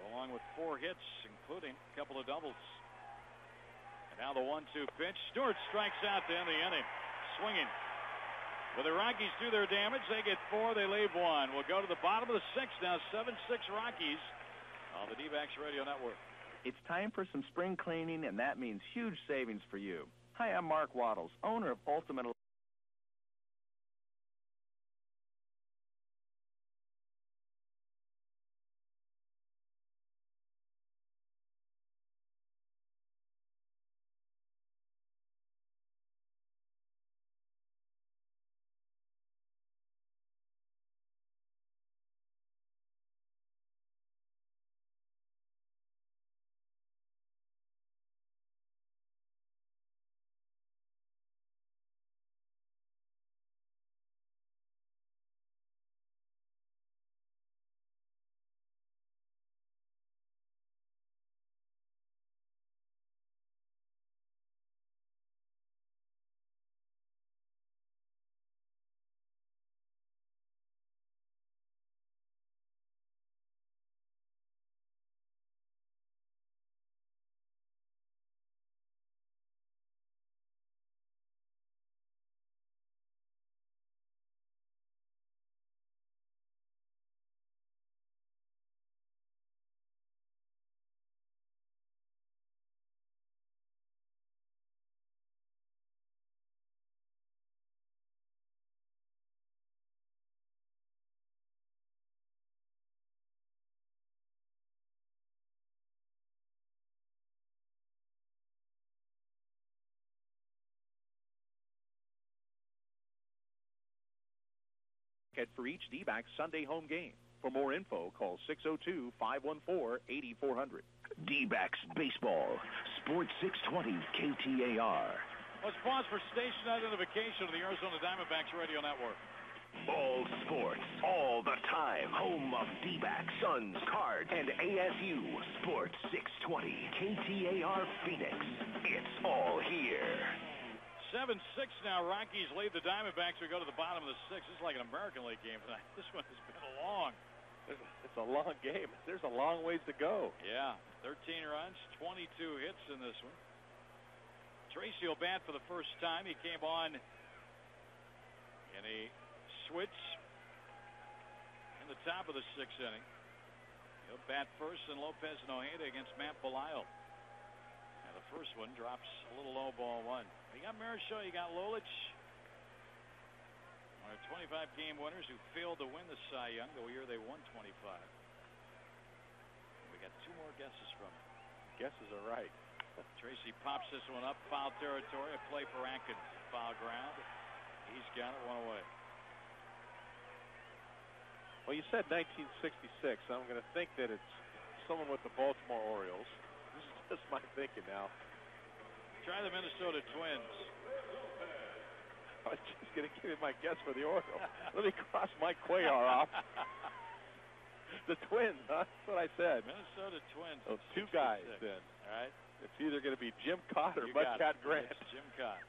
along with 4 hits, including a couple of doubles. And now the 1-2 pitch. Stewart strikes out to end the inning. Swinging. Will the Rockies do their damage? They get 4, they leave 1. We'll go to the bottom of the 6th now. 7-6 Rockies on the D-backs Radio Network. It's time for some spring cleaning, and that means huge savings for you. Hi, I'm Mark Waddles, owner of Ultimate. For each D-back Sunday home game. For more info, call 602-514-8400. D-backs baseball. Sports 620 KTAR. Let's pause for station identification of the Arizona Diamondbacks Radio Network. All sports, all the time. Home of D-backs, Suns, Cards, and ASU. Sports 620 KTAR Phoenix. It's all here. 7-6 now. Rockies lead the Diamondbacks. We go to the bottom of the 6th. It's like an American League game tonight. This one has been long. It's a long game. There's a long ways to go. Yeah, 13 runs, 22 hits in this one. Tracy will bat for the first time. He came on in a switch in the top of the 6th inning. He'll bat first, and Lopez and Ojeda against Matt Belisle. And the first one drops a little low, ball 1. You got Marichal, you got Lolich. One of 25-game winners who failed to win the Cy Young the year they won 25. And we got 2 more guesses from him. Guesses are right. Tracy pops this one up, foul territory, a play for Atkins. Foul ground. He's got it 1 away. Well, you said 1966. I'm going to think that it's someone with the Baltimore Orioles. This is just my thinking now. Try the Minnesota Twins. I was just going to give you my guess for the Orioles. Let me cross Mike Cuellar off. The Twins, huh? That's what I said. Minnesota Twins. Oh, 2 guys then. All right. It's either going to be Jim Cott or Mudcat Grant. It's Jim Cott.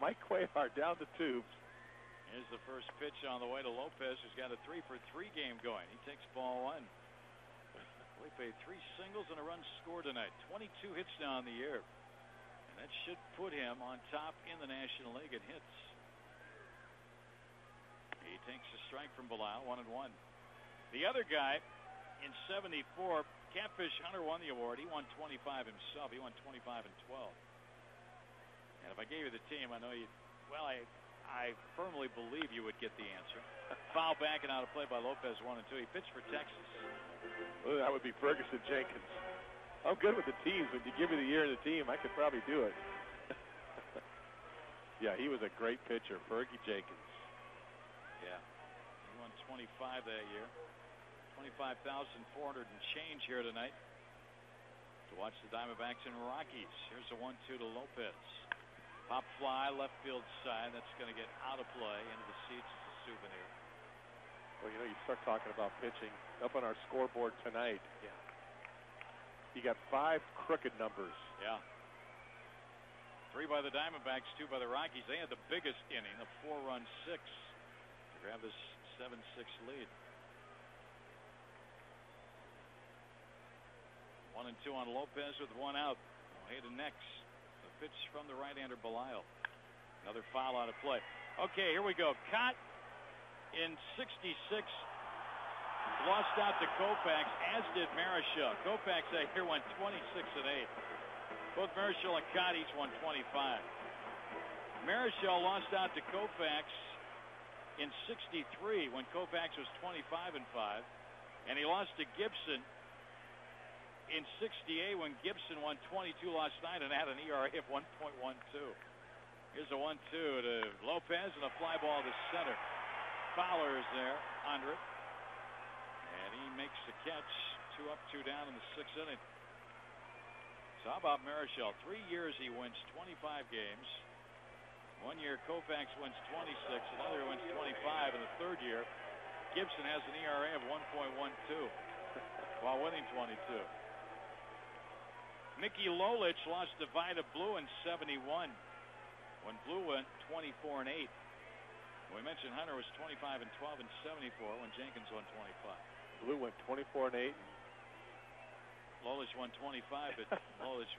Mike Cuellar down the tubes. Here's the first pitch on the way to Lopez, who's got a 3-for-3 game going. He takes ball 1. Felipe, 3 singles and a run scored tonight. 22 hits now in the year. And that should put him on top in the National League in hits. He takes a strike from Belisle, 1-1. The other guy in 74, Catfish Hunter won the award. He won 25 himself. He won 25 and 12. And if I gave you the team, I know you. Well, I firmly believe you would get the answer. Foul back and out of play by Lopez, 1 and 2. He pitched for Texas. Well, that would be Ferguson Jenkins. I'm good with the teams. When you give me the year of the team, I could probably do it. Yeah, he was a great pitcher, Fergie Jenkins. Yeah, he won 25 that year. 25,400 and change here tonight to watch the Diamondbacks and Rockies. Here's a 1-2 to Lopez. Pop fly, left field side. That's going to get out of play into the seats as a souvenir. Well, you know, you start talking about pitching up on our scoreboard tonight. Yeah. You got 5 crooked numbers. Yeah. 3 by the Diamondbacks, 2 by the Rockies. They had the biggest inning, the 4-run 6, to grab this 7-6 lead. 1 and 2 on Lopez with 1 out. Ojeda next. The pitch from the right-hander Belisle. Another foul out of play. Okay, here we go. Cott in 66 lost out to Koufax, as did Marichal. Koufax that year went 26 and 8. Both Marichal and Cott each won 25. Marichal lost out to Koufax in 63 when Koufax was 25 and 5, and he lost to Gibson in 68 when Gibson won 22 last night and had an ERA of 1.12. Here's a 1-2 to Lopez and a fly ball to center. Fowler is there under it, and he makes the catch. 2 up, 2 down in the 6th inning. So how about Marichal? 3 years he wins 25 games. 1 year Koufax wins 26, another wins 25, and the 3rd year Gibson has an ERA of 1.12 while winning 22. Mickey Lolich lost to Vida Blue in 71 when Blue went 24 and 8. We mentioned Hunter was 25 and 12 in 74 when Jenkins won 25. Blue went 24 and 8. Lolich won 25, but Lolich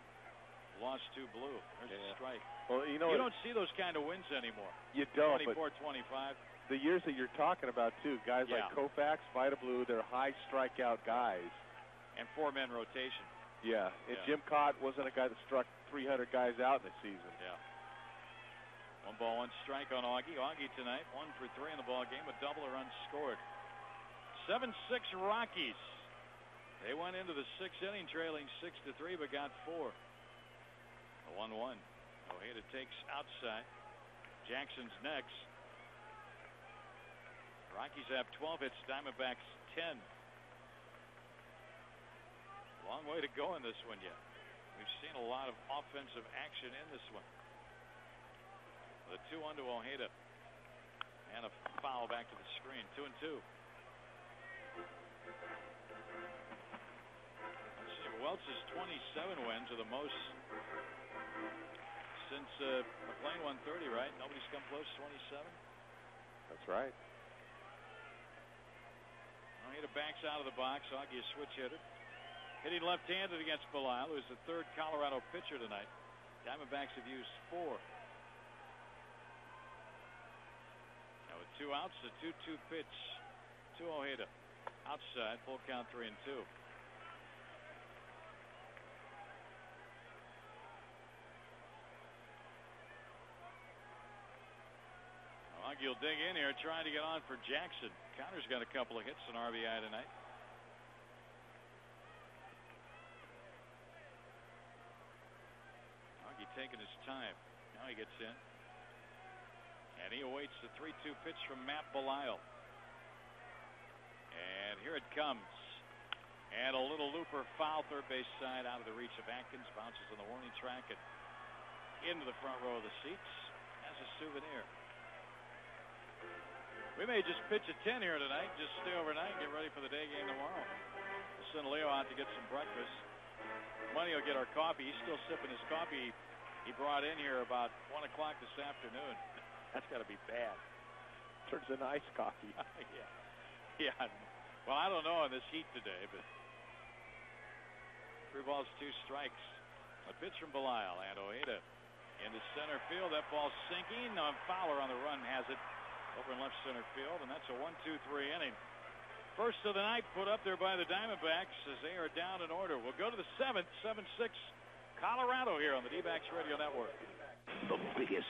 lost to Blue. There's a strike. Well, you know, you don't see those kind of wins anymore. You don't. 24, 25. The years that you're talking about too, guys like Koufax, Vida Blue, they're high strikeout guys. And 4-man rotation. Yeah, and Jim Cott wasn't a guy that struck 300 guys out in the season. Yeah. 1 ball, 1 strike on Augie. Augie tonight 1 for 3 in the ball game, a double or unscored. 7-6 Rockies. They went into the 6th inning trailing 6-3, but got 4. A 1-1. Ojeda takes outside. Jackson's next. Rockies have 12 hits. Diamondbacks 10. Long way to go in this one yet. We've seen a lot of offensive action in this one. The 2-1 to Ojeda. And a foul back to the screen. 2 and 2. Let's see. Welch's 27 wins are the most since McLean won 30, right? Nobody's come close. 27. That's right. Ojeda backs out of the box. Augie a switch hitter. Hitting left-handed against Belisle, who is the 3rd Colorado pitcher tonight. Diamondbacks have used 4. Now with 2 outs, the 2-2 pitch to Ojeda. Outside, full count 3 and 2. Augie will dig in here, trying to get on for Jackson. Connor's got a couple of hits on RBI tonight. Taking his time. Now he gets in. And he awaits the 3-2 pitch from Matt Belisle. And here it comes. And a little looper foul, third base side, out of the reach of Atkins. Bounces on the warning track and into the front row of the seats as a souvenir. We may just pitch a 10 here tonight. Just stay overnight and get ready for the day game tomorrow. We'll send Leo out to get some breakfast. Money will get our coffee. He's still sipping his coffee he brought in here about 1 o'clock this afternoon. That's got to be bad. Turns into iced coffee. Yeah. Well, I don't know in this heat today, but 3 balls, 2 strikes. A pitch from Belisle, and Ojeda into center field. That ball sinking. Fowler on the run has it over in left center field, and that's a 1-2-3 inning. First of the night put up there by the Diamondbacks as they are down in order. We'll go to the 7th, 7-6 Colorado here on the D-backs Radio Network. The biggest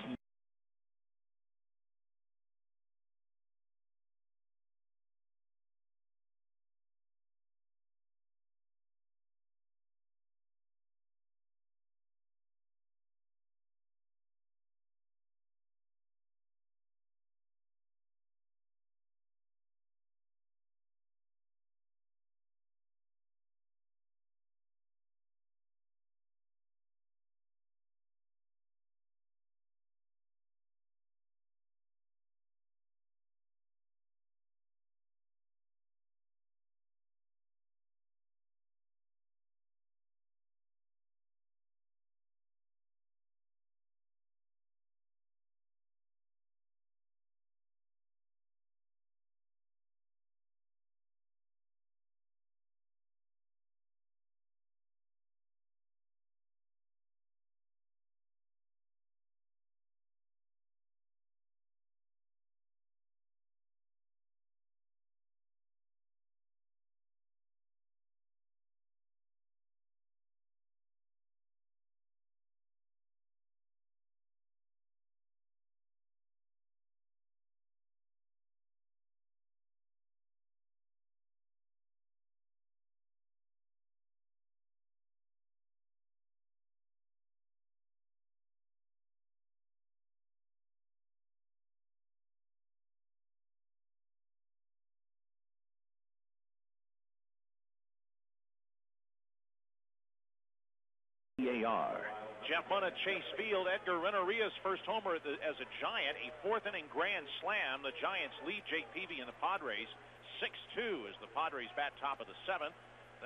AR. Jeff Munn at Chase Field. Edgar Renteria's first homer as a Giant, a 4th inning grand slam. The Giants lead Jake Peavy and the Padres 6-2 as the Padres bat top of the 7th.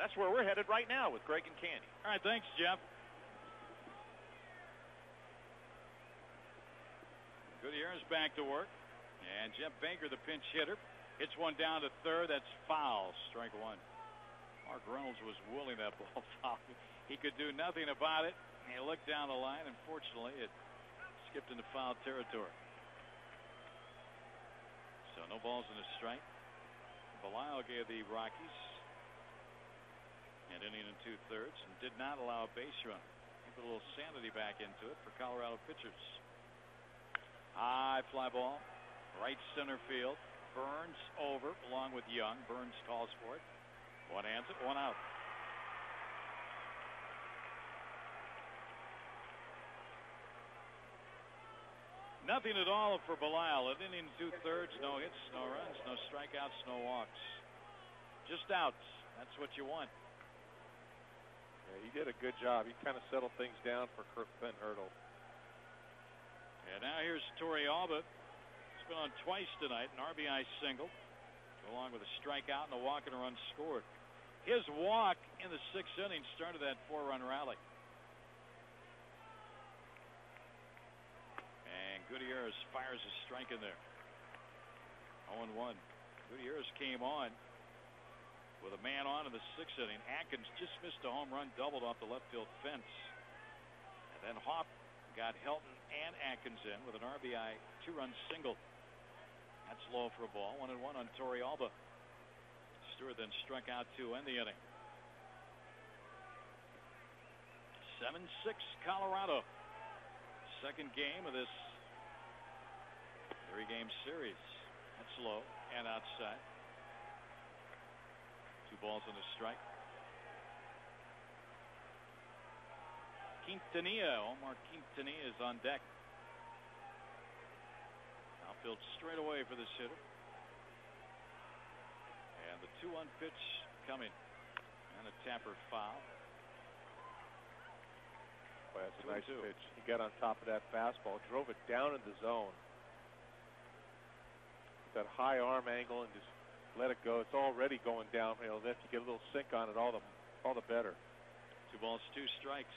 That's where we're headed right now with Greg and Candy. All right, thanks, Jeff. Gutierrez back to work, and Jeff Baker, the pinch hitter, hits one down to third. That's foul. Strike 1. Mark Reynolds was willing that ball foul. He could do nothing about it. He looked down the line. Unfortunately, it skipped into foul territory. So no balls and a strike. Belisle gave the Rockies an inning and 2/3 and did not allow a base run. He put a little sanity back into it for Colorado pitchers. High fly ball, right center field. Burns over along with Young. Burns calls for it. One hands it, one out. Nothing at all for Belisle. An inning 2/3, no hits, no runs, no strikeouts, no walks. Just outs. That's what you want. Yeah, he did a good job. He kind of settled things down for Ben Hurdle. And now here's Torrealba. He's been on twice tonight, an RBI single, along with a strikeout and a walk and a run scored. His walk in the 6th inning started that 4-run rally. Gutierrez fires a strike in there. 0-1. Gutierrez came on with a man on in the 6th inning. Atkins just missed a home run, doubled off the left field fence. And then Hoff got Helton and Atkins in with an RBI 2-run single. That's low for a ball. 1-1 on Torrealba. Stewart then struck out to end the inning. 7-6 Colorado. Second game of this 3-game series. That's low and outside. 2 balls and a strike. Quintanilla, Omar Quintanilla is on deck. Outfield straight away for this hitter. And the 2-1 pitch coming. And a tapper foul. Boy, that's a nice pitch. He got on top of that fastball, drove it down in the zone. That high arm angle and just let it go. It's already going downhill. Then if you get a little sink on it, all the better. 2 balls, 2 strikes.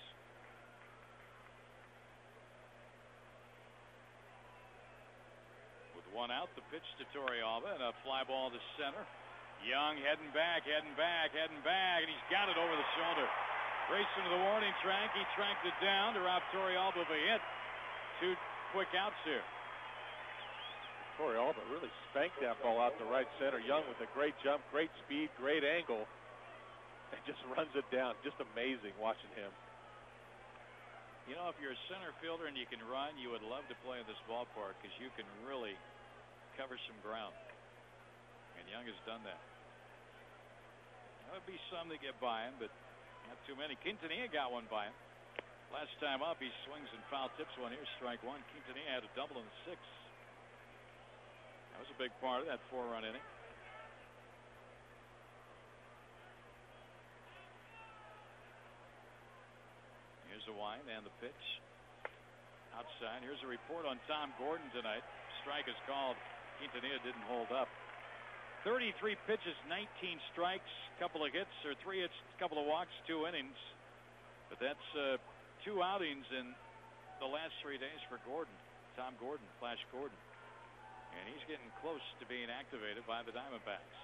With 1 out, the pitch to Torrealba and a fly ball to center. Young heading back, and he's got it over the shoulder. Racing to the warning track. He tracked it down to rob Torrealba of a hit. 2 quick outs here. Torrealba really spanked that ball out to right center. Young with a great jump, great speed, great angle. And just runs it down. Just amazing watching him. You know, if you're a center fielder and you can run, you would love to play in this ballpark because you can really cover some ground. And Young has done that. There would be some that get by him, but not too many. Quintanilla got one by him. Last time up, he swings and foul tips one. Here's strike one. Quintanilla had a double in the 6th. That was a big part of that 4-run inning. Here's the wind and the pitch. Outside. Here's a report on Tom Gordon tonight. Strike is called. Quintanilla didn't hold up. 33 pitches, 19 strikes, couple of hits, or 3 hits, couple of walks, 2 innings. But that's 2 outings in the last 3 days for Gordon. Tom Gordon, Flash Gordon. And he's getting close to being activated by the Diamondbacks.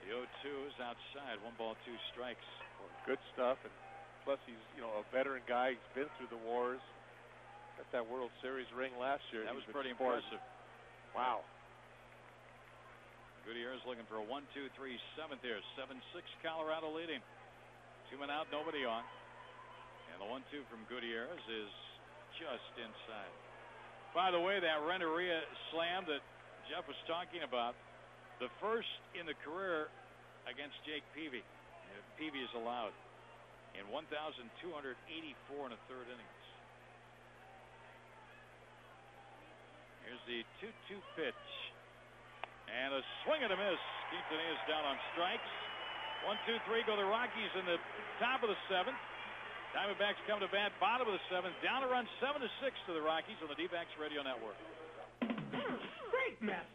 The 0-2 is outside. 1 ball, 2 strikes. Well, good stuff. And plus, he's a veteran guy. He's been through the wars. Got that World Series ring last year. That was pretty impressive. Wow. Gutierrez looking for a 1-2-3 7th here. 7-6 Colorado leading. 2 men out, nobody on. And the 1-2 from Gutierrez is just inside. By the way, that Renteria slam that Jeff was talking about, the first in the career against Jake Peavy. Peavy is allowed in 1,284 and a third innings. Here's the 2-2 pitch. And a swing and a miss. Quintanilla is down on strikes. 1, 2, 3 go the Rockies in the top of the 7th. Diamondbacks come to bat bottom of the 7th. Down a run 7-6 to the Rockies on the D-backs Radio Network. Great match.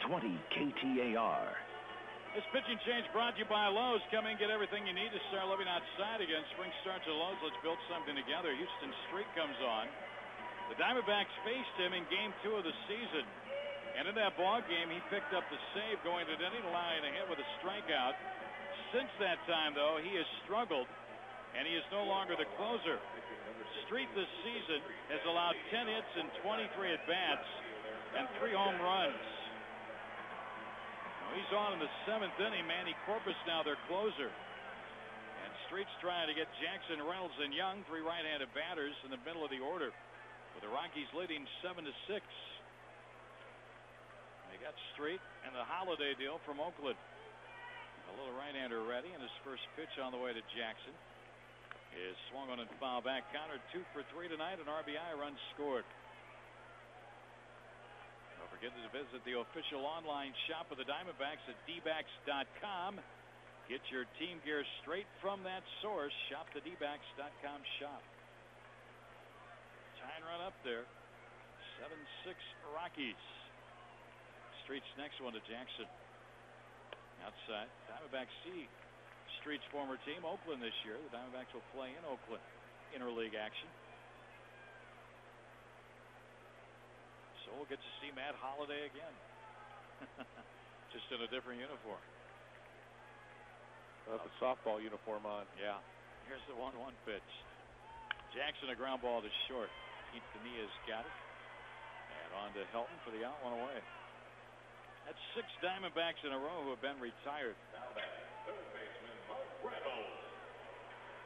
KTAR. This pitching change brought to you by Lowe's. Come in, get everything you need to start living outside again. Spring starts at Lowe's. Let's build something together. Houston Streak comes on. The Diamondbacks faced him in Game 2 of the season. And in that ball game, he picked up the save going to inning, allowing a hit with a strikeout. Since that time, though, he has struggled, and he is no longer the closer. Street this season has allowed 10 hits and 23 at-bats and 3 home runs. He's on in the 7th inning. Manny Corpus now their closer. And Street's trying to get Jackson, Reynolds, and Young, 3 right-handed batters in the middle of the order, with the Rockies leading 7-6. They got Street and the holiday deal from Oakland. A little right-hander ready, and his first pitch on the way to Jackson is swung on and foul back. Countered 2 for 3 tonight, an RBI run scored. Don't forget to visit the official online shop of the Diamondbacks at dbacks.com. Get your team gear straight from that source. Shop the dbacks.com shop. Tying run up there. 7-6 Rockies. Street's next one to Jackson. Outside. Diamondbacks see Street's former team, Oakland, this year. The Diamondbacks will play in Oakland. Interleague action. So we'll get to see Matt Holliday again. Just in a different uniform. The softball uniform on. Yeah. Here's the 1-1 pitch. Jackson, a ground ball to short. Pete Tania's got it. And on to Helton for the out, one away. That's 6 Diamondbacks in a row who have been retired.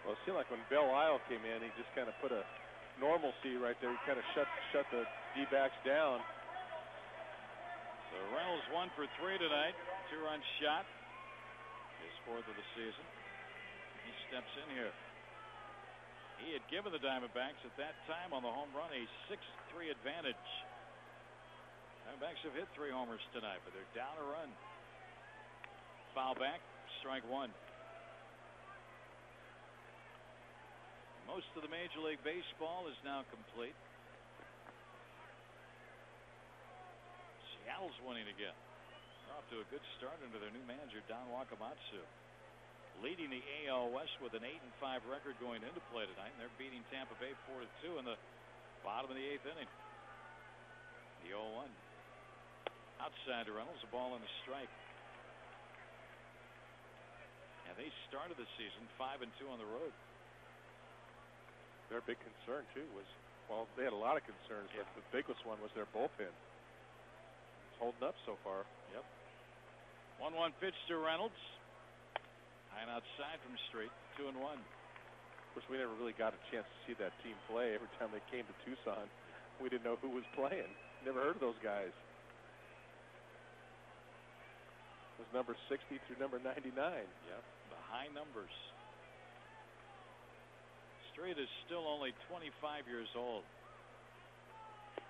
Well, it seemed like when Bell Isle came in, he just kind of put a normalcy right there. He kind of shut the D-backs down. So Reynolds 1 for 3 tonight. 2-run shot. His 4th of the season. He steps in here. He had given the Diamondbacks at that time on the home run a 6-3 advantage. Diamondbacks have hit 3 homers tonight, but they're down a run. Foul back, strike 1. Most of the Major League Baseball is now complete. Seattle's winning again. They're off to a good start under their new manager, Don Wakamatsu. Leading the AL West with an 8-5 record going into play tonight, and they're beating Tampa Bay 4-2 in the bottom of the 8th inning. The 0-1. Outside to Reynolds, a ball and a strike. And they started the season 5-2 on the road. Their big concern, too, was, well, they had a lot of concerns, but the biggest one was their bullpen. It's holding up so far. Yep. 1-1 pitch to Reynolds. High and outside from Street. 2-1. Of course, we never really got a chance to see that team play. Every time they came to Tucson, we didn't know who was playing. Never heard of those guys. It was number 60 through number 99. Yep, the high numbers. Street is still only 25 years old.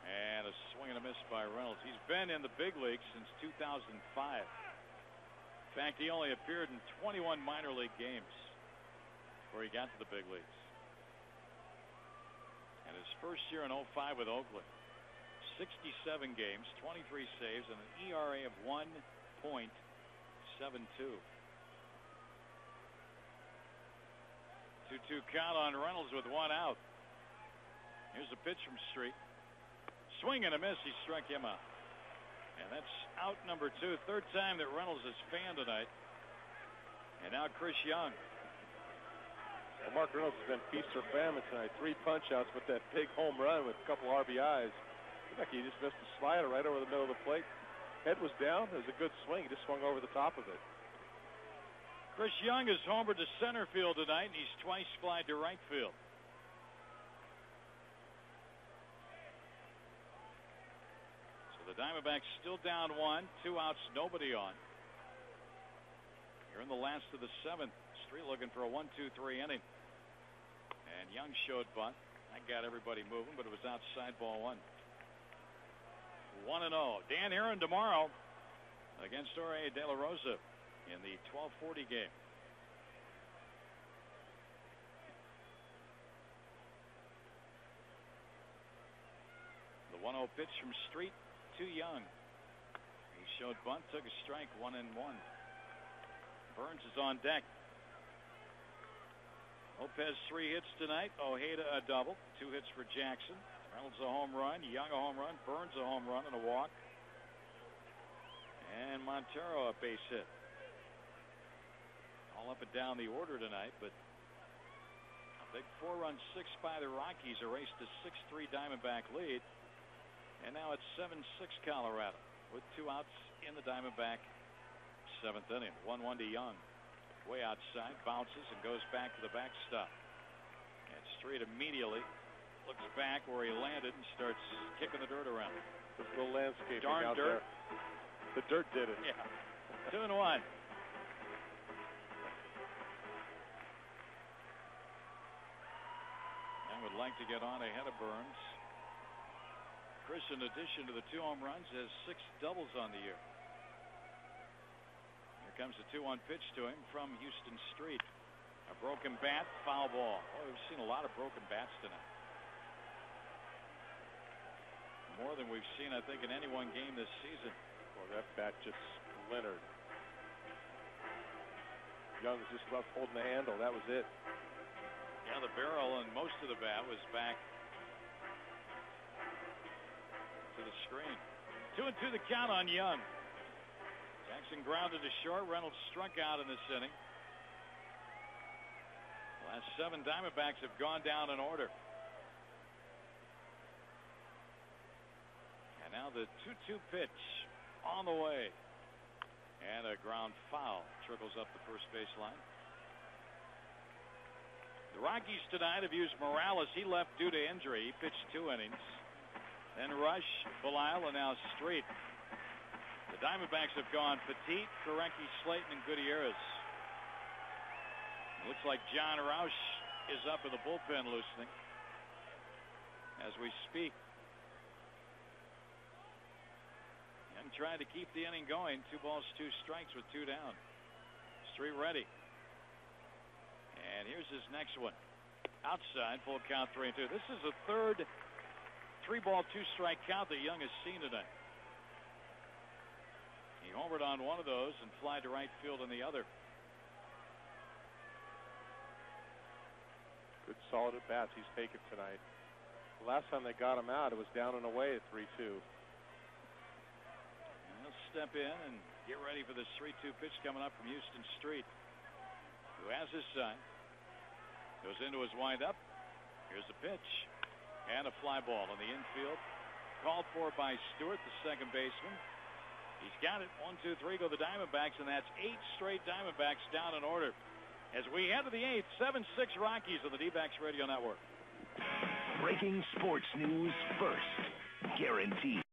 And a swing and a miss by Reynolds. He's been in the big leagues since 2005. In fact, he only appeared in 21 minor league games before he got to the big leagues. And his first year in 05 with Oakland, 67 games, 23 saves, and an ERA of 1.72. 2-2 count on Reynolds with 1 out. Here's a pitch from Street. Swing and a miss. He struck him out. And that's out number 2. Third time that Reynolds has fanned tonight. And now Chris Young. Well, Mark Reynolds has been feast or famine tonight. 3 punch-outs with that big home run with a couple RBIs. Looked like he just missed a slider right over the middle of the plate. Head was down. It was a good swing. He just swung over the top of it. Chris Young is homered to center field tonight, and he's twice flied to right field. So the Diamondbacks still down 1, 2 outs, nobody on. You're in the last of the 7th. Street looking for a 1-2-3 inning. And Young showed bunt. That got everybody moving, but it was outside, ball 1. 1-0. Dan Aaron tomorrow against Jorge De La Rosa in the 12:40 game. The 1-0 pitch from Street to Young. He showed bunt, took a strike, 1-1. Burns is on deck. Lopez 3 hits tonight. Ojeda a double. 2 hits for Jackson. Reynolds a home run. Young a home run. Burns a home run and a walk. And Montero a base hit. All up and down the order tonight, but a big 4-run 6 by the Rockies erased a 6-3 Diamondback lead. And now it's 7-6 Colorado with 2 outs in the Diamondback 7th inning. 1-1 to Young. Way outside, bounces and goes back to the backstop. And Street immediately looks back where he landed and starts kicking the dirt around. This little landscaping Darn out dirt. there. The dirt did it. Yeah. 2-1. Would like to get on ahead of Burns. Chris, in addition to the 2 home runs, has 6 doubles on the year. Here comes the 2-1 pitch to him from Houston Street. A broken bat, foul ball. Oh, we've seen a lot of broken bats tonight. More than we've seen, I think, in any one game this season. Well, that bat just splintered. Young's just left holding the handle. That was it. Yeah, the barrel and most of the bat was back to the screen. 2-2 the count on Young. Jackson grounded to short. Reynolds struck out in this inning. The last 7 Diamondbacks have gone down in order. And now the 2-2 pitch on the way. And a ground foul trickles up the first baseline. The Rockies tonight have used Morales. He left due to injury. He pitched 2 innings. Then Rush, Belisle, and now Street. The Diamondbacks have gone Petite, Korecki, Slayton, and Gutierrez. It looks like John Roush is up in the bullpen loosening as we speak. Young trying to keep the inning going. 2 balls, 2 strikes with 2 down. Street ready. And here's his next one. Outside, full count 3-2. This is the third 3-ball, 2-strike count that Young has seen tonight. He homered on one of those and fly to right field on the other. Good solid at bats he's taken tonight. The last time they got him out, it was down and away at 3-2. He'll step in and get ready for this 3-2 pitch coming up from Houston Street, who has his sign. Goes into his windup. Here's the pitch. And a fly ball in the infield. Called for by Stewart, the second baseman. He's got it. 1, 2, 3 go the Diamondbacks, and that's 8 straight Diamondbacks down in order. As we head to the 8th, 7-6 Rockies on the D-backs Radio Network. Breaking sports news first. Guaranteed.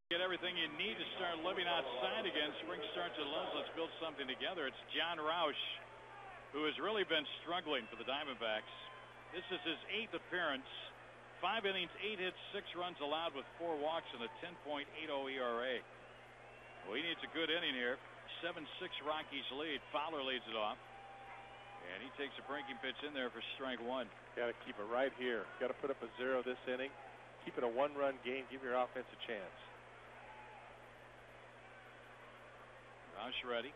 Get everything you need to start living outside again. Spring starts at Lowe's. Let's build something together. It's John Roush, who has really been struggling for the Diamondbacks. This is his 8th appearance. 5 innings, 8 hits, 6 runs allowed with 4 walks and a 10.80 ERA. Well, he needs a good inning here. 7-6 Rockies lead. Fowler leads it off. And he takes a breaking pitch in there for strike 1. Got to keep it right here. Got to put up a 0 this inning. Keep it a 1-run game. Give your offense a chance. Roush ready.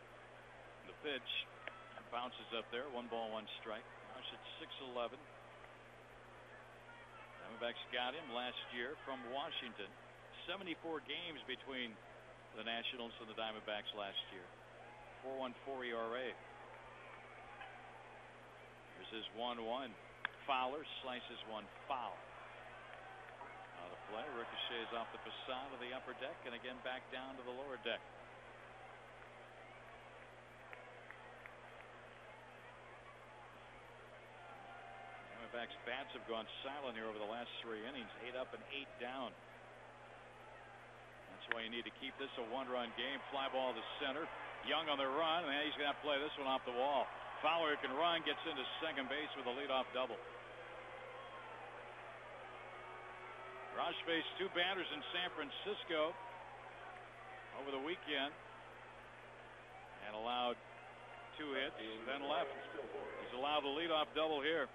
The pitch bounces up there. 1 ball, 1 strike. Roush at 6'11". Diamondbacks got him last year from Washington. 74 games between the Nationals and the Diamondbacks last year. 4.14 ERA. is 1-1. Fowler slices one foul. Out of play. Ricochets off the facade of the upper deck and again back down to the lower deck. Diamondbacks bats have gone silent here over the last 3 innings. 8 up and 8 down. That's why you need to keep this a one-run game. Fly ball to center. Young on the run, and he's going to play this one off the wall. Fowler can run, gets into second base with a leadoff double. Roush faced 2 batters in San Francisco over the weekend and allowed 2 hits, then left. He's allowed the leadoff double here.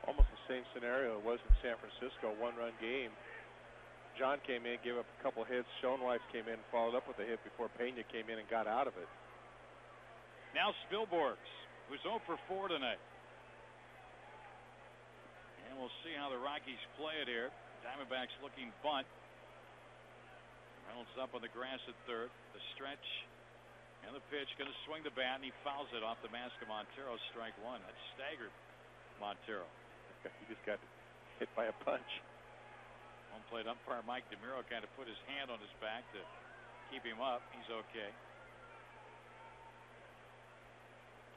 Almost the same scenario it was in San Francisco, one-run game. John came in, gave up a couple hits. Schoenweiss came in, followed up with a hit before Pena came in and got out of it. Now Spielborgs, who's 0 for 4 tonight. And we'll see how the Rockies play it here. Diamondbacks looking bunt. Reynolds up on the grass at third. The stretch and the pitch. Going to swing the bat, and he fouls it off the mask of Montero. Strike 1. That staggered Montero. He just got hit by a punch. Home plate umpire Mike DeMuro kind of put his hand on his back to keep him up. He's okay.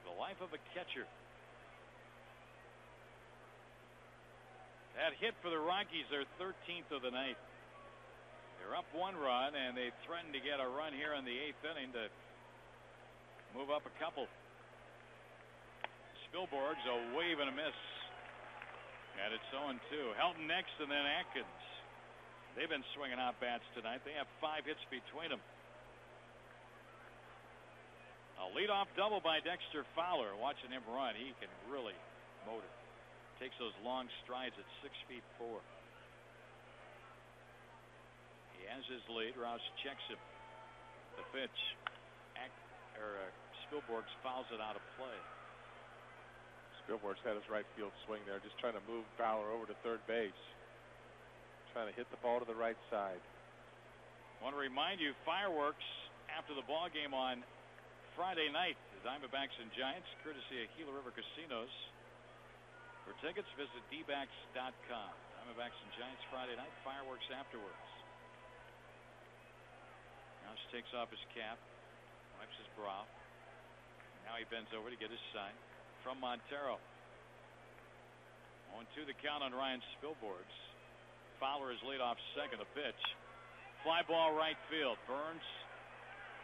The life of a catcher. That hit for the Rockies, their 13th of the night. They're up 1 run, and they threaten to get a run here in the 8th inning to move up a couple. Spielborgs, a wave and a miss. And it's 0-2. Helton next, and then Atkins. They've been swinging out bats tonight. They have 5 hits between them. A leadoff double by Dexter Fowler. Watching him run, he can really motor. Takes those long strides at 6'4". He has his lead. Roush checks him. The pitch. Spielborgs fouls it out of play. Spielborgs had his right field swing there, just trying to move Fowler over to third base. Trying to hit the ball to the right side. I want to remind you, fireworks after the ball game on Friday night. The Diamondbacks and Giants, courtesy of Gila River Casinos. For tickets, visit dbacks.com. Diamondbacks and Giants Friday night, fireworks afterwards. Roush takes off his cap, wipes his brow. Now he bends over to get his sign from Montero. 0-2 the count on Ryan Spielborgs. Fowler is lead off second. A pitch. Fly ball right field. Burns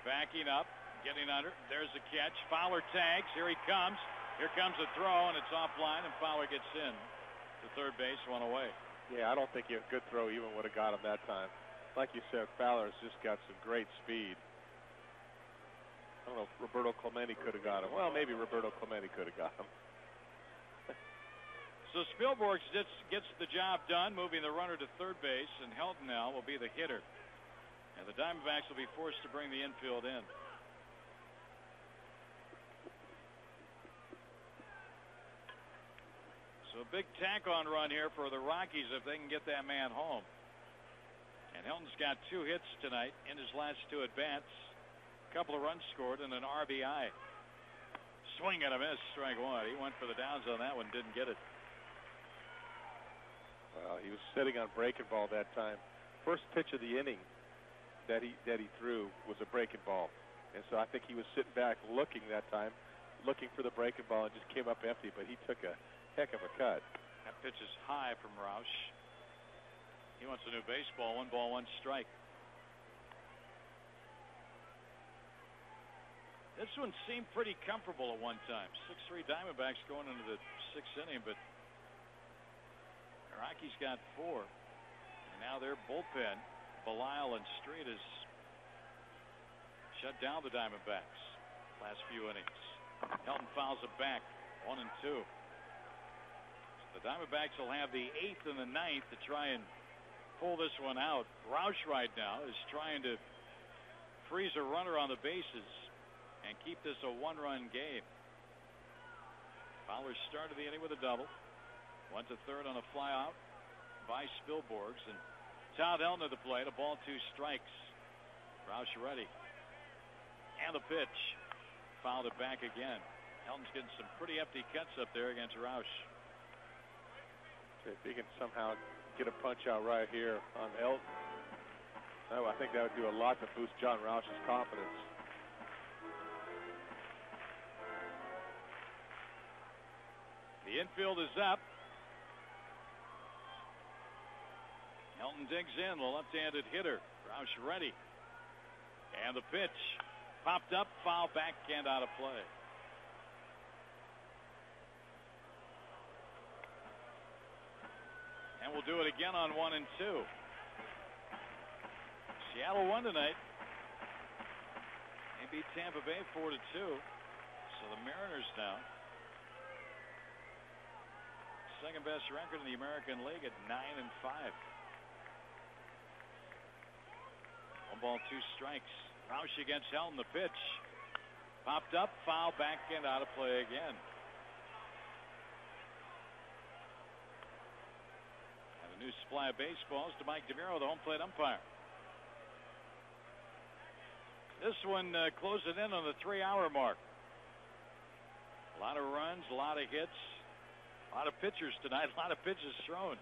backing up, getting under. There's the catch. Fowler tags. Here he comes. Here comes the throw, and it's offline, and Fowler gets in to third base, 1 away. Yeah, I don't think a good throw even would have got him that time. Like you said, Fowler's just got some great speed. I don't know if Roberto Clemente could have got him. Well, maybe Roberto Clemente could have got him. So Spielborgs gets the job done, moving the runner to third base, and Helton now will be the hitter. And the Diamondbacks will be forced to bring the infield in. So a big tack-on run here for the Rockies if they can get that man home. And Helton's got 2 hits tonight in his last 2 at-bats. A couple of runs scored and an RBI. Swing and a miss, strike 1. He went for the downs on that one, didn't get it. Well, he was sitting on breaking ball that time. First pitch of the inning that he threw was a breaking ball. And so I think he was sitting back looking that time, looking for the breaking ball, and just came up empty, but he took a heck of a cut. That pitch is high from Roush. He wants a new baseball. 1 ball, 1 strike. This one seemed pretty comfortable at one time. 6-3 Diamondbacks going into the 6th inning, but the Rockies got 4. And now their bullpen, Belisle and Street, has shut down the Diamondbacks last few innings. Helton fouls it back, 1-2. So the Diamondbacks will have the 8th and the 9th to try and pull this one out. Roush right now is trying to freeze a runner on the bases and keep this a 1-run game. Fowler started the inning with a double. Went to third on a fly out by Spielborgs, and Todd Helton at the plate. A ball, 2 strikes. Roush ready. And the pitch. Fouled it back again. Helton's getting some pretty hefty cuts up there against Roush. If he can somehow get a punch out right here on Helton, I think that would do a lot to boost John Roush's confidence. The infield is up. Helton digs in, the left-handed hitter. Roush ready. And the pitch. Popped up, foul, backhand out of play. And we'll do it again on 1 and 2. Seattle won tonight. They beat Tampa Bay 4-2. So the Mariners now second best record in the American League at 9 and 5. 1 ball, 2 strikes. Roush against Helton. The pitch popped up, foul, backhand out of play again. And a new supply of baseballs to Mike DeMuro, the home plate umpire. This one closing in on the 3-hour mark. A lot of runs, a lot of hits, a lot of pitchers tonight, a lot of pitches thrown.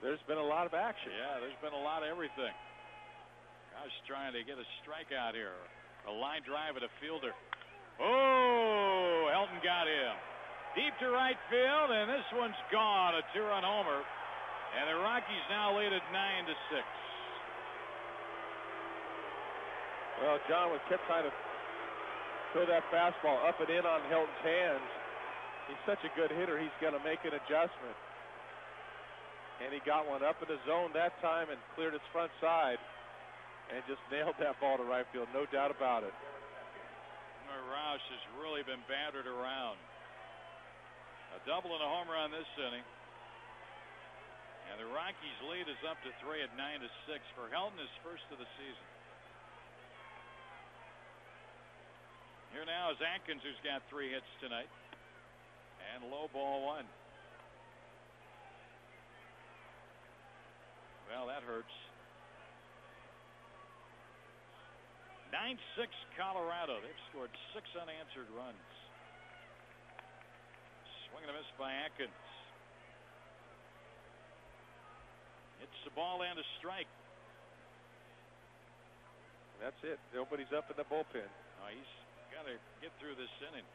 There's been a lot of action. Yeah, there's been a lot of everything. Gosh, trying to get a strikeout here. A line drive at a fielder. Oh, Helton got him. Deep to right field, and this one's gone. A 2-run homer. And the Rockies now lead at 9-6. Well, John kept trying to throw that fastball up and in on Helton's hands. He's such a good hitter, he's going to make an adjustment. And he got one up in the zone that time and cleared its front side and just nailed that ball to right field, no doubt about it. Roush has really been battered around. A double and a home run this inning. And the Rockies lead is up to 3 at 9-6 for Helton, his first of the season. Here now is Atkins, who's got 3 hits tonight. And low ball 1. Well, that hurts. 9-6 Colorado. They've scored 6 unanswered runs. Swing and a miss by Atkins. It's a ball and a strike. That's it. Nobody's up in the bullpen. He's got to get through this inning.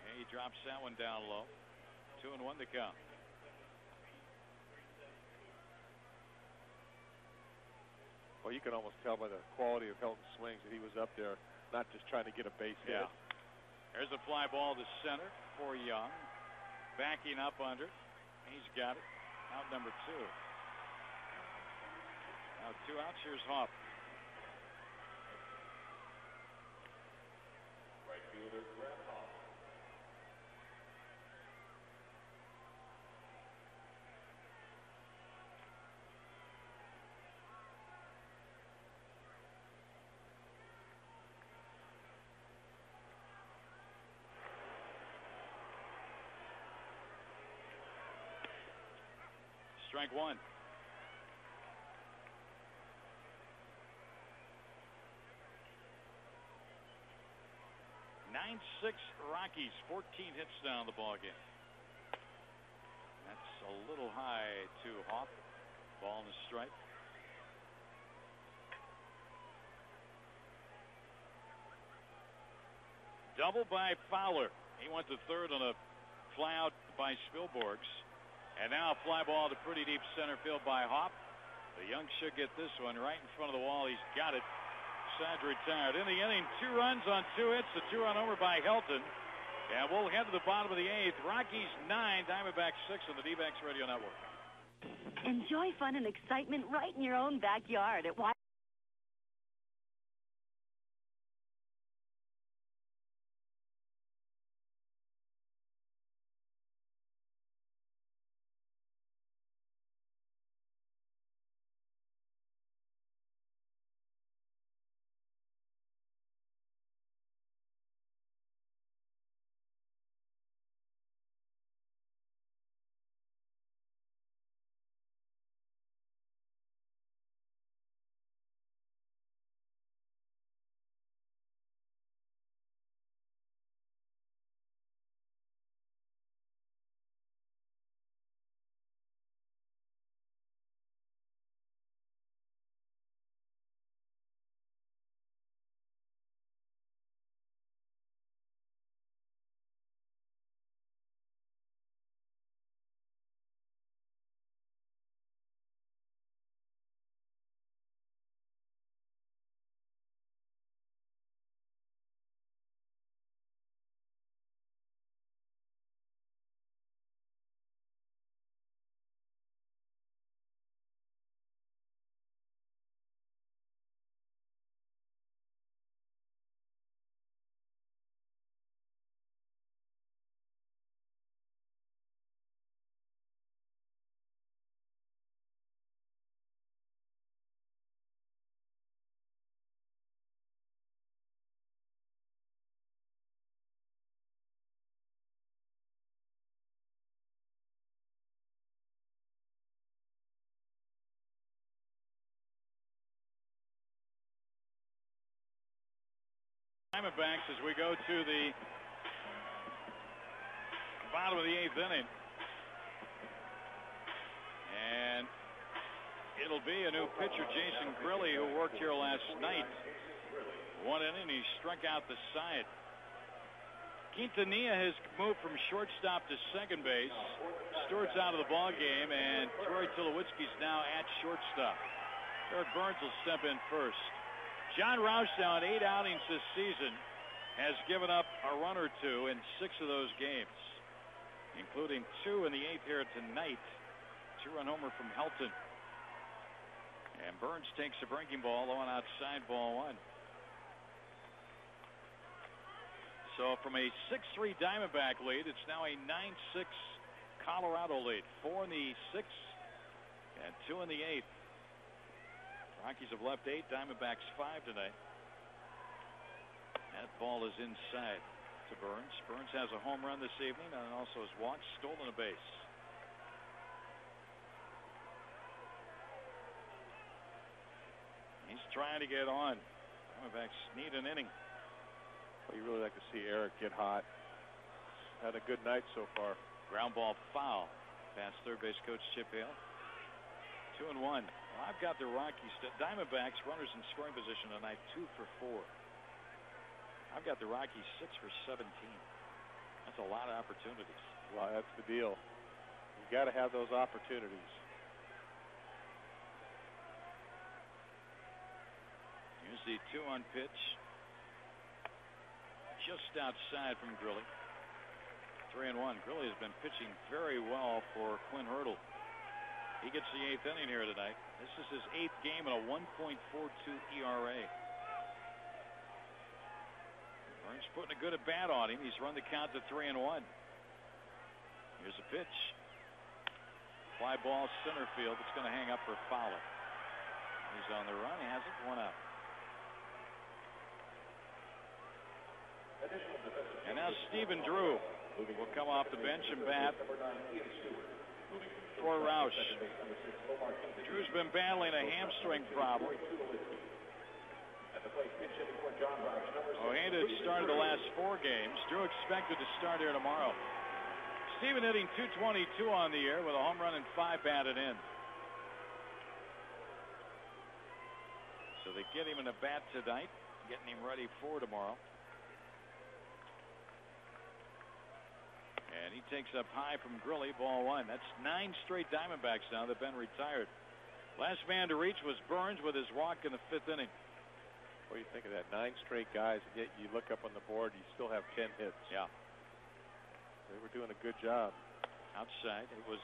And he drops that one down low. 2-1 to count. Well, you can almost tell by the quality of Helton's swings that he was up there, not just trying to get a base hit. There's a fly ball to center for Young. Backing up under. He's got it. Out number 2. Now 2 outs. Here's Hoff. Right fielder Brett Hoff. Strike 1. Rockies, 14 hits down the ball game. That's a little high to Hoff. Ball in the strike. Double by Fowler. He went to third on a fly out by Spielborgs. And now a fly ball to pretty deep center field by Hoff. The Young should get this one right in front of the wall. He's got it. Side retired. In the inning, 2 runs on 2 hits. A 2-run homer by Helton. And we'll head to the bottom of the 8th. Rockies 9, Diamondbacks 6 on the D-backs Radio Network. Enjoy fun and excitement right in your own backyard at Diamondbacks as we go to the bottom of the 8th inning. And it'll be a new pitcher, Jason Grilli, who worked here last night. 1 inning, he struck out the side. Quintanilla has moved from shortstop to second base. Stewart's out of the ball game, and Troy Tulowitzki's now at shortstop. Eric Burns will step in first. John Roush now in 8 outings this season has given up a run or 2 in 6 of those games, including 2 in the 8th here tonight. 2-run homer from Helton. And Burns takes a breaking ball, low and outside, ball 1. So from a 6-3 Diamondback lead, it's now a 9-6 Colorado lead. 4 in the 6th and 2 in the 8th. Rockies have left 8, Diamondbacks 5 tonight. That ball is inside to Burns. Burns has a home run this evening and also has walked, stolen a base. He's trying to get on. Diamondbacks need an inning. Well, you really like to see Eric get hot. Had a good night so far. Ground ball foul past third base coach Chip Hale. 2-1. Well, I've got the Rockies. Diamondbacks runners in scoring position tonight, 2 for 4. I've got the Rockies 6 for 17. That's a lot of opportunities. Well, that's the deal. You got to have those opportunities. Here's the 2-1 pitch. Just outside from Grilli. 3-1. Grilli has been pitching very well for Quinn Hurdle. He gets the 8th inning here tonight. This is his 8th game and a 1.42 ERA. Burns putting a good at bat on him. He's run the count to 3-1. Here's a pitch. Fly ball center field. It's going to hang up for Fowler. He's on the run. He has it, 1 out. And now Stephen Drew will come off the bench and bat for Roush. Drew's been battling a hamstring problem. Ojeda started the last 4 games. Drew expected to start here tomorrow. Stephen hitting .222 on the year with a home run and 5 batted in. So they get him in a bat tonight, getting him ready for tomorrow. And he takes up high from Grilli, ball 1. That's 9 straight Diamondbacks now that have been retired. Last man to reach was Burns with his walk in the 5th inning. What do you think of that? 9 straight guys, and yet you look up on the board, you still have 10 hits. Yeah. They were doing a good job. Outside, it was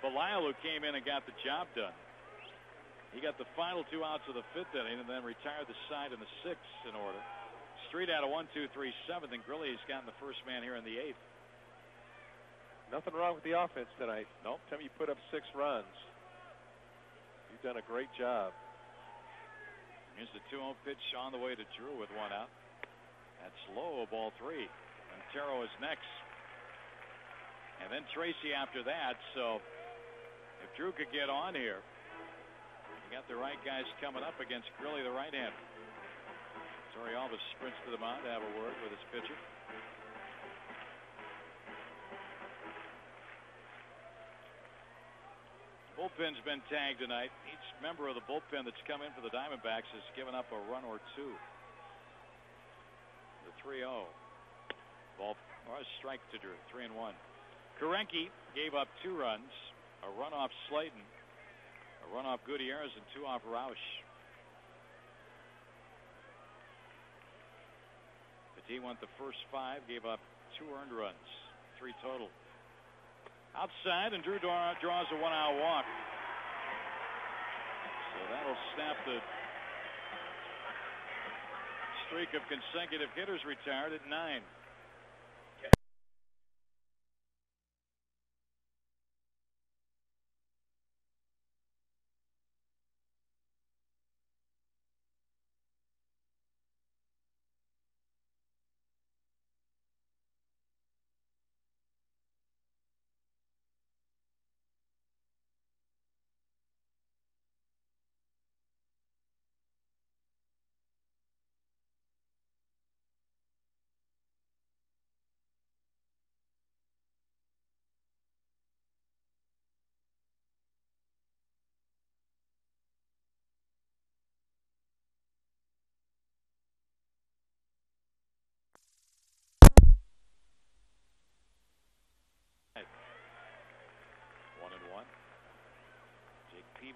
Belial who came in and got the job done. He got the final 2 outs of the 5th inning and then retired the side in the 6th in order. Street out of 1, 2, 3, 7, and Grilli has gotten the first man here in the 8th. Nothing wrong with the offense tonight. Nope. Time you put up 6 runs. You've done a great job. Here's the 2-0 pitch on the way to Drew with 1 out. That's low, ball 3. Montero is next. And then Tracy after that. So if Drew could get on here, you got the right guys coming up against Grilli, the right-hander. Torrealba sprints to the mound to have a word with his pitcher. Bullpen's been tagged tonight. Each member of the bullpen that's come in for the Diamondbacks has given up a run or 2. The 3-0. Ball or a strike to Drew. 3-1. Korenke gave up 2 runs. A run off Slayton, a run off Gutierrez, and 2 off Roush. Petite went the first 5, gave up 2 earned runs, 3 total. Outside, and Drew draws a 1-out walk. So that'll snap the streak of consecutive hitters retired at 9.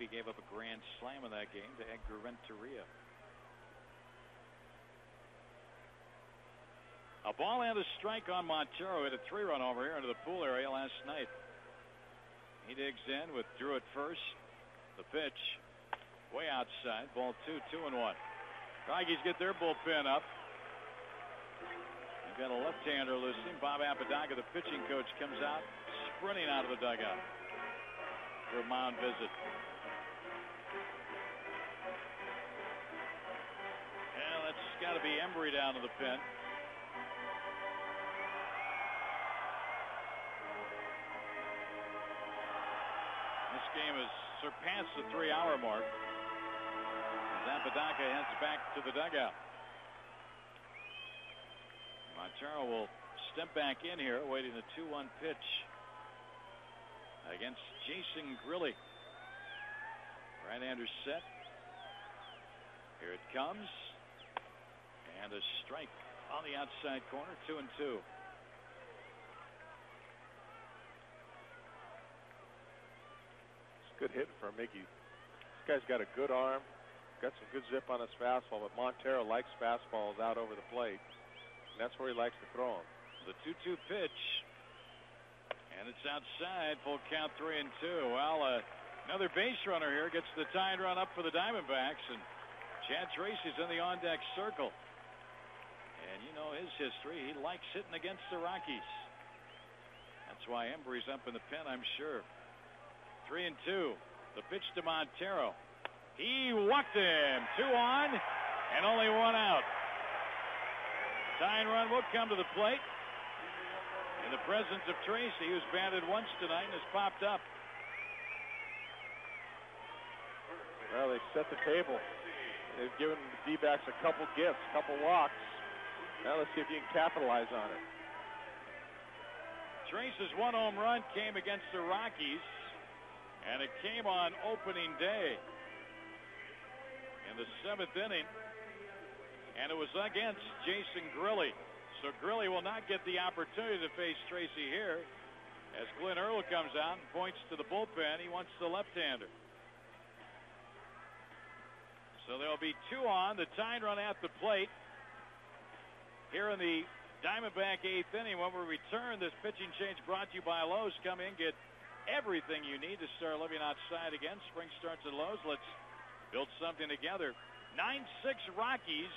He gave up a grand slam in that game to Edgar Renteria. A ball and a strike on Montero. Hit a 3-run homer here into the pool area last night. He digs in with Drew at first. The pitch way outside. Ball 2, 2-1. Rockies get their bullpen up. They've got a left-hander listening. Bob Apodaca, the pitching coach, comes out sprinting out of the dugout for a mound visit. Well, that's got to be Embry down to the pen. This game has surpassed the 3-hour mark as Apodaca heads back to the dugout. Montero will step back in here, awaiting the 2-1 pitch against Jason Grilli. Right-hander set. Here it comes. And a strike on the outside corner, 2-2. It's good hitting for Mickey. This guy's got a good arm, got some good zip on his fastball, but Montero likes fastballs out over the plate. And that's where he likes to throw them. The 2-2 pitch. And it's outside. Full count, 3-2. Well, another base runner here gets the tying run up for the Diamondbacks. And Chad Tracy's in the on-deck circle. And you know his history. He likes hitting against the Rockies. That's why Embry's up in the pen, I'm sure. 3-2. The pitch to Montero. He walked him. 2 on and only 1 out. Tying run will come to the plate in the presence of Tracy, who's batted once tonight and has popped up. Well, they've set the table. They've given the D-backs a couple gifts, a couple walks. Now let's see if you can capitalize on it. Trace's 1 home run came against the Rockies, and it came on opening day in the 7th inning. And it was against Jason Grilli. So Grilli will not get the opportunity to face Tracy here as Glenn Earl comes out and points to the bullpen. He wants the left-hander. So there'll be 2 on. The tying run at the plate here in the Diamondback 8th inning. When we return, this pitching change brought to you by Lowe's. Come in, get everything you need to start living outside again. Spring starts at Lowe's. Let's build something together. 9-6 Rockies.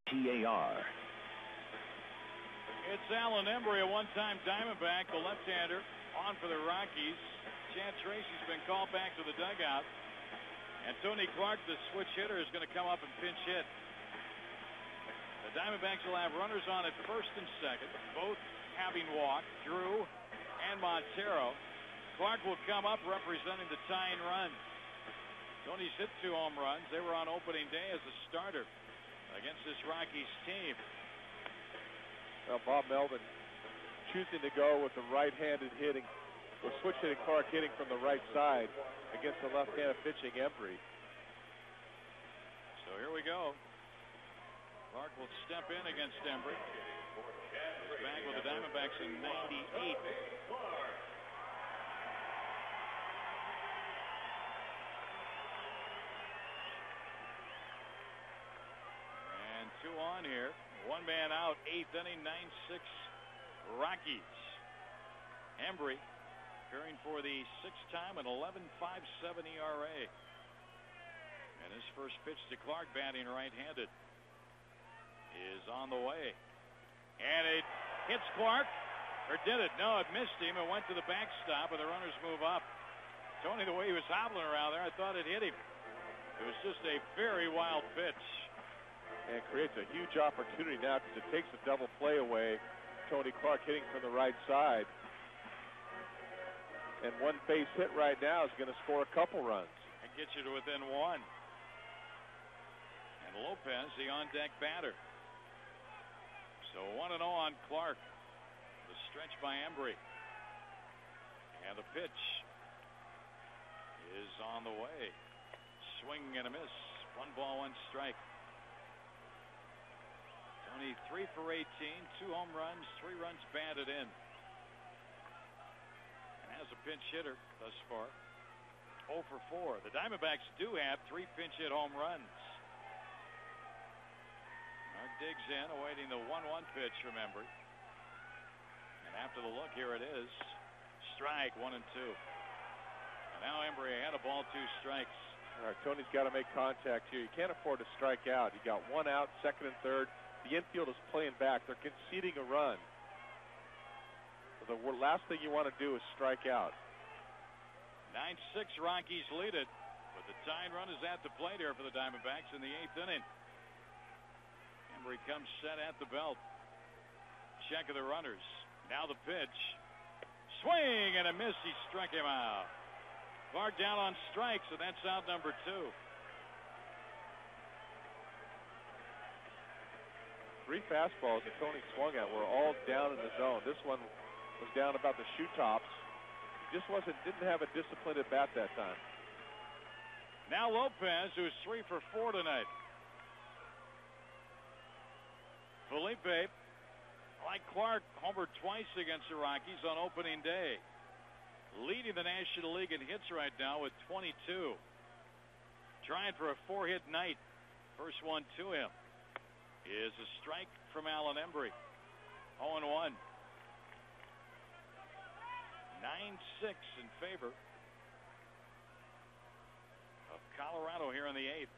TAR. It's Alan Embry, a one-time Diamondback, the left-hander, on for the Rockies. Chad Tracy's been called back to the dugout. And Tony Clark, the switch hitter, is going to come up and pinch hit. The Diamondbacks will have runners on at first and second, both having walked, Drew and Montero. Clark will come up representing the tying run. Tony's hit 2 home runs. They were on opening day as a starter against this Rockies team. Well, Bob Melvin choosing to go with the right-handed hitting, or switch-hitting Clark hitting from the right side against the left-handed pitching Embry. So here we go. Clark will step in against Embry. He's back with the Diamondbacks in '98. And 2 on here. 1 man out, 8th inning, 9-6 Rockies. Embry appearing for the 6th time, an 11.57 ERA. And his first pitch to Clark, batting right-handed, is on the way. And it hits Clark. Or did it? No, it missed him. It went to the backstop, and the runners move up. Tony, the way he was hobbling around there, I thought it hit him. It was just a very wild pitch. And creates a huge opportunity now because it takes a double play away. Tony Clark hitting from the right side. And 1 base hit right now is going to score a couple runs. And get you to within 1. And Lopez, the on-deck batter. So 1-0 on Clark. The stretch by Embry. And the pitch is on the way. Swing and a miss. 1 ball, 1 strike. Tony 3 for 18, 2 home runs, 3 runs batted in. And as a pinch hitter thus far, 0 for 4. The Diamondbacks do have 3 pinch hit home runs. Mark digs in, awaiting the 1-1 pitch from Embry. And after the look, here it is. Strike 1 and 2. And now Embry ahead of ball, 2 strikes. All right, Tony's got to make contact here. You can't afford to strike out. You got 1 out, 2nd and 3rd. The infield is playing back. They're conceding a run. So the last thing you want to do is strike out. 9-6 Rockies lead it, but the tying run is at the plate here for the Diamondbacks in the 8th inning. Embry comes set at the belt. Check of the runners. Now the pitch. Swing and a miss. He struck him out. Clark down on strikes, and that's out number 2. 3 fastballs that Tony swung at were all down in the zone. This one was down about the shoe tops. Just didn't have a disciplined at bat that time. Now Lopez, who's 3 for 4 tonight. Felipe, like Clark, homered twice against the Rockies on opening day. Leading the National League in hits right now with 22. Trying for a 4-hit night. First one to him is a strike from Alan Embry. 0-1. 9-6 in favor of Colorado here in the 8th.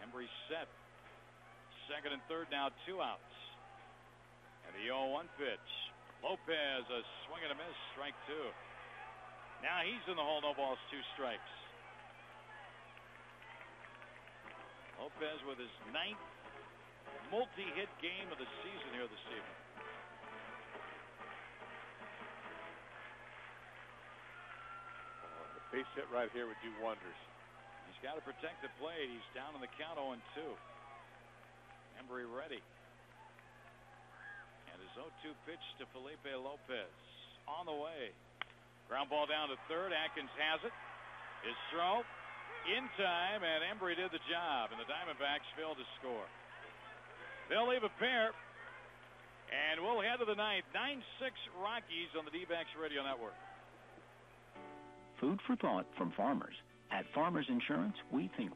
Embry set. 2nd and 3rd now, 2 outs. And the 0-1 pitch. Lopez, a swing and a miss, strike 2. Now he's in the hole, no balls, 2 strikes. Lopez with his 9th multi-hit game of the season here this evening. The base hit right here would do wonders. He's got to protect the plate. He's down in the count 0-2. Embry ready. And his 0-2 pitch to Felipe Lopez. On the way. Ground ball down to 3rd. Atkins has it. His throw. In time, and Embry did the job, and the Diamondbacks failed to score. They'll leave a pair, and we'll head to the 9th. 9-6 Rockies on the D-backs Radio Network. Food for thought from farmers. At Farmers Insurance, we think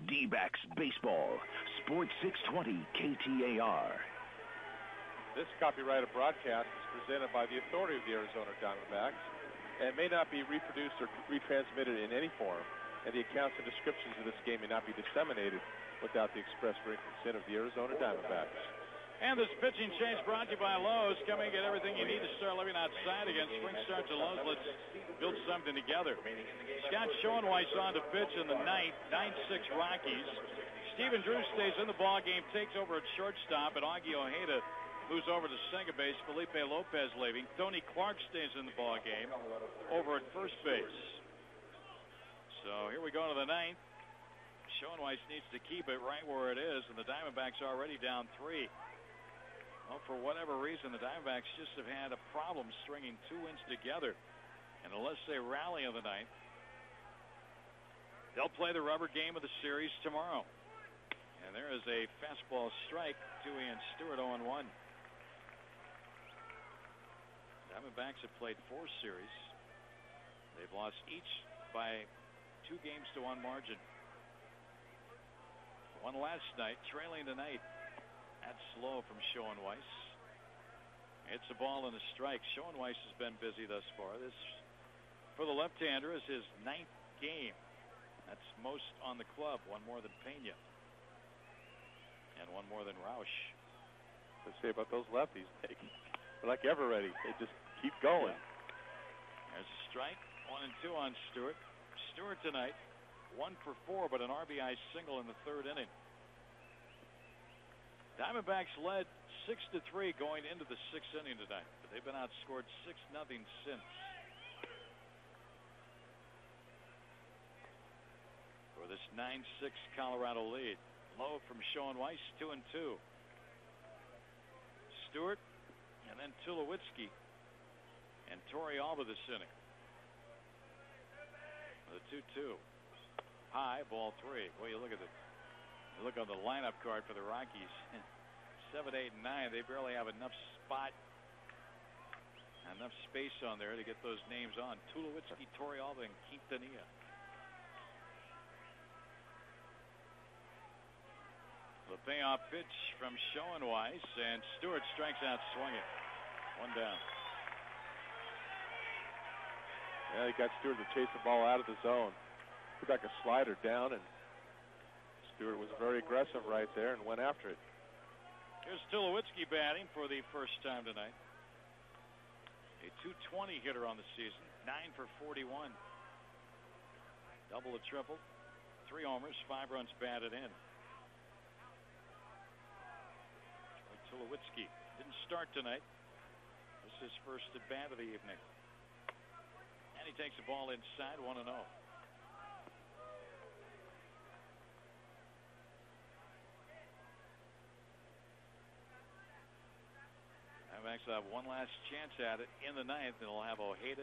D-backs baseball. Sports 620 KTAR. This copyrighted broadcast is presented by the authority of the Arizona Diamondbacks and may not be reproduced or retransmitted in any form, and the accounts and descriptions of this game may not be disseminated without the express written consent of the Arizona Diamondbacks. And this pitching change brought to you by Lowe's. Come and get everything you need to start living outside again. Spring starts at Lowe's. Let's build something together. Scott Schoenweiss on to pitch in the ninth, 9-6 Rockies. Stephen Drew stays in the ball game, takes over at shortstop, and Augie Ojeda moves over to second base. Felipe Lopez leaving. Tony Clark stays in the ball game over at first base. So here we go to the ninth. Schoenweiss needs to keep it right where it is, and the Diamondbacks are already down 3. Well, for whatever reason, the Diamondbacks just have had a problem stringing 2 wins together. And unless they rally in the ninth, they'll play the rubber game of the series tomorrow. And there is a fastball strike to Ian Stewart, 0-1. Diamondbacks have played 4 series. They've lost each by 2 games to 1 margin. One last night, trailing tonight. That's slow from Schoenweiss. It's a ball and a strike. Schoenweiss has been busy thus far. This, for the left-hander, is his 9th game. That's most on the club, 1 more than Pena. And 1 more than Rausch. Let's say about those lefties, they're like ever ready. They just keep going. There's a strike. 1 and 2 on Stewart. Stewart tonight, 1 for 4, but an RBI single in the 3rd inning. Diamondbacks led 6-3 going into the 6th inning tonight, but they've been outscored 6-0 since. For this 9-6 Colorado lead, low from Schoenweiss, 2 and 2. Stewart, and then Tulowitzki and Torrey Alba this inning. The 2-2. High, ball 3. Well, you look at on the lineup card for the Rockies. 7, 8, and 9. They barely have enough space on there to get those names on. Tulowitzki, Torrey Alba, and Quintanilla. The payoff pitch from Schoenweiss, and Stewart strikes out swinging. 1 down. Yeah, he got Stewart to chase the ball out of the zone. Put like a slider down, and Stewart was very aggressive right there and went after it. Here's Tulowitzki batting for the first time tonight. A .220 hitter on the season, 9 for 41. Double a triple, 3 homers, 5 runs batted in. Tulowitzki didn't start tonight. This is his first at bat of the evening. And he takes the ball inside, 1-0. Diamondbacks will have one last chance at it in the 9th, and they'll have Ojeda.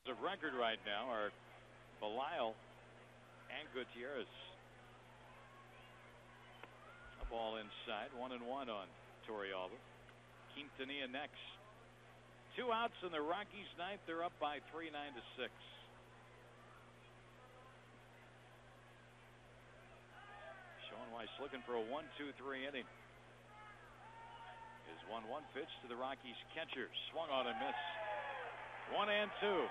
Of record right now are Belisle and Gutierrez. A ball inside, 1-1 on Torrey Alba. Quintanilla next. 2 outs in the Rockies' 9th. They're up by 3, 9-6. Schoenweiss looking for a 1-2-3 inning. His 1-1 pitch to the Rockies catcher. Swung on and missed. 1-2.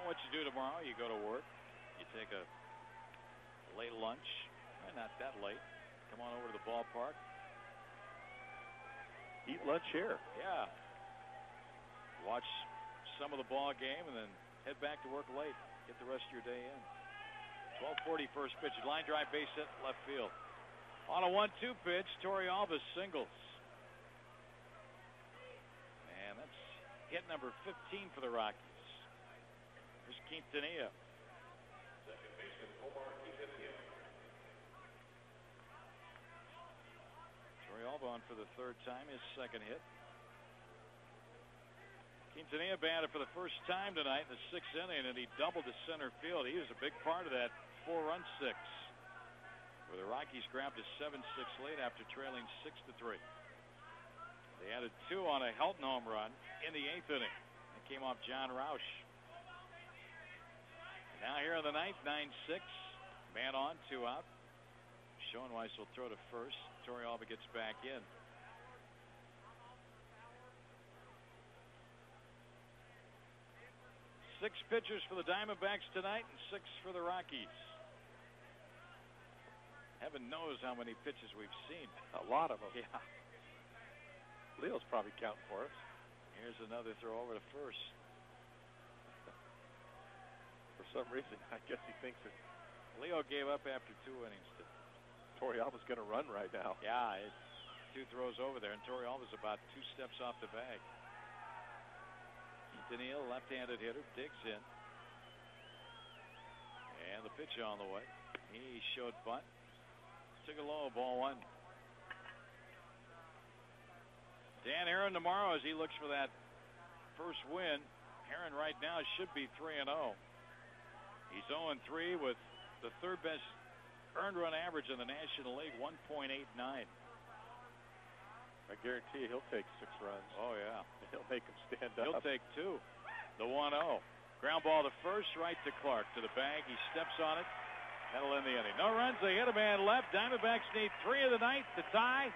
What you do tomorrow, you go to work, you take a late lunch, not that late, come on over to the ballpark. Eat lunch here. Yeah. Watch some of the ball game and then head back to work late. Get the rest of your day in. 12:40 first pitch. Line drive, base hit, left field. On a 1-2 pitch, Torrey Alvis singles. And that's hit number 15 for the Rockies. Here's Quintanilla. Torrey Alvis on for the third time, his second hit. Quintanilla batted for the first time tonight in the 6th inning, and he doubled to center field. He was a big part of that 4-run six, where the Rockies grabbed a 7-6 lead after trailing 6-3. They added 2 on a Helton home run in the 8th inning. It came off John Roush. Now here in the 9th, 9-6. Man on, 2 out. Schoenweiss will throw to first. Torrey Alvis gets back in. 6 pitchers for the Diamondbacks tonight and 6 for the Rockies. Heaven knows how many pitches we've seen. A lot of them. Yeah. Leo's probably counting for us. Here's another throw over to first. For some reason, I guess he thinks that Leo gave up after 2 innings. Torrey Alvis going to run right now. Yeah, it's 2 throws over there, and Torrey Alvis about 2 steps off the bag. Quintanilla, left-handed hitter, digs in. And the pitch on the way. He showed bunt. Took a low, ball 1. Dan Aaron tomorrow as he looks for that first win. Aaron right now should be 3-0. He's 0-3 with the 3rd best earned run average in the National League, 1.89. I guarantee you he'll take 6 runs. Oh, yeah. He'll make him stand up. He'll take 2. The 1-0. Ground ball to first, right to Clark. To the bag. He steps on it. That'll end the inning. No runs. They hit a man left. Diamondbacks need 3 of the night to tie.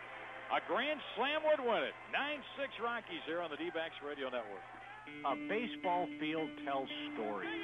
A grand slam would win it. 9-6 Rockies here on the D-backs Radio Network. A baseball field tells stories.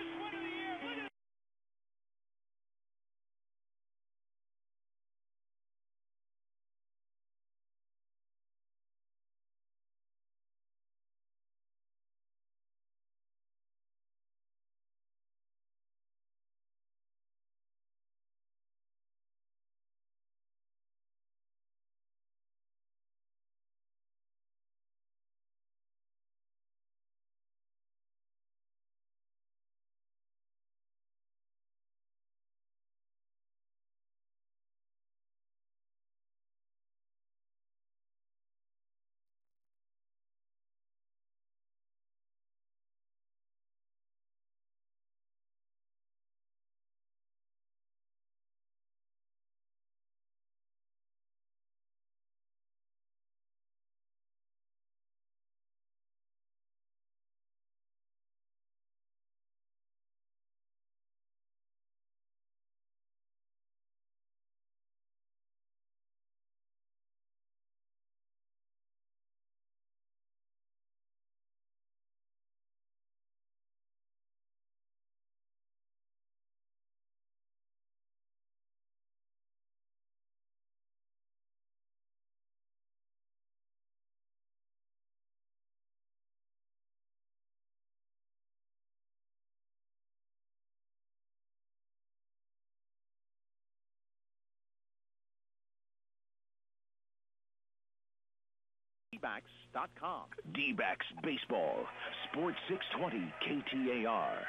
D-backs.com. D-backs Baseball. Sports 620 KTAR.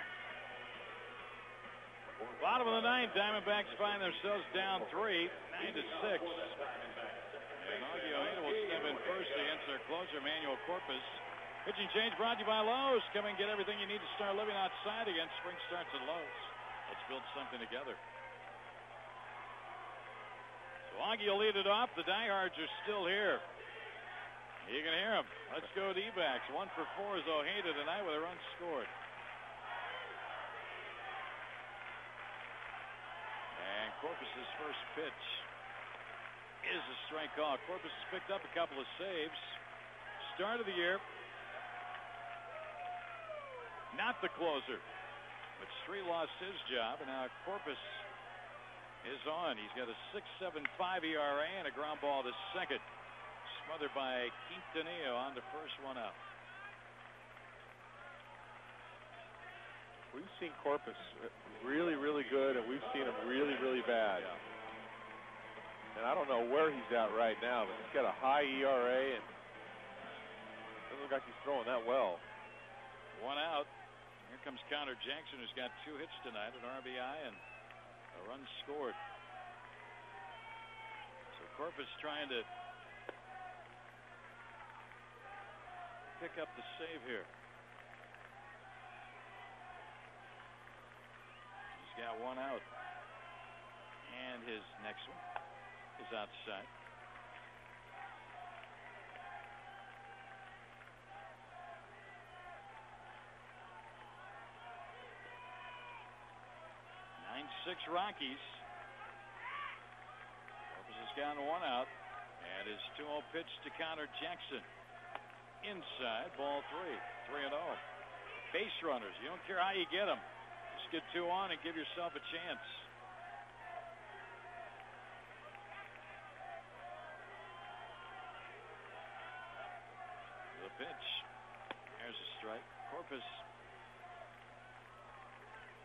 Bottom of the 9th, Diamondbacks find themselves down 3, 9-6. And Augie Ojeda will step in first against their closer, Manuel Corpus. Pitching change brought to you by Lowe's. Come and get everything you need to start living outside again. Spring starts at Lowe's. Let's build something together. So Augie will lead it off. The diehards are still here. You can hear them. Let's go D-backs. 1 for 4 is Ojeda tonight with a run scored. And Corpus's first pitch is a strike call. Corpus has picked up a couple of saves. Start of the year, not the closer, but Street lost his job, and now Corpus is on. He's got a 6.75 ERA and a ground ball to second. Smothered by Quintanillo on the first one out. We've seen Corpus really, really good, and we've seen him really, really bad. Yeah. And I don't know where he's at right now, but he's got a high ERA, and doesn't look like he's throwing that well. One out. Here comes Connor Jackson, who's got 2 hits tonight, an RBI and a run scored. So Corpus trying to pick up the save here. He's got 1 out. And his next one is outside. Six Rockies. Corpus has gotten 1 out. And his 2-0 pitch to Connor Jackson. Inside, ball 3. 3-0. Base runners, you don't care how you get them. Just get 2 on and give yourself a chance. The pitch. There's a strike. Corpus.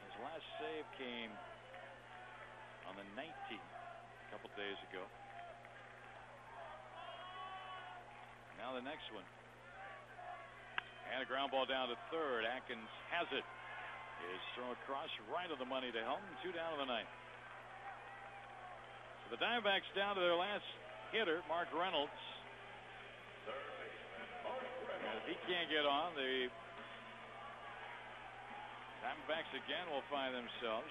His last save came on the 19th, a couple days ago. Now the next one. And a ground ball down to third. Atkins has it. Is thrown across right of the money to Helton. 2 down in the 9th. So the Diamondbacks down to their last hitter, Mark Reynolds. And if he can't get on, the Diamondbacks again will find themselves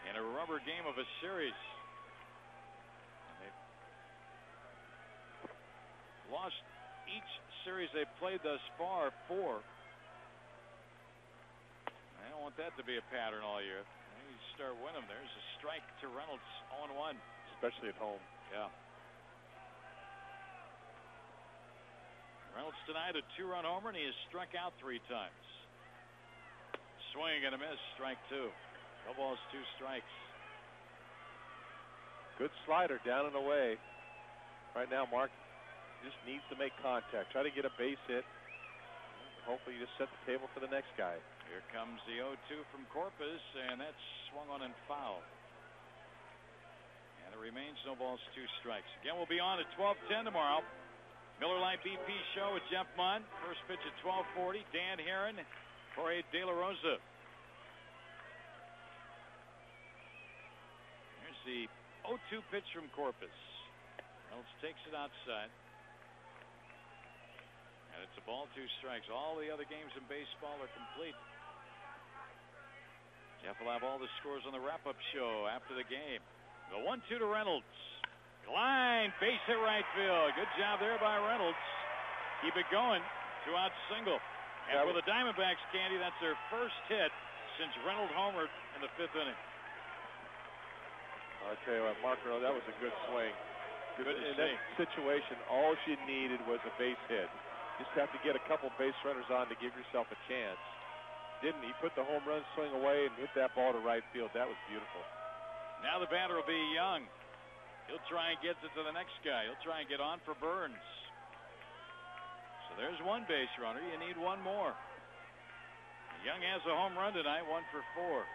in a rubber game of a series. And they've lost each series they've played thus far 4. I don't want that to be a pattern all year. You start winning. There's a strike to Reynolds, 0-1. Especially at home. Yeah. Reynolds tonight a 2-run homer, and he has struck out 3 times. Swing and a miss, strike 2. No balls, 2 strikes. Good slider down and away. Right now, Mark just needs to make contact. Try to get a base hit. Hopefully you just set the table for the next guy. Here comes the 0-2 from Corpus, and that's swung on and fouled. And it remains no balls, 2 strikes. Again, we'll be on at 12:10 tomorrow. Miller Lite BP show with Jeff Munn. First pitch at 12:40. Dan Herron, Jorge De La Rosa. Here's the 0-2 pitch from Corpus. Reynolds takes it outside. And it's a ball, 2 strikes. All the other games in baseball are complete. Jeff will have all the scores on the wrap-up show after the game. The 1-2 to Reynolds. Line, base hit right field. Good job there by Reynolds. Keep it going. 2-out single. And for the Diamondbacks, Candy, that's their first hit since Reynolds homered in the 5th inning. I'll tell you what, Mark, that was a good swing. In that situation, all she needed was a base hit. Just have to get a couple base runners on to give yourself a chance. Didn't he? Put the home run swing away and hit that ball to right field. That was beautiful. Now the batter will be Young. He'll try and get it to the next guy. He'll try and get on for Burns. So there's 1 base runner. You need 1 more. Young has a home run tonight, 1 for 4.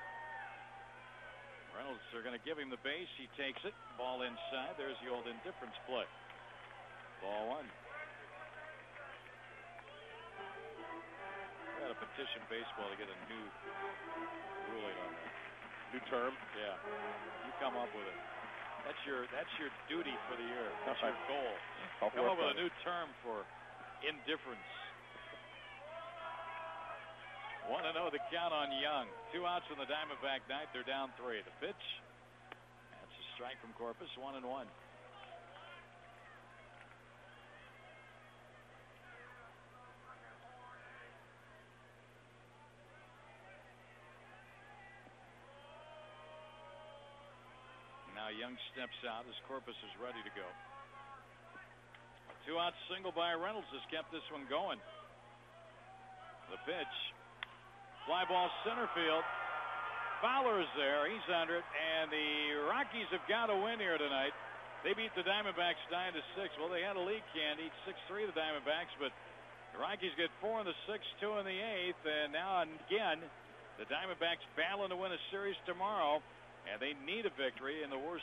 Reynolds are going to give him the base. He takes it. Ball inside. There's the old indifference play. Ball 1. Got to petition baseball to get a new ruling on that. New term? Yeah. You come up with it. That's your duty for the year. That's your goal. Come up with a new term for indifference. 1-0 the count on Young. 2 outs from the Diamondback 9th. They're down 3. The pitch. That's a strike from Corpus. 1-1. Now Young steps out as Corpus is ready to go. A 2-out single by Reynolds has kept this one going. The pitch. Fly ball center field. Fowler's there. He's under it. And the Rockies have got to win here tonight. They beat the Diamondbacks 9-6. Well, they had a lead candy, 6-3 the Diamondbacks, but the Rockies get 4 in the 6th, 2 in the 8th, and now again, the Diamondbacks battling to win a series tomorrow, and they need a victory in the worst